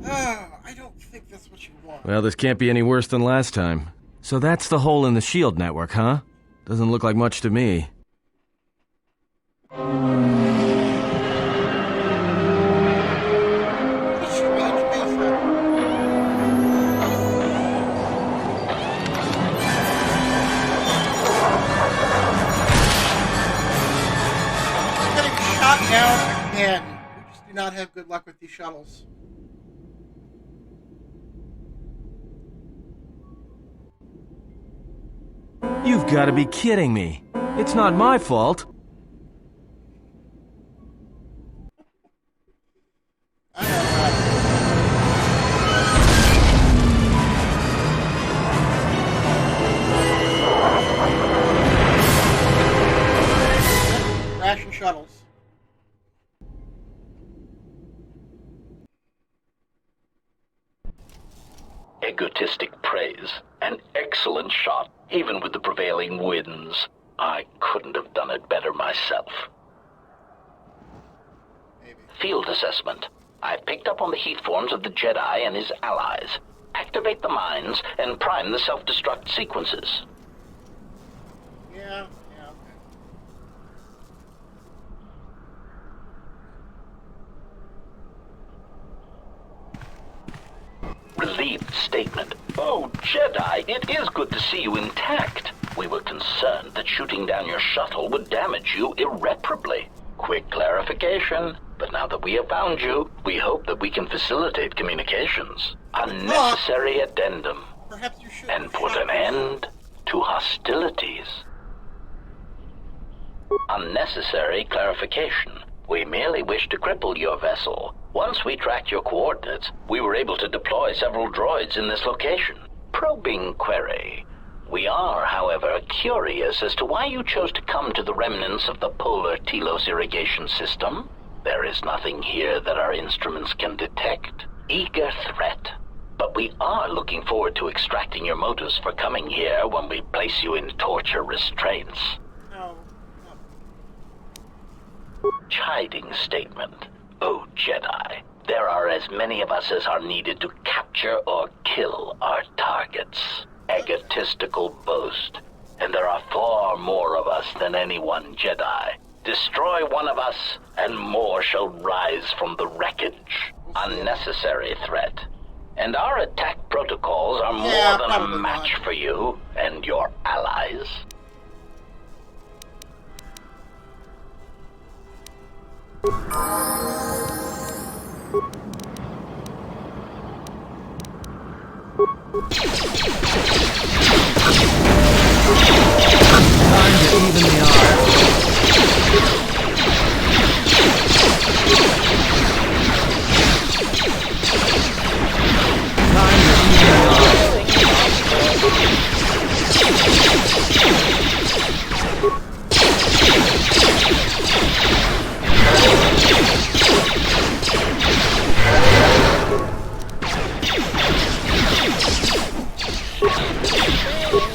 I don't think that's what you want. Well, this can't be any worse than last time. So that's the hole in the SHIELD network, huh? Doesn't look like much to me. Down again. We just do not have good luck with these shuttles. You've got to be kidding me. It's not my fault. Ration shuttles. Egotistic praise. An excellent shot, even with the prevailing winds. I couldn't have done it better myself. Maybe. Field assessment. I've picked up on the heat forms of the Jedi and his allies. Activate the mines and prime the self-destruct sequences. Yeah, Relieved statement. Oh, Jedi, it is good to see you intact. We were concerned that shooting down your shuttle would damage you irreparably. Quick clarification. But now that we have found you, we hope that we can facilitate communications. Unnecessary addendum. Perhaps you should. And put an end to hostilities. Unnecessary clarification. We merely wish to cripple your vessel. Once we tracked your coordinates, we were able to deploy several droids in this location. Probing query. We are, however, curious as to why you chose to come to the remnants of the polar Telos irrigation system. There is nothing here that our instruments can detect. Eager threat. But we are looking forward to extracting your motives for coming here when we place you in torture restraints. No. Chiding statement. Oh, Jedi. There are as many of us as are needed to capture or kill our targets. Egotistical boast. And there are far more of us than any one Jedi. Destroy one of us, and more shall rise from the wreckage. Unnecessary threat. And our attack protocols are more than a match for you and your allies. Time to even the odds.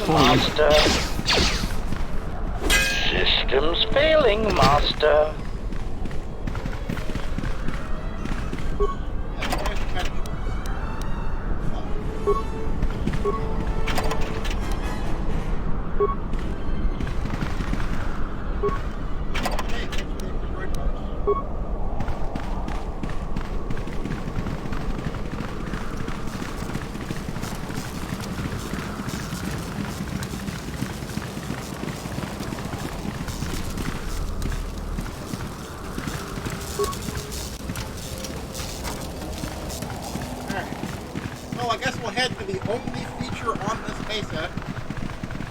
Master. Systems failing, Master. So I guess we'll head to the only feature on this mesa.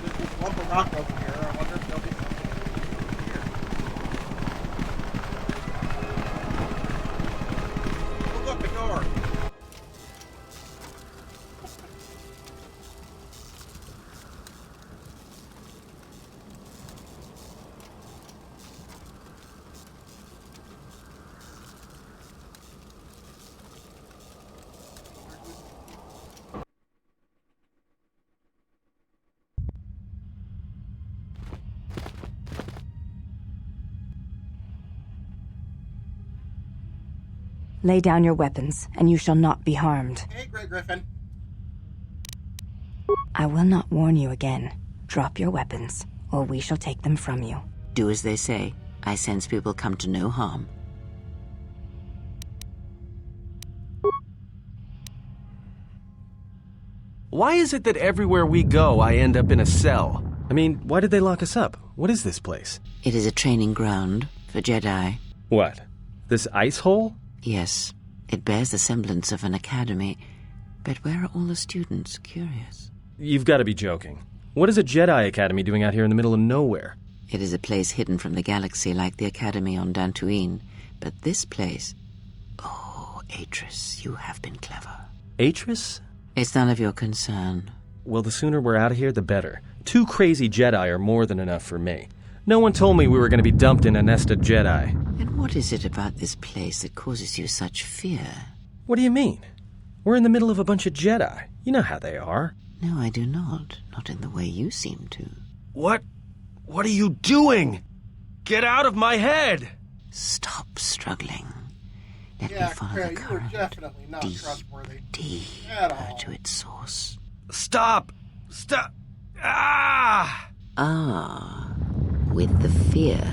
There's this lump of rock over here. I wonder if there'll be something here. Oh, look, a door. Lay down your weapons, and you shall not be harmed. Hey, Grey Griffin. I will not warn you again. Drop your weapons, or we shall take them from you. Do as they say. I sense we will come to no harm. Why is it that everywhere we go, I end up in a cell? I mean, why did they lock us up? What is this place? It is a training ground for Jedi. What? This ice hole? Yes, it bears the semblance of an academy. But where are all the students? Curious. You've got to be joking. What is a Jedi Academy doing out here in the middle of nowhere? It is a place hidden from the galaxy like the academy on Dantooine. But this place... Oh, Atris, you have been clever. Atris? It's none of your concern. Well, the sooner we're out of here, the better. 2 crazy Jedi are more than enough for me. No one told me we were going to be dumped in a nest of Jedi. And what is it about this place that causes you such fear? What do you mean? We're in the middle of a bunch of Jedi. You know how they are. No, I do not. Not in the way you seem to. What? What are you doing? Get out of my head! Stop struggling. Let me follow Claire, the you were current definitely not trustworthy. deeper to its source. Stop! Stop! Ah! Ah, with the fear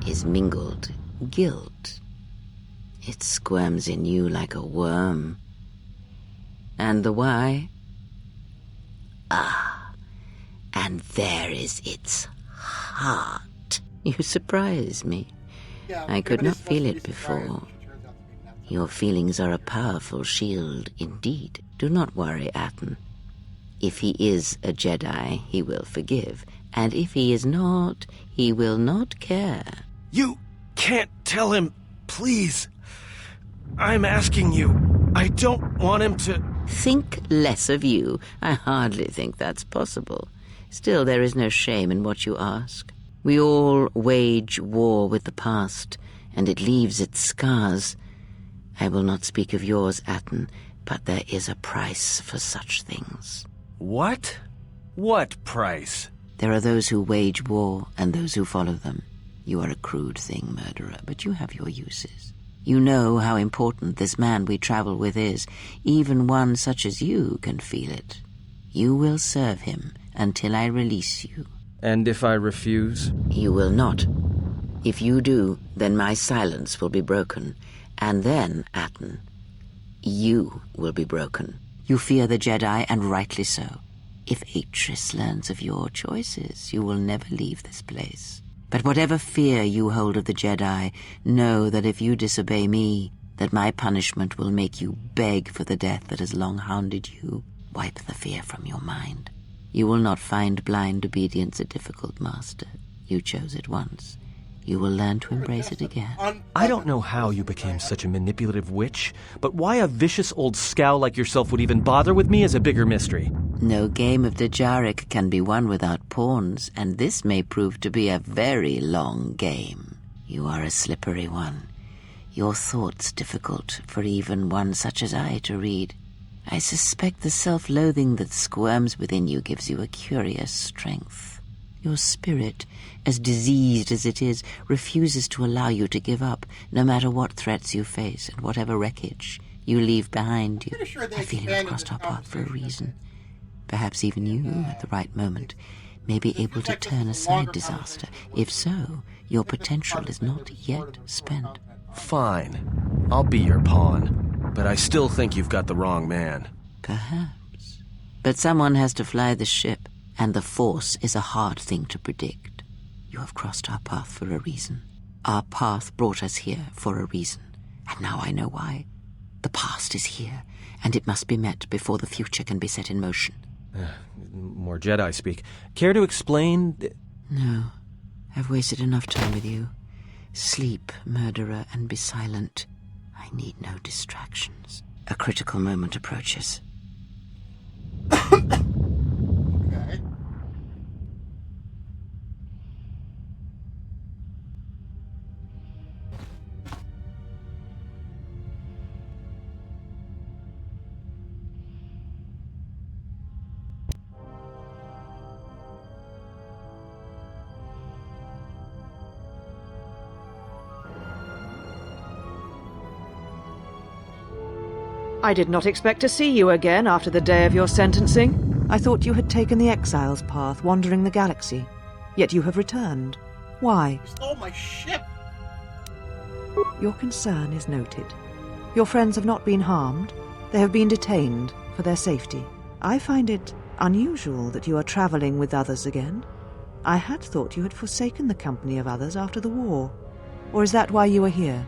is mingled guilt. It squirms in you like a worm. And the why? Ah, and there is its heart. You surprise me. I could not feel it before. Your feelings are a powerful shield indeed. Do not worry, Atten. If he is a Jedi, he will forgive. And if he is not, he will not care. You can't tell him, please. I'm asking you. I don't want him to... Think less of you. I hardly think that's possible. Still, there is no shame in what you ask. We all wage war with the past, and it leaves its scars. I will not speak of yours, Atten, but there is a price for such things. What? What price? There are those who wage war and those who follow them. You are a crude thing, murderer, but you have your uses. You know how important this man we travel with is. Even one such as you can feel it. You will serve him until I release you. And if I refuse? You will not. If you do, then my silence will be broken. And then, Atten, you will be broken. You fear the Jedi, and rightly so. If Atris learns of your choices, you will never leave this place. But whatever fear you hold of the Jedi, know that if you disobey me, that my punishment will make you beg for the death that has long hounded you. Wipe the fear from your mind. You will not find blind obedience a difficult master. You chose it once. You will learn to embrace it again. I don't know how you became such a manipulative witch, but why a vicious old scow like yourself would even bother with me is a bigger mystery. No game of Djarik can be won without pawns, and this may prove to be a very long game. You are a slippery one. Your thoughts difficult for even one such as I to read. I suspect the self-loathing that squirms within you gives you a curious strength. Your spirit, as diseased as it is, refuses to allow you to give up, no matter what threats you face and whatever wreckage you leave behind you. I feel you have crossed our path for a reason. Perhaps even you, at the right moment, may be able to turn aside disaster. If so, your potential is not yet spent. Fine. I'll be your pawn. But I still think you've got the wrong man. Perhaps. But someone has to fly the ship, and the Force is a hard thing to predict. You have crossed our path for a reason. Our path brought us here for a reason, and now I know why. The past is here, and it must be met before the future can be set in motion. More Jedi speak. Care to explain? No. I've wasted enough time with you. Sleep, murderer, and be silent. I need no distractions. A critical moment approaches. Okay. I did not expect to see you again after the day of your sentencing. I thought you had taken the exile's path, wandering the galaxy. Yet you have returned. Why? You stole my ship! Your concern is noted. Your friends have not been harmed. They have been detained for their safety. I find it unusual that you are traveling with others again. I had thought you had forsaken the company of others after the war. Or is that why you are here?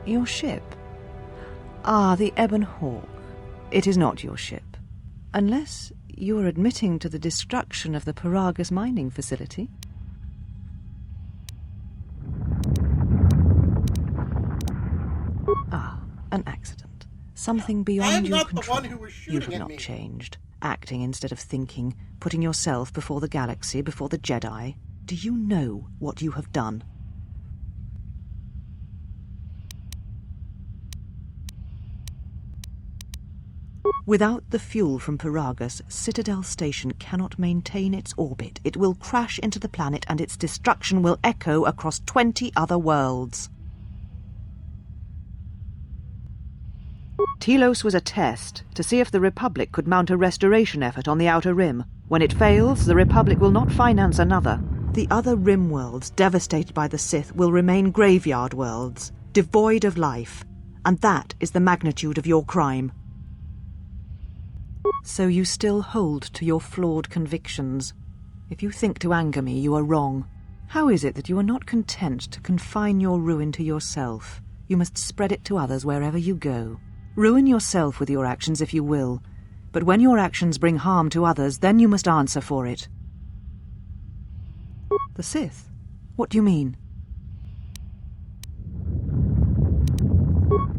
Your ship? Ah, the Ebon Hawk. It is not your ship. Unless you are admitting to the destruction of the Paragus mining facility. Ah, an accident. Something beyond your control. You have not changed. Acting instead of thinking, putting yourself before the galaxy, before the Jedi. Do you know what you have done? Without the fuel from Paragus, Citadel Station cannot maintain its orbit. It will crash into the planet and its destruction will echo across 20 other worlds. Telos was a test to see if the Republic could mount a restoration effort on the Outer Rim. When it fails, the Republic will not finance another. The other Rim worlds, devastated by the Sith, will remain graveyard worlds, devoid of life. And that is the magnitude of your crime. So you still hold to your flawed convictions. If you think to anger me, you are wrong. How is it that you are not content to confine your ruin to yourself? You must spread it to others wherever you go. Ruin yourself with your actions if you will, but when your actions bring harm to others, then you must answer for it. The Sith? What do you mean?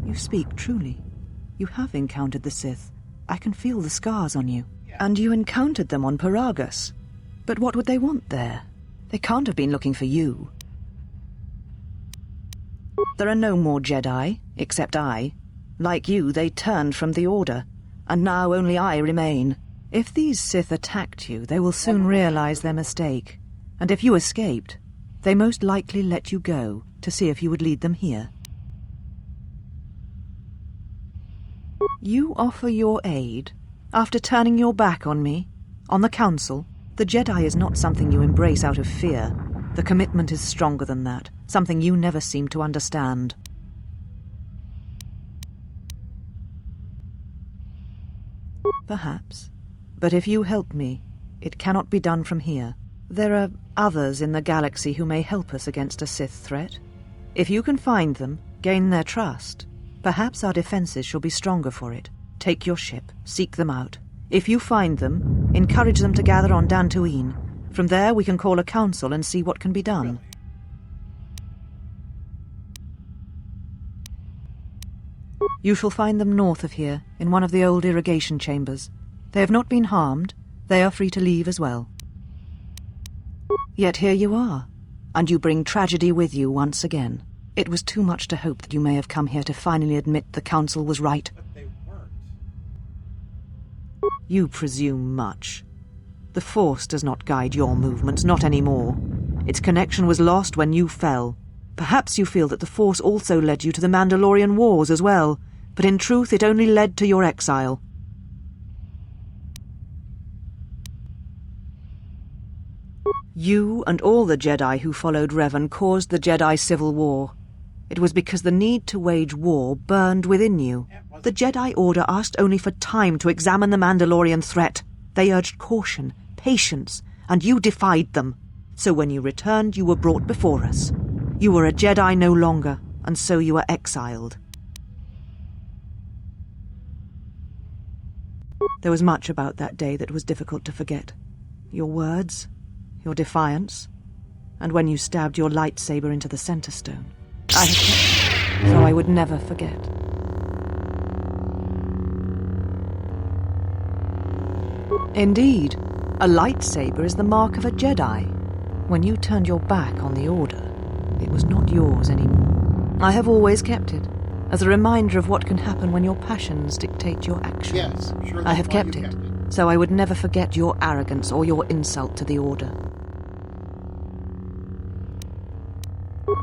You speak truly. You have encountered the Sith. I can feel the scars on you. And you encountered them on Paragus. But what would they want there? They can't have been looking for you. There are no more Jedi, except I. Like you, they turned from the Order, and now only I remain. If these Sith attacked you, they will soon realize their mistake. And if you escaped, they most likely let you go to see if you would lead them here. You offer your aid after turning your back on me, on the Council. The Jedi is not something you embrace out of fear. The commitment is stronger than that, something you never seem to understand. Perhaps. But if you help me, it cannot be done from here. There are others in the galaxy who may help us against a Sith threat. If you can find them, gain their trust, perhaps our defenses shall be stronger for it. Take your ship, seek them out. If you find them, encourage them to gather on Dantooine. From there we can call a council and see what can be done. You shall find them north of here, in one of the old irrigation chambers. They have not been harmed. They are free to leave as well. Yet here you are, and you bring tragedy with you once again. It was too much to hope that you may have come here to finally admit the Council was right. But they weren't. You presume much. The Force does not guide your movements, not anymore. Its connection was lost when you fell. Perhaps you feel that the Force also led you to the Mandalorian Wars as well, but in truth it only led to your exile. You and all the Jedi who followed Revan caused the Jedi Civil War. It was because the need to wage war burned within you. The Jedi Order asked only for time to examine the Mandalorian threat. They urged caution, patience, and you defied them. So when you returned, you were brought before us. You were a Jedi no longer, and so you were exiled. There was much about that day that was difficult to forget. Your words, your defiance, and when you stabbed your lightsaber into the center stone. I have kept it, so I would never forget. Indeed, a lightsaber is the mark of a Jedi. When you turned your back on the Order, it was not yours anymore. I have always kept it, as a reminder of what can happen when your passions dictate your actions. Yes, sure. I have kept it, so I would never forget your arrogance or your insult to the Order.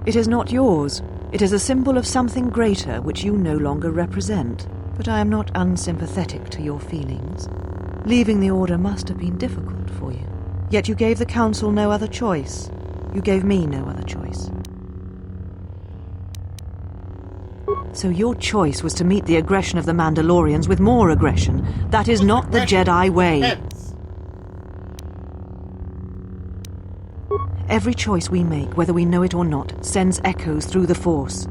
It is not yours. It is a symbol of something greater which you no longer represent. But I am not unsympathetic to your feelings. Leaving the Order must have been difficult for you. Yet you gave the Council no other choice. You gave me no other choice. So your choice was to meet the aggression of the Mandalorians with more aggression. That is not the Jedi way. Every choice we make, whether we know it or not, sends echoes through the Force.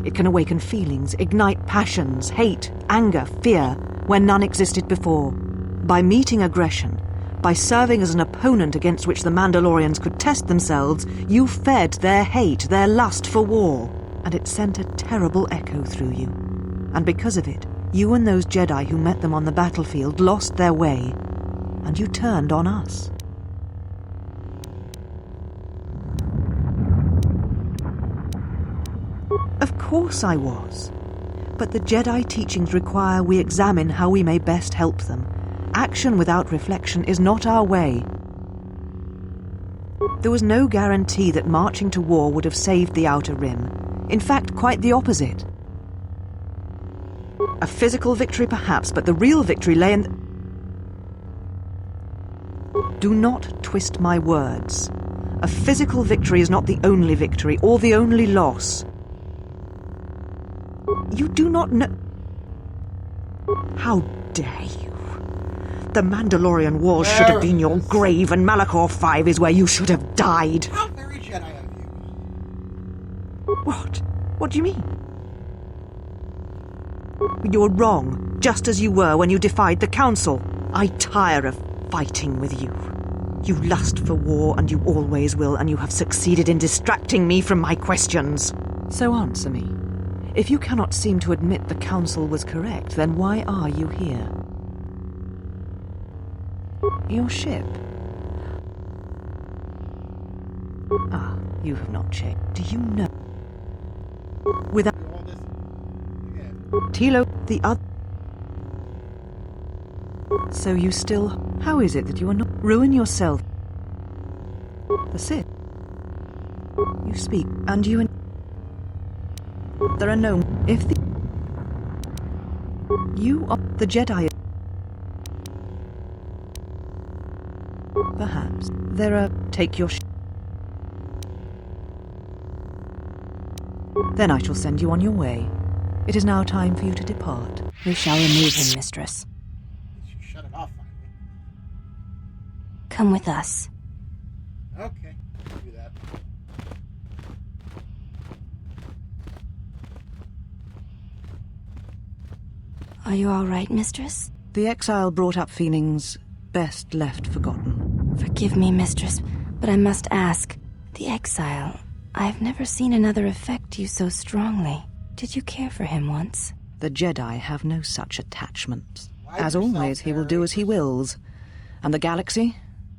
It can awaken feelings, ignite passions, hate, anger, fear, where none existed before. By meeting aggression, by serving as an opponent against which the Mandalorians could test themselves, you fed their hate, their lust for war, and it sent a terrible echo through you. And because of it, you and those Jedi who met them on the battlefield lost their way, and you turned on us. Of course I was. But the Jedi teachings require we examine how we may best help them. Action without reflection is not our way. There was no guarantee that marching to war would have saved the Outer Rim. In fact, quite the opposite. A physical victory perhaps, but the real victory lay in... Do not twist my words. A physical victory is not the only victory, or the only loss. You do not know... How dare you? The Mandalorian Wars should have been your grave, and Malachor 5 is where you should have died. How very Jedi of you. What? What do you mean? You're wrong, just as you were when you defied the Council. I tire of fighting with you. You lust for war, and you always will, and you have succeeded in distracting me from my questions. So answer me. If you cannot seem to admit the Council was correct, then why are you here? Your ship? Ah, you have not checked. Do you know? Without... Tilo, the other... So you still... How is it that you are not... Ruin yourself. The Sith. You speak, and you... There are no... If the... You are the Jedi... Perhaps. There are... Take your... Then I shall send you on your way. It is now time for you to depart. We shall remove him, mistress. Shut it off finally. Come with us. Okay, I'll do that. Are you all right, mistress? The exile brought up feelings best left forgotten. Forgive me, mistress, but I must ask. The exile... I've never seen another affect you so strongly. Did you care for him once? The Jedi have no such attachments. As always, he will do as he wills. And the galaxy,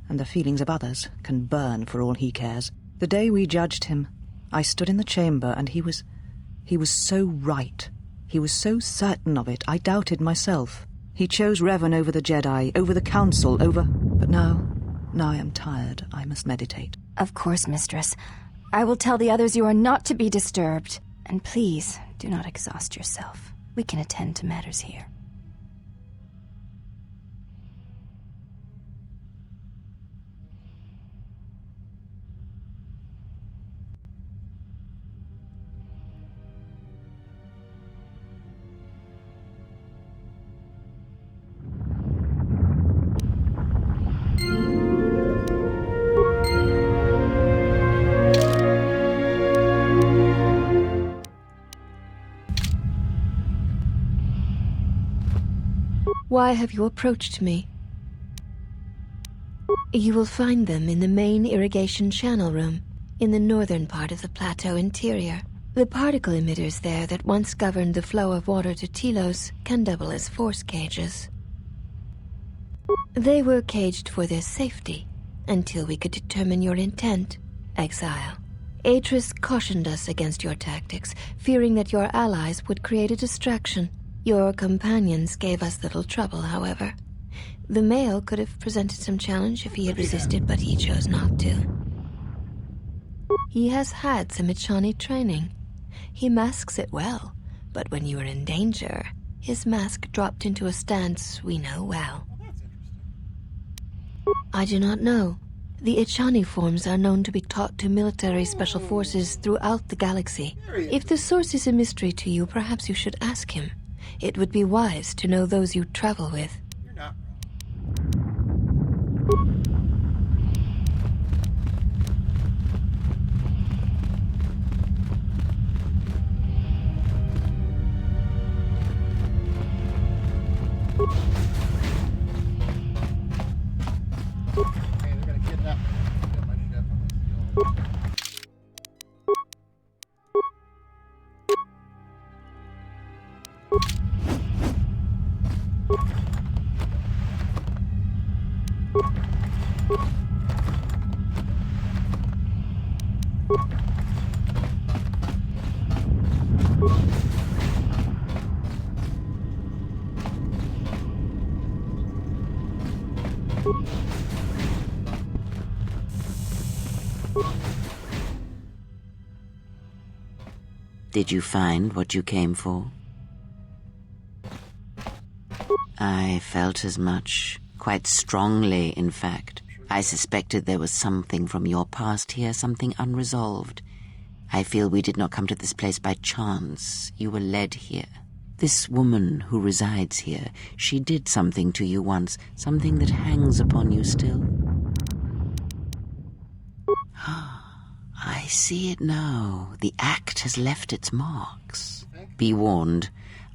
and the feelings of others, can burn for all he cares. The day we judged him, I stood in the chamber, and he was so right. He was so certain of it, I doubted myself. He chose Revan over the Jedi, over the Council, over... But now I am tired. I must meditate. Of course, mistress. I will tell the others you are not to be disturbed. And please, do not exhaust yourself. We can attend to matters here. Why have you approached me? You will find them in the main irrigation channel room, in the northern part of the plateau interior. The particle emitters there that once governed the flow of water to Telos can double as force cages. They were caged for their safety, until we could determine your intent, Exile. Atris cautioned us against your tactics, fearing that your allies would create a distraction. Your companions gave us little trouble, however. The male could have presented some challenge if he had resisted, but he chose not to. He has had some Echani training. He masks it well, but when you are in danger, his mask dropped into a stance we know well. I do not know. The Echani forms are known to be taught to military special forces throughout the galaxy. If the source is a mystery to you, perhaps you should ask him. It would be wise to know those you travel with. You're not Okay, they're gonna kidnap me. Get my ship. I'm gonna steal. Did you find what you came for? I felt as much, quite strongly, in fact. I suspected there was something from your past here, something unresolved. I feel we did not come to this place by chance. You were led here. This woman who resides here, she did something to you once, something that hangs upon you still. I see it now. The act has left its marks. Be warned.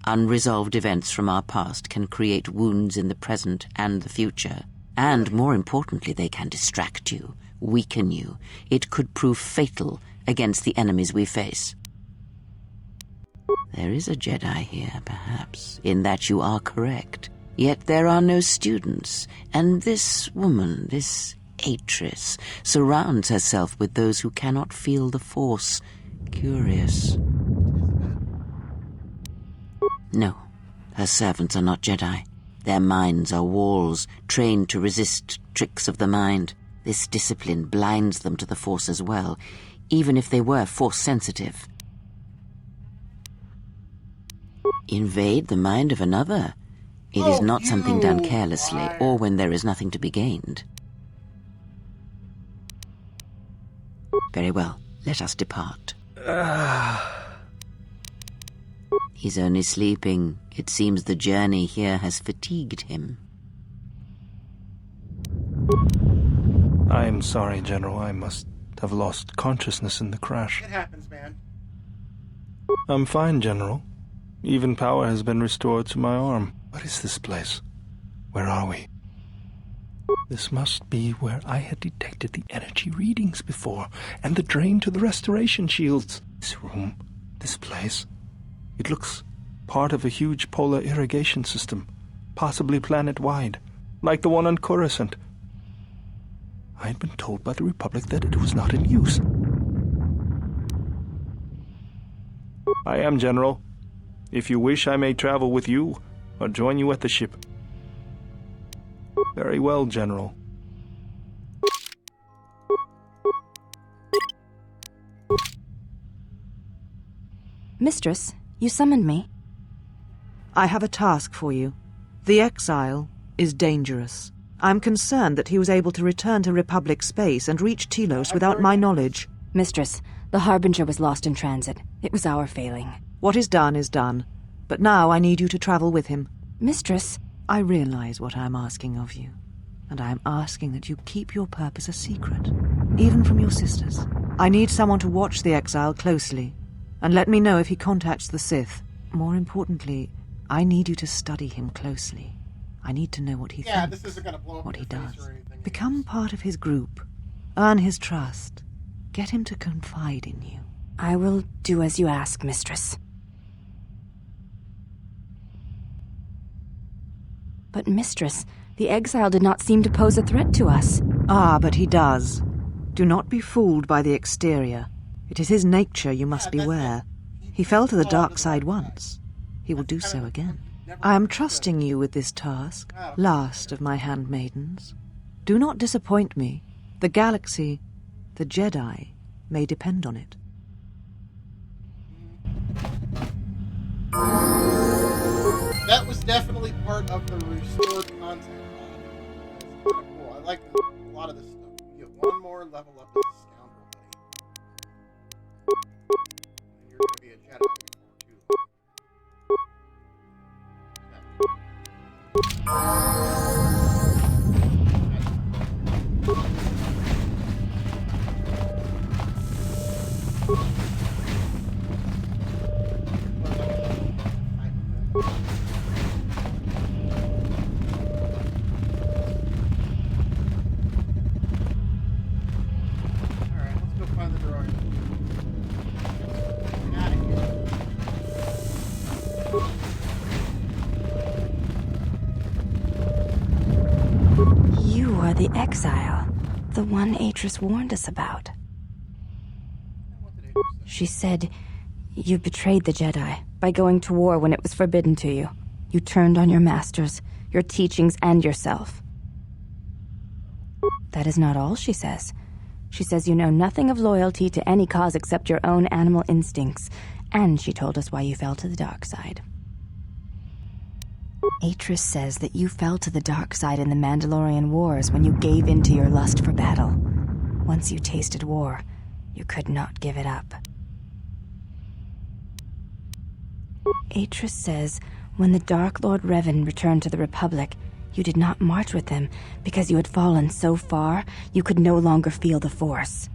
Unresolved events from our past can create wounds in the present and the future. And more importantly, they can distract you, weaken you. It could prove fatal against the enemies we face. There is a Jedi here, perhaps, in that you are correct. Yet there are no students, and this woman, this Atris, surrounds herself with those who cannot feel the Force. Curious. No, her servants are not Jedi. Their minds are walls, trained to resist tricks of the mind. This discipline blinds them to the Force as well, even if they were Force-sensitive. Invade the mind of another. It is not something done carelessly, or when there is nothing to be gained. Very well, let us depart. He's only sleeping. It seems the journey here has fatigued him. I am sorry, General. I must have lost consciousness in the crash. It happens, man. I'm fine, General. Even power has been restored to my arm. What is this place? Where are we? This must be where I had detected the energy readings before, and the drain to the restoration shields. This room, this place. It looks part of a huge polar irrigation system, possibly planet-wide, like the one on Coruscant. I had been told by the Republic that it was not in use. I am, General. If you wish, I may travel with you, or join you at the ship. Very well, General. Mistress, you summoned me. I have a task for you. The exile is dangerous. I'm concerned that he was able to return to Republic space and reach Telos without my knowledge. Mistress, the Harbinger was lost in transit. It was our failing. What is done. But now I need you to travel with him. Mistress, I realize what I'm asking of you, and I am asking that you keep your purpose a secret, even from your sisters. I need someone to watch the exile closely, and let me know if he contacts the Sith. More importantly, I need you to study him closely. I need to know what he thinks, this isn't gonna blow up what he your face does. or anything. Become part of his group. Earn his trust. Get him to confide in you. I will do as you ask, Mistress. But, Mistress, the exile did not seem to pose a threat to us. Ah, but he does. Do not be fooled by the exterior. It is his nature you must beware. He fell to the dark side once. He will do so again. I am trusting you with this task, last of my handmaidens. Do not disappoint me. The galaxy, the Jedi, may depend on it. That was definitely part of the restored content mod. That's kind of cool. I like a lot of this stuff. You get one more level up as a scoundrel, buddy. And you're going to be a Jedi before too Alright, let's go find the droid. Get out of here. You are the exile, the one Atris warned us about. She said you betrayed the Jedi by going to war when it was forbidden to you. You turned on your masters, your teachings, and yourself. That is not all, she says. She says you know nothing of loyalty to any cause except your own animal instincts, and she told us why you fell to the dark side. Atris says that you fell to the dark side in the Mandalorian Wars when you gave in to your lust for battle. Once you tasted war, you could not give it up. Atris says when the Dark Lord Revan returned to the Republic, you did not march with him because you had fallen so far you could no longer feel the Force.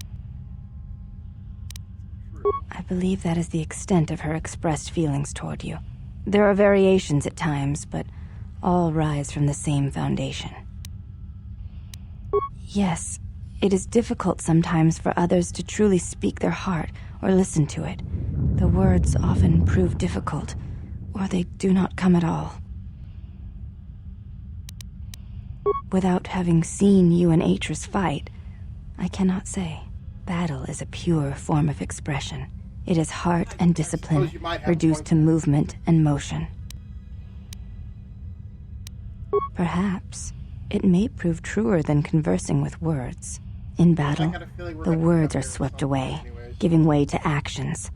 I believe that is the extent of her expressed feelings toward you. There are variations at times, but all rise from the same foundation. Yes, it is difficult sometimes for others to truly speak their heart or listen to it. The words often prove difficult, or they do not come at all. Without having seen you and Atris fight, I cannot say. Battle is a pure form of expression. It is heart and discipline reduced to movement and motion. Perhaps it may prove truer than conversing with words. In battle, the words are swept away, giving way to actions.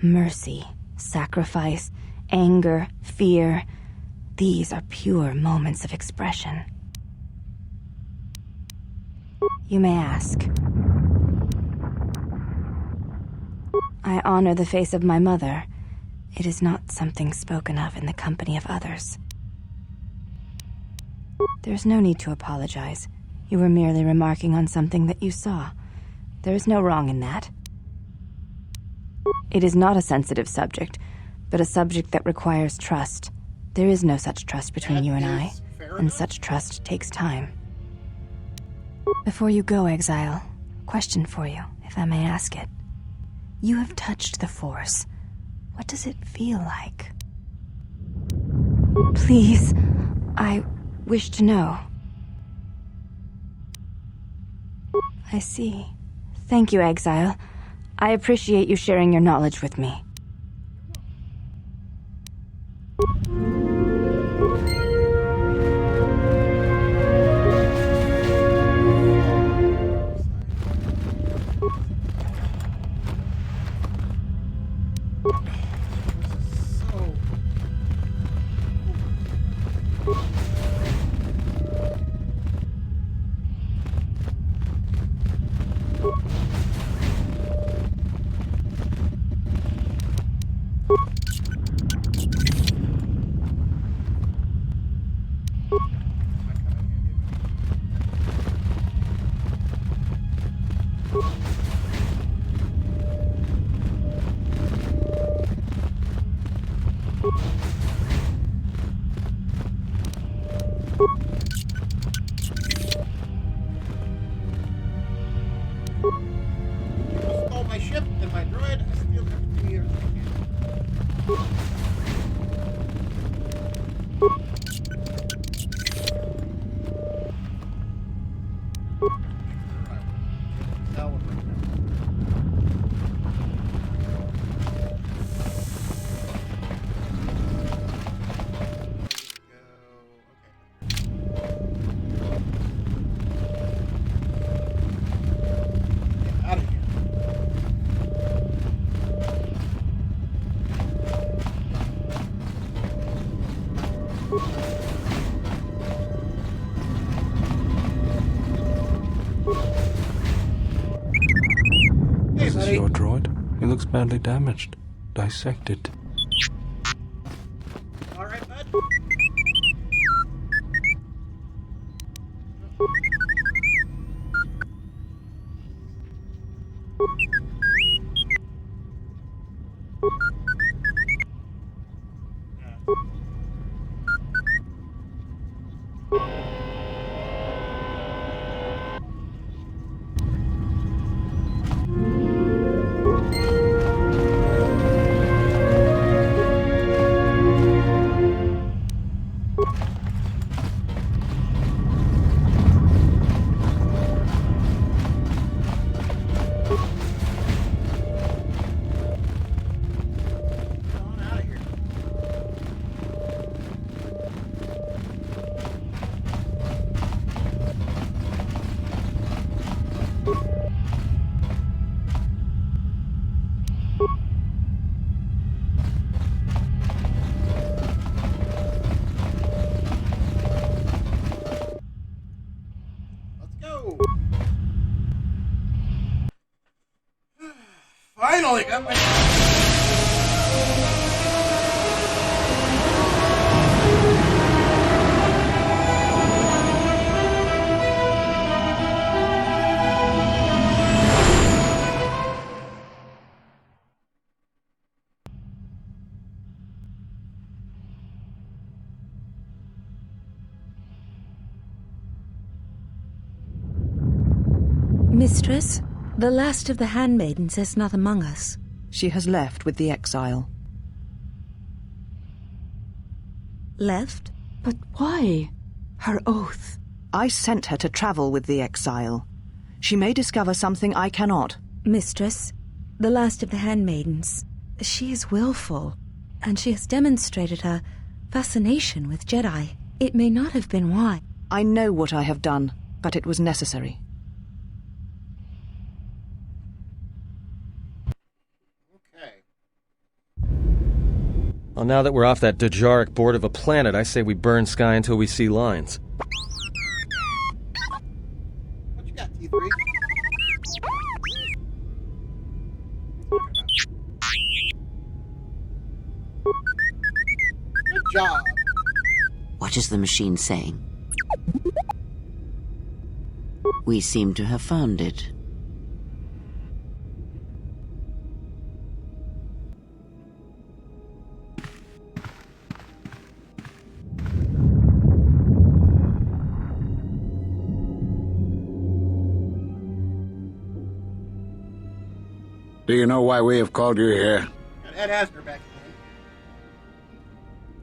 Mercy, sacrifice, anger, fear. These are pure moments of expression. You may ask. I honor the face of my mother. It is not something spoken of in the company of others. There's no need to apologize. You were merely remarking on something that you saw. There is no wrong in that. It is not a sensitive subject, but a subject that requires trust. There is no such trust between you and I, and such trust takes time. Before you go, Exile, question for you, if I may ask it. You have touched the Force. What does it feel like? Please, I wish to know. I see. Thank you, Exile. I appreciate you sharing your knowledge with me. This is your droid. He looks badly damaged. Dissect it. Alright, bud. Finally got my... Mistress, the last of the handmaidens is not among us. She has left with the exile. Left? But why? Her oath. I sent her to travel with the exile. She may discover something I cannot. Mistress, the last of the handmaidens. She is willful, and she has demonstrated a fascination with Jedi. It may not have been wise. I know what I have done, but it was necessary. Well, now that we're off that Dejaric board of a planet, I say we burn sky until we see lines. What you got, T3? Good job. What is the machine saying? We seem to have found it. Do you know why we have called you here? Got Ed Asner back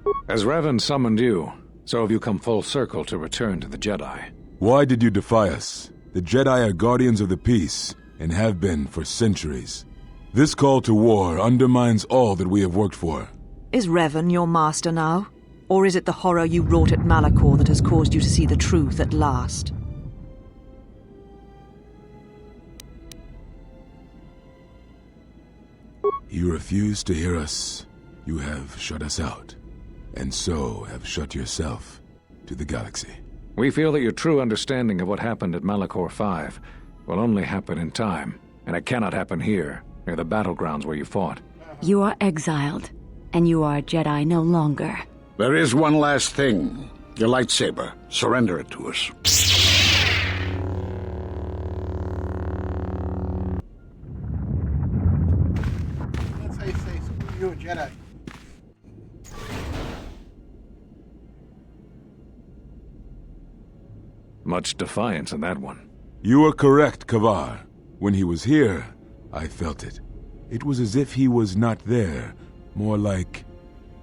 again. As Revan summoned you, so have you come full circle to return to the Jedi. Why did you defy us? The Jedi are guardians of the peace, and have been for centuries. This call to war undermines all that we have worked for. Is Revan your master now? Or is it the horror you wrought at Malachor that has caused you to see the truth at last? You refuse to hear us. You have shut us out, and so have shut yourself to the galaxy. We feel that your true understanding of what happened at Malachor 5 will only happen in time, and it cannot happen here, near the battlegrounds where you fought. You are exiled, and you are a Jedi no longer. There is one last thing. Your lightsaber. Surrender it to us. That's how you say, screw you, a Jedi. Much defiance in that one. You are correct, Kavar. When he was here, I felt it. It was as if he was not there, more like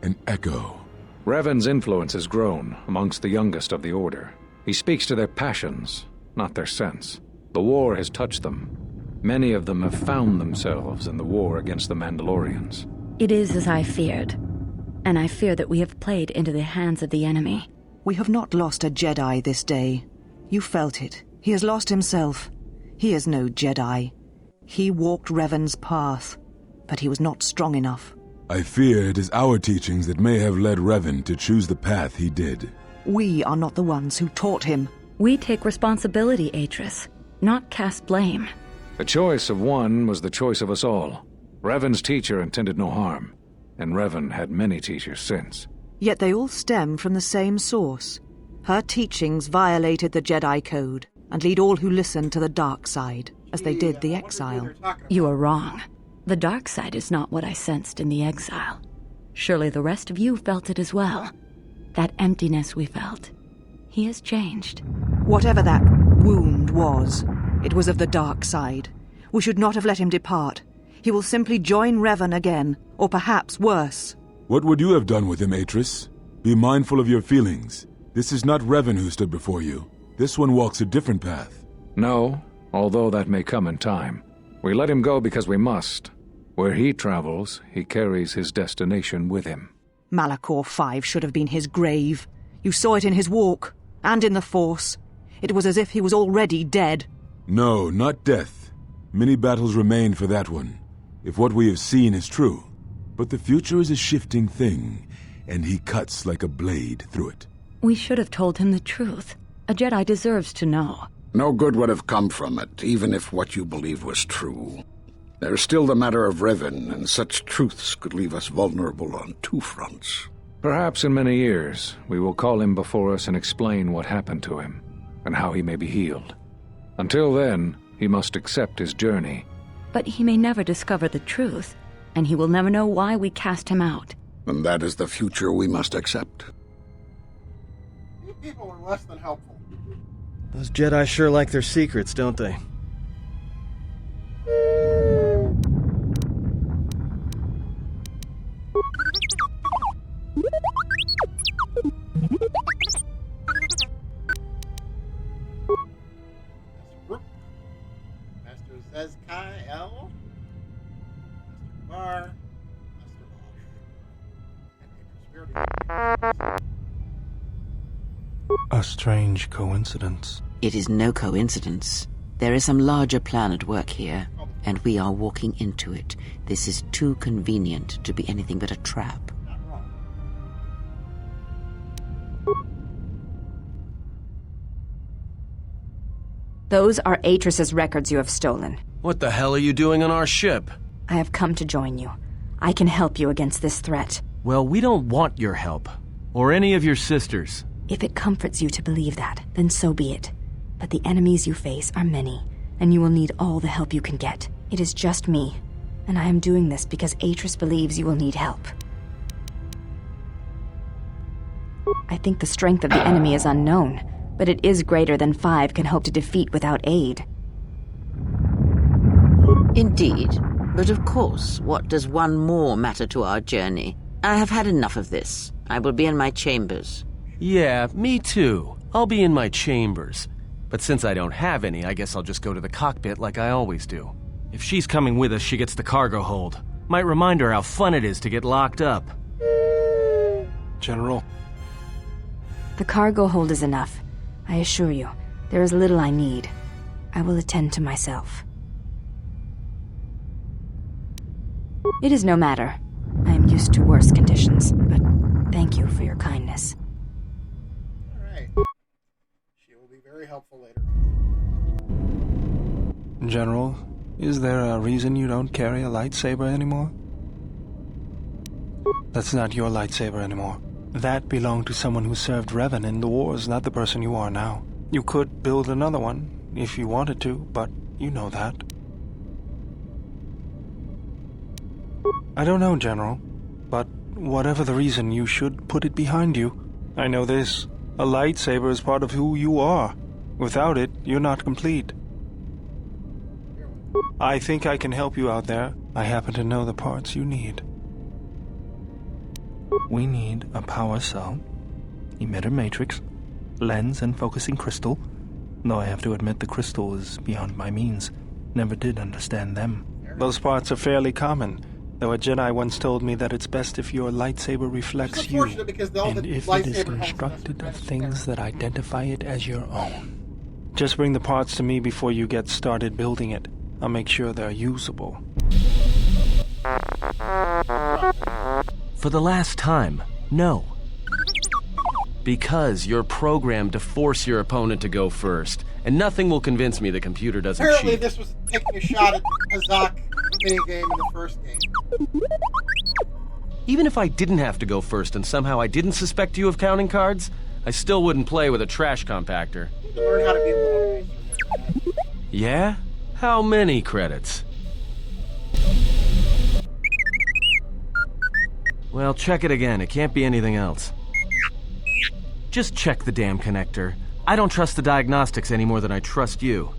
an echo. Revan's influence has grown amongst the youngest of the Order. He speaks to their passions, not their sense. The war has touched them. Many of them have found themselves in the war against the Mandalorians. It is as I feared, and I fear that we have played into the hands of the enemy. We have not lost a Jedi this day. You felt it. He has lost himself. He is no Jedi. He walked Revan's path, but he was not strong enough. I fear it is our teachings that may have led Revan to choose the path he did. We are not the ones who taught him. We take responsibility, Atris, not cast blame. The choice of one was the choice of us all. Revan's teacher intended no harm, and Revan had many teachers since. Yet they all stem from the same source. Her teachings violated the Jedi Code and lead all who listen to the dark side, as they did the exile. You are wrong. The dark side is not what I sensed in the exile. Surely the rest of you felt it as well. That emptiness we felt. He has changed. Whatever that wound was, it was of the dark side. We should not have let him depart. He will simply join Revan again, or perhaps worse. What would you have done with him, Atris? Be mindful of your feelings. This is not Revan who stood before you. This one walks a different path. No, although that may come in time. We let him go because we must. Where he travels, he carries his destination with him. Malachor 5 should have been his grave. You saw it in his walk, and in the Force. It was as if he was already dead. No, not death. Many battles remain for that one, if what we have seen is true. But the future is a shifting thing, and he cuts like a blade through it. We should have told him the truth. A Jedi deserves to know. No good would have come from it, even if what you believed was true. There's still the matter of Revan, and such truths could leave us vulnerable on two fronts. Perhaps in many years, we will call him before us and explain what happened to him, and how he may be healed. Until then, he must accept his journey. But he may never discover the truth, and he will never know why we cast him out. And that is the future we must accept. These people are less than helpful. Those Jedi sure like their secrets, don't they? Master Zezkai L. Master Bar. Master Bosch. And A strange coincidence. It is no coincidence. There is some larger plan at work here, and we are walking into it. This is too convenient to be anything but a trap. Those are Atris's records you have stolen. What the hell are you doing on our ship? I have come to join you. I can help you against this threat. Well, we don't want your help. Or any of your sisters. If it comforts you to believe that, then so be it. But the enemies you face are many, and you will need all the help you can get. It is just me, and I am doing this because Atris believes you will need help. I think the strength of the enemy is unknown, but it is greater than 5 can hope to defeat without aid. Indeed. But of course, what does one more matter to our journey? I have had enough of this. I will be in my chambers. Yeah, me too. I'll be in my chambers. But since I don't have any, I guess I'll just go to the cockpit like I always do. If she's coming with us, she gets the cargo hold. Might remind her how fun it is to get locked up. General. The cargo hold is enough. I assure you, there is little I need. I will attend to myself. It is no matter. I am used to worse conditions, but thank you for your kindness. Alright. She will be very helpful later on. General, is there a reason you don't carry a lightsaber anymore? That's not your lightsaber anymore. That belonged to someone who served Revan in the wars, not the person you are now. You could build another one, if you wanted to, but you know that. I don't know, General, but whatever the reason, you should put it behind you. I know this. A lightsaber is part of who you are. Without it, you're not complete. I think I can help you out there. I happen to know the parts you need. We need a power cell, emitter matrix, lens and focusing crystal, though I have to admit the crystal is beyond my means. Never did understand them. Those parts are fairly common, though a Jedi once told me that it's best if your lightsaber reflects you, and if it is constructed of things that identify it as your own. Just bring the parts to me before you get started building it. I'll make sure they're usable. For the last time, no. Because you're programmed to force your opponent to go first, and nothing will convince me the computer doesn't Apparently cheat. this was taking a shot at the Hazak minigame in the first game. Even if I didn't have to go first and somehow I didn't suspect you of counting cards, I still wouldn't play with a trash compactor. To learn how to be a little nicer. Yeah? How many credits? Well, check it again. It can't be anything else. Just check the damn connector. I don't trust the diagnostics any more than I trust you.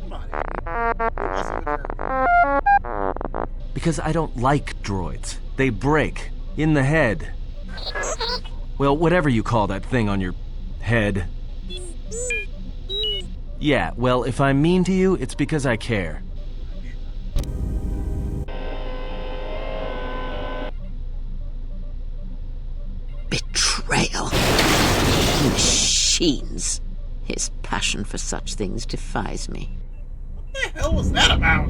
Because I don't like droids. They break. In the head. Well, whatever you call that thing on your head. Yeah, well, if I'm mean to you, it's because I care. Betrayal. Machines. His passion for such things defies me. What the hell was that about?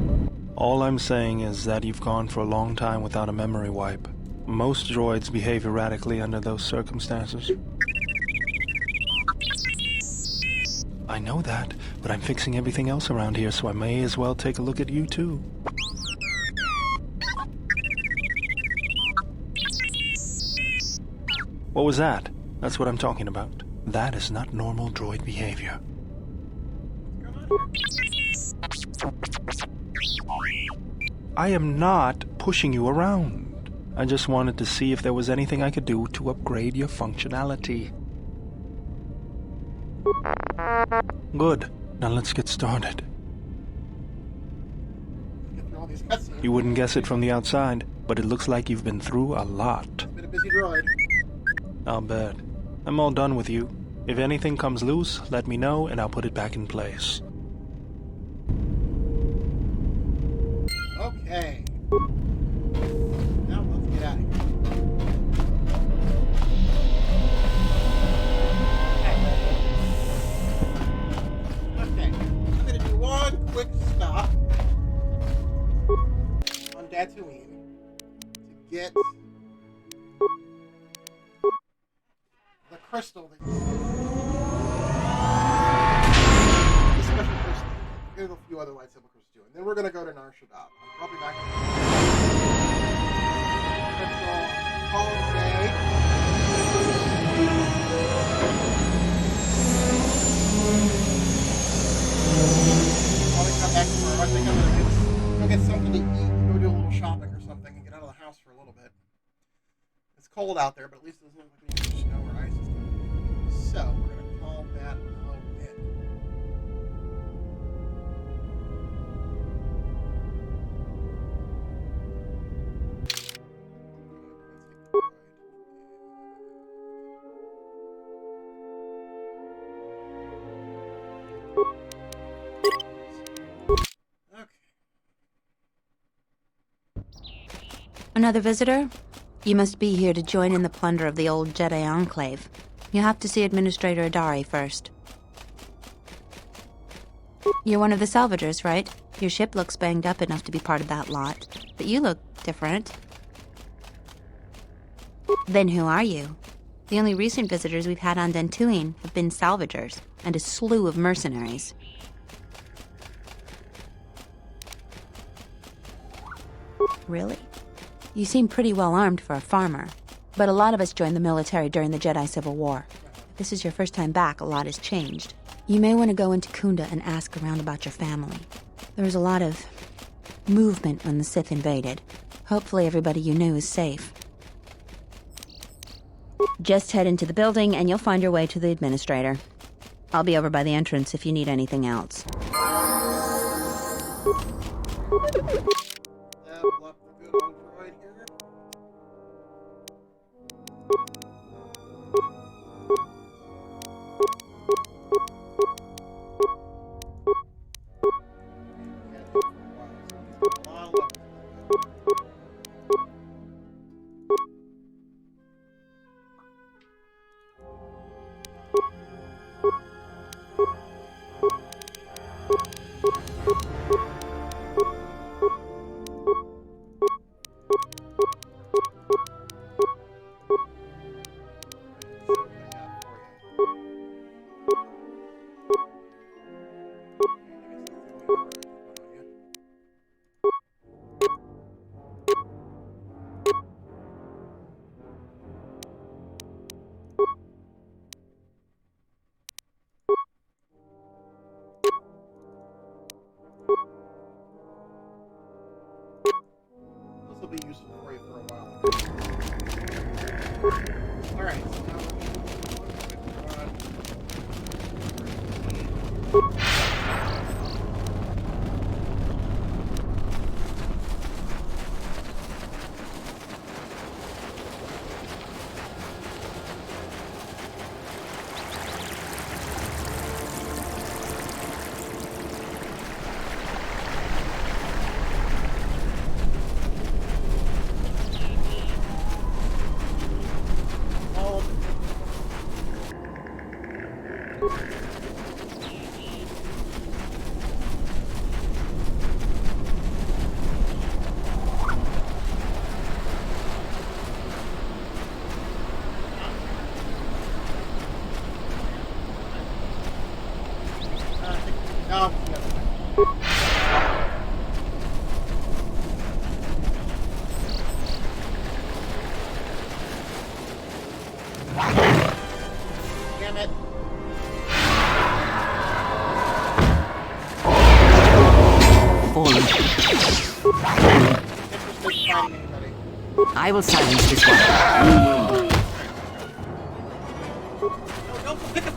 All I'm saying is that you've gone for a long time without a memory wipe. Most droids behave erratically under those circumstances. I know that, but I'm fixing everything else around here, so I may as well take a look at you too. What was that? That's what I'm talking about. That is not normal droid behavior. I am not pushing you around. I just wanted to see if there was anything I could do to upgrade your functionality. Good. Now let's get started. You wouldn't guess it from the outside, but it looks like you've been through a lot. Been a busy droid. I'll bet. I'm all done with you. If anything comes loose, let me know and I'll put it back in place. Okay. Now let's get out of here. Tatooine to get the crystal that you the special crystal. There's a few other lightsaber crystals too. And then we're going to go to Nar Shaddaa. I'm probably not going to crystal. Call it a day. Probably come back tomorrow. I think I'm going to go get something to eat, go do a little shopping or something, and get out of the house for a little bit. It's cold out there, but at least it doesn't look like any snow or ice is coming. So, we're going to call that a bit. Another visitor? You must be here to join in the plunder of the old Jedi Enclave. You'll have to see Administrator Adari first. You're one of the salvagers, right? Your ship looks banged up enough to be part of that lot, but you look different. Then who are you? The only recent visitors we've had on Dantooine have been salvagers and a slew of mercenaries. Really? You seem pretty well armed for a farmer, but a lot of us joined the military during the Jedi Civil War. If this is your first time back, a lot has changed. You may want to go into Kunda and ask around about your family. There was a lot of movement when the Sith invaded. Hopefully everybody you knew is safe. Just head into the building and you'll find your way to the administrator. I'll be over by the entrance if you need anything else. Will be useful for you for a while. Alright, so now damn it. I will silence this one. No, pick up.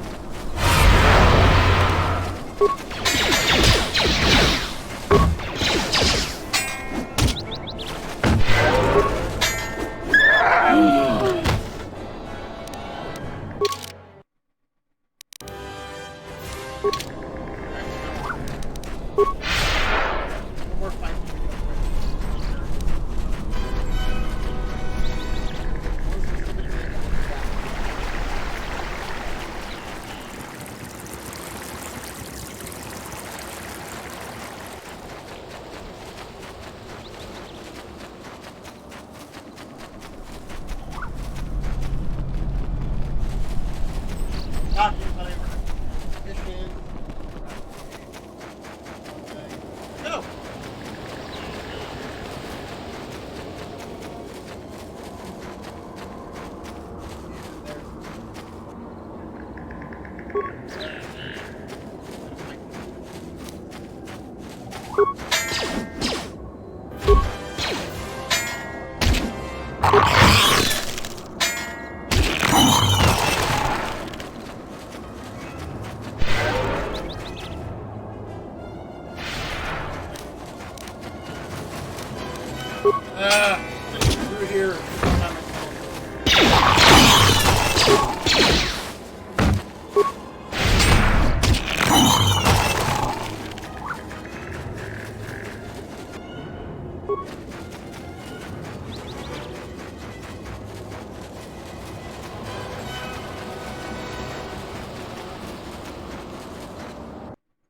Through here.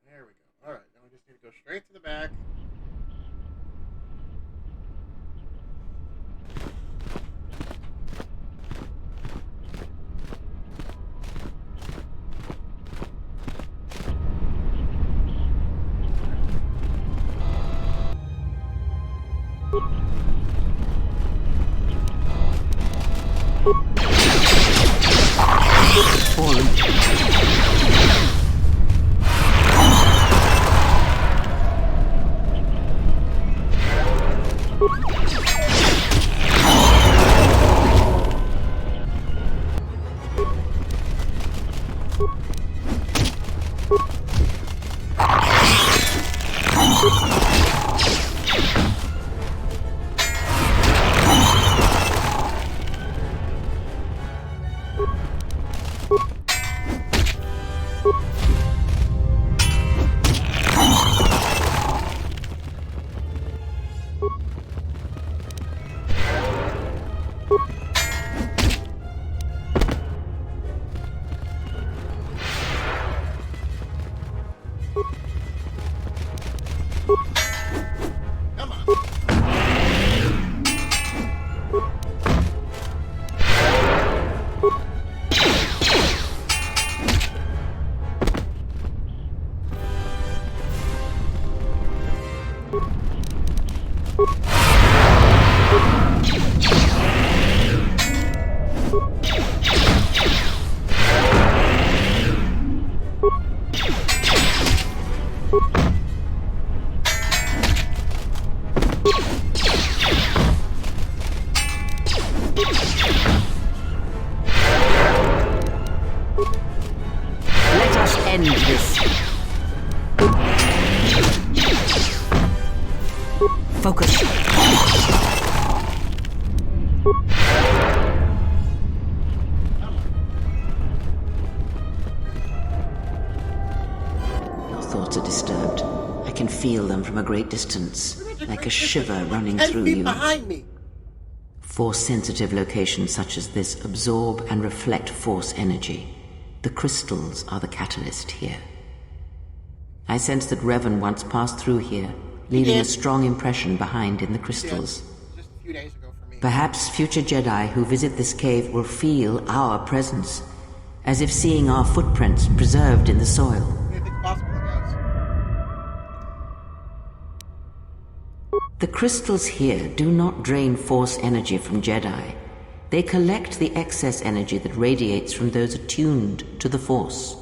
There we go. Alright, now we just need to go straight to the back. Let us end this. Focus. Your thoughts are disturbed. I can feel them from a great distance, like a shiver running 10 through feet you. behind me. Force-sensitive locations such as this absorb and reflect force energy. The crystals are the catalyst here. I sense that Revan once passed through here, leaving a strong impression behind in the crystals. Just a few days ago for me. Perhaps future Jedi who visit this cave will feel our presence, as if seeing our footprints preserved in the soil. Anything's possible, guys. The crystals here do not drain force energy from Jedi. They collect the excess energy that radiates from those attuned to the Force.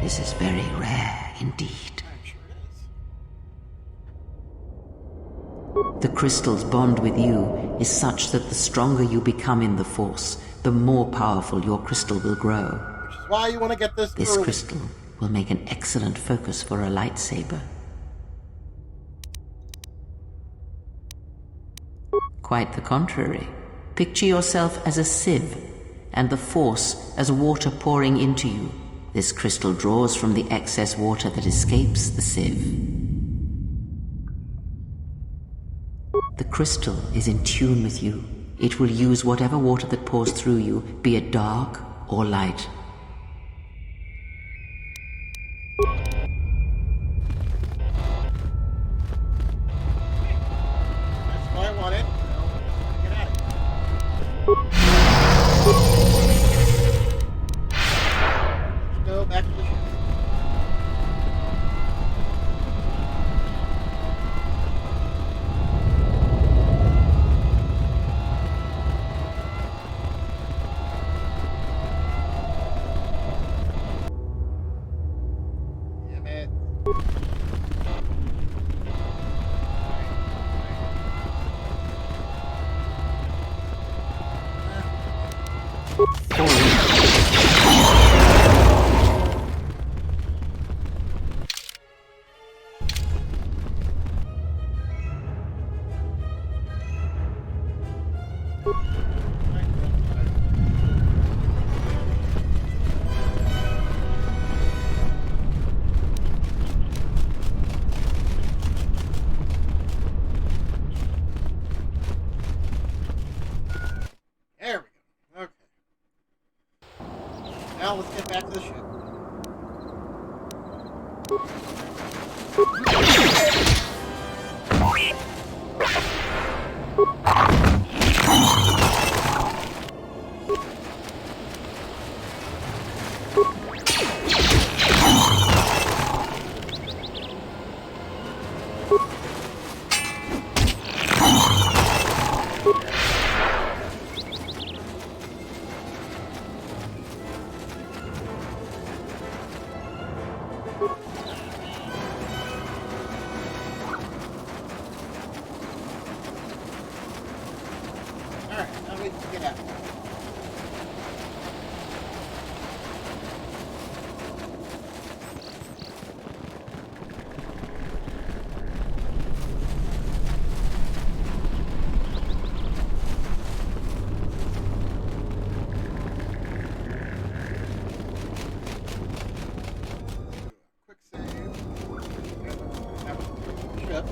This is very rare indeed. The crystal's bond with you is such that the stronger you become in the Force, the more powerful your crystal will grow. Which is why you want to get this This early. crystal will make an excellent focus for a lightsaber. Quite the contrary. Picture yourself as a sieve, and the Force as water pouring into you. This crystal draws from the excess water that escapes the sieve. The crystal is in tune with you. It will use whatever water that pours through you, be it dark or light. That's what I wanted. Get out of here. Let's go back to the ship. There we go. Okay. Now let's get back to the ship. Alright, now we need to get out. Quick save. That was the ship.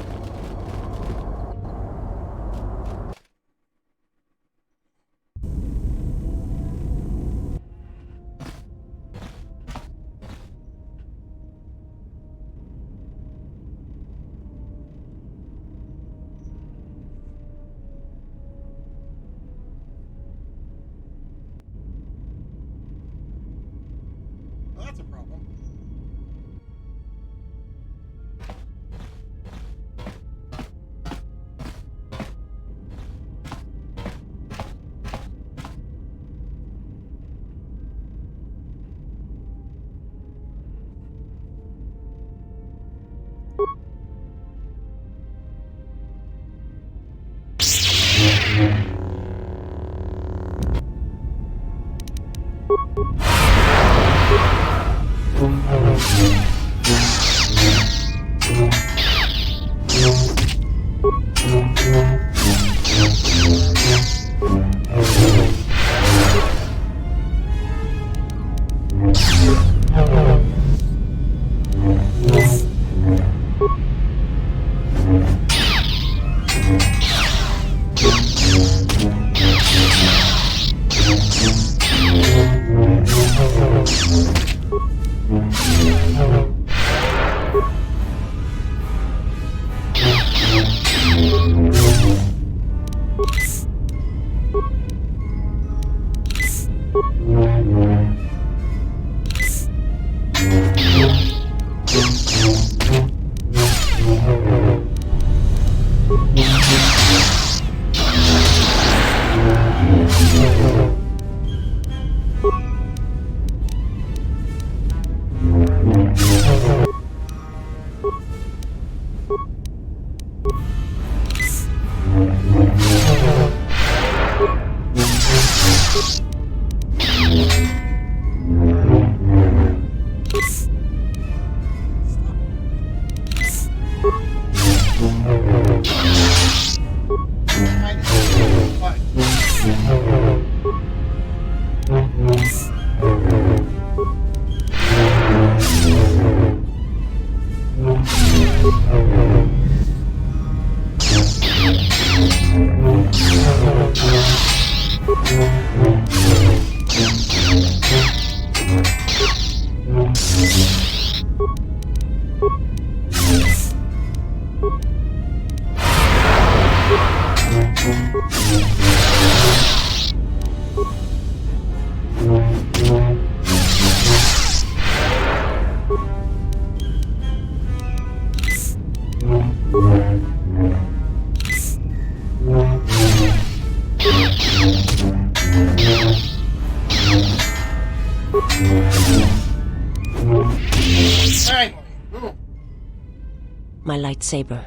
My lightsaber.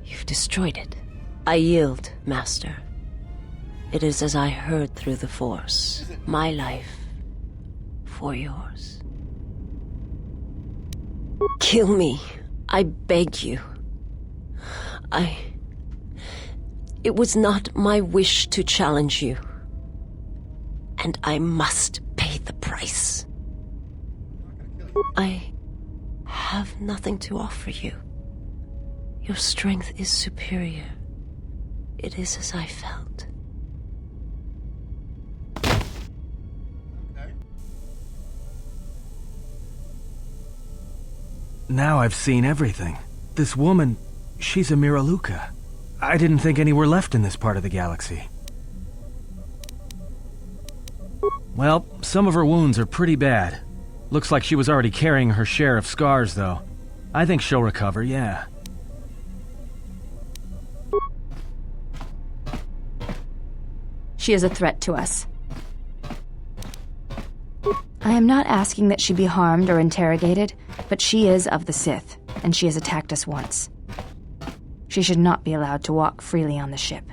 You've destroyed it. I yield, Master. It is as I heard through the Force. My life for yours. Kill me. I beg you. It was not my wish to challenge you. And I must pay the price. I have nothing to offer you. Your strength is superior. It is as I felt. Now I've seen everything. This woman, she's a Miraluka. I didn't think any were left in this part of the galaxy. Well, some of her wounds are pretty bad. Looks like she was already carrying her share of scars, though. I think she'll recover, yeah. She is a threat to us. I am not asking that she be harmed or interrogated, but she is of the Sith, and she has attacked us once. She should not be allowed to walk freely on the ship.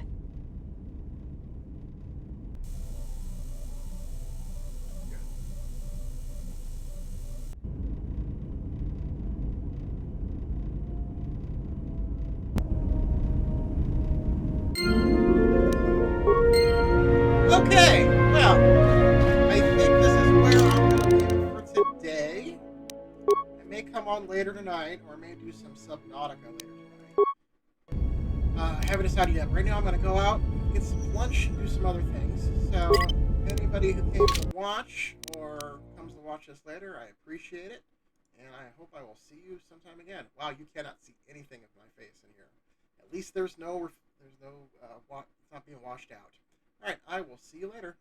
Okay, well, I think this is where I'm going to leave it for today. I may come on later tonight, or may do some Subnautica later tonight. I haven't decided yet. Right now I'm going to go out, get some lunch, and do some other things. So, anybody who came to watch, or comes to watch this later, I appreciate it. And I hope I will see you sometime again. Wow, you cannot see anything of my face in here. At least it's not being washed out. Alright, I will see you later.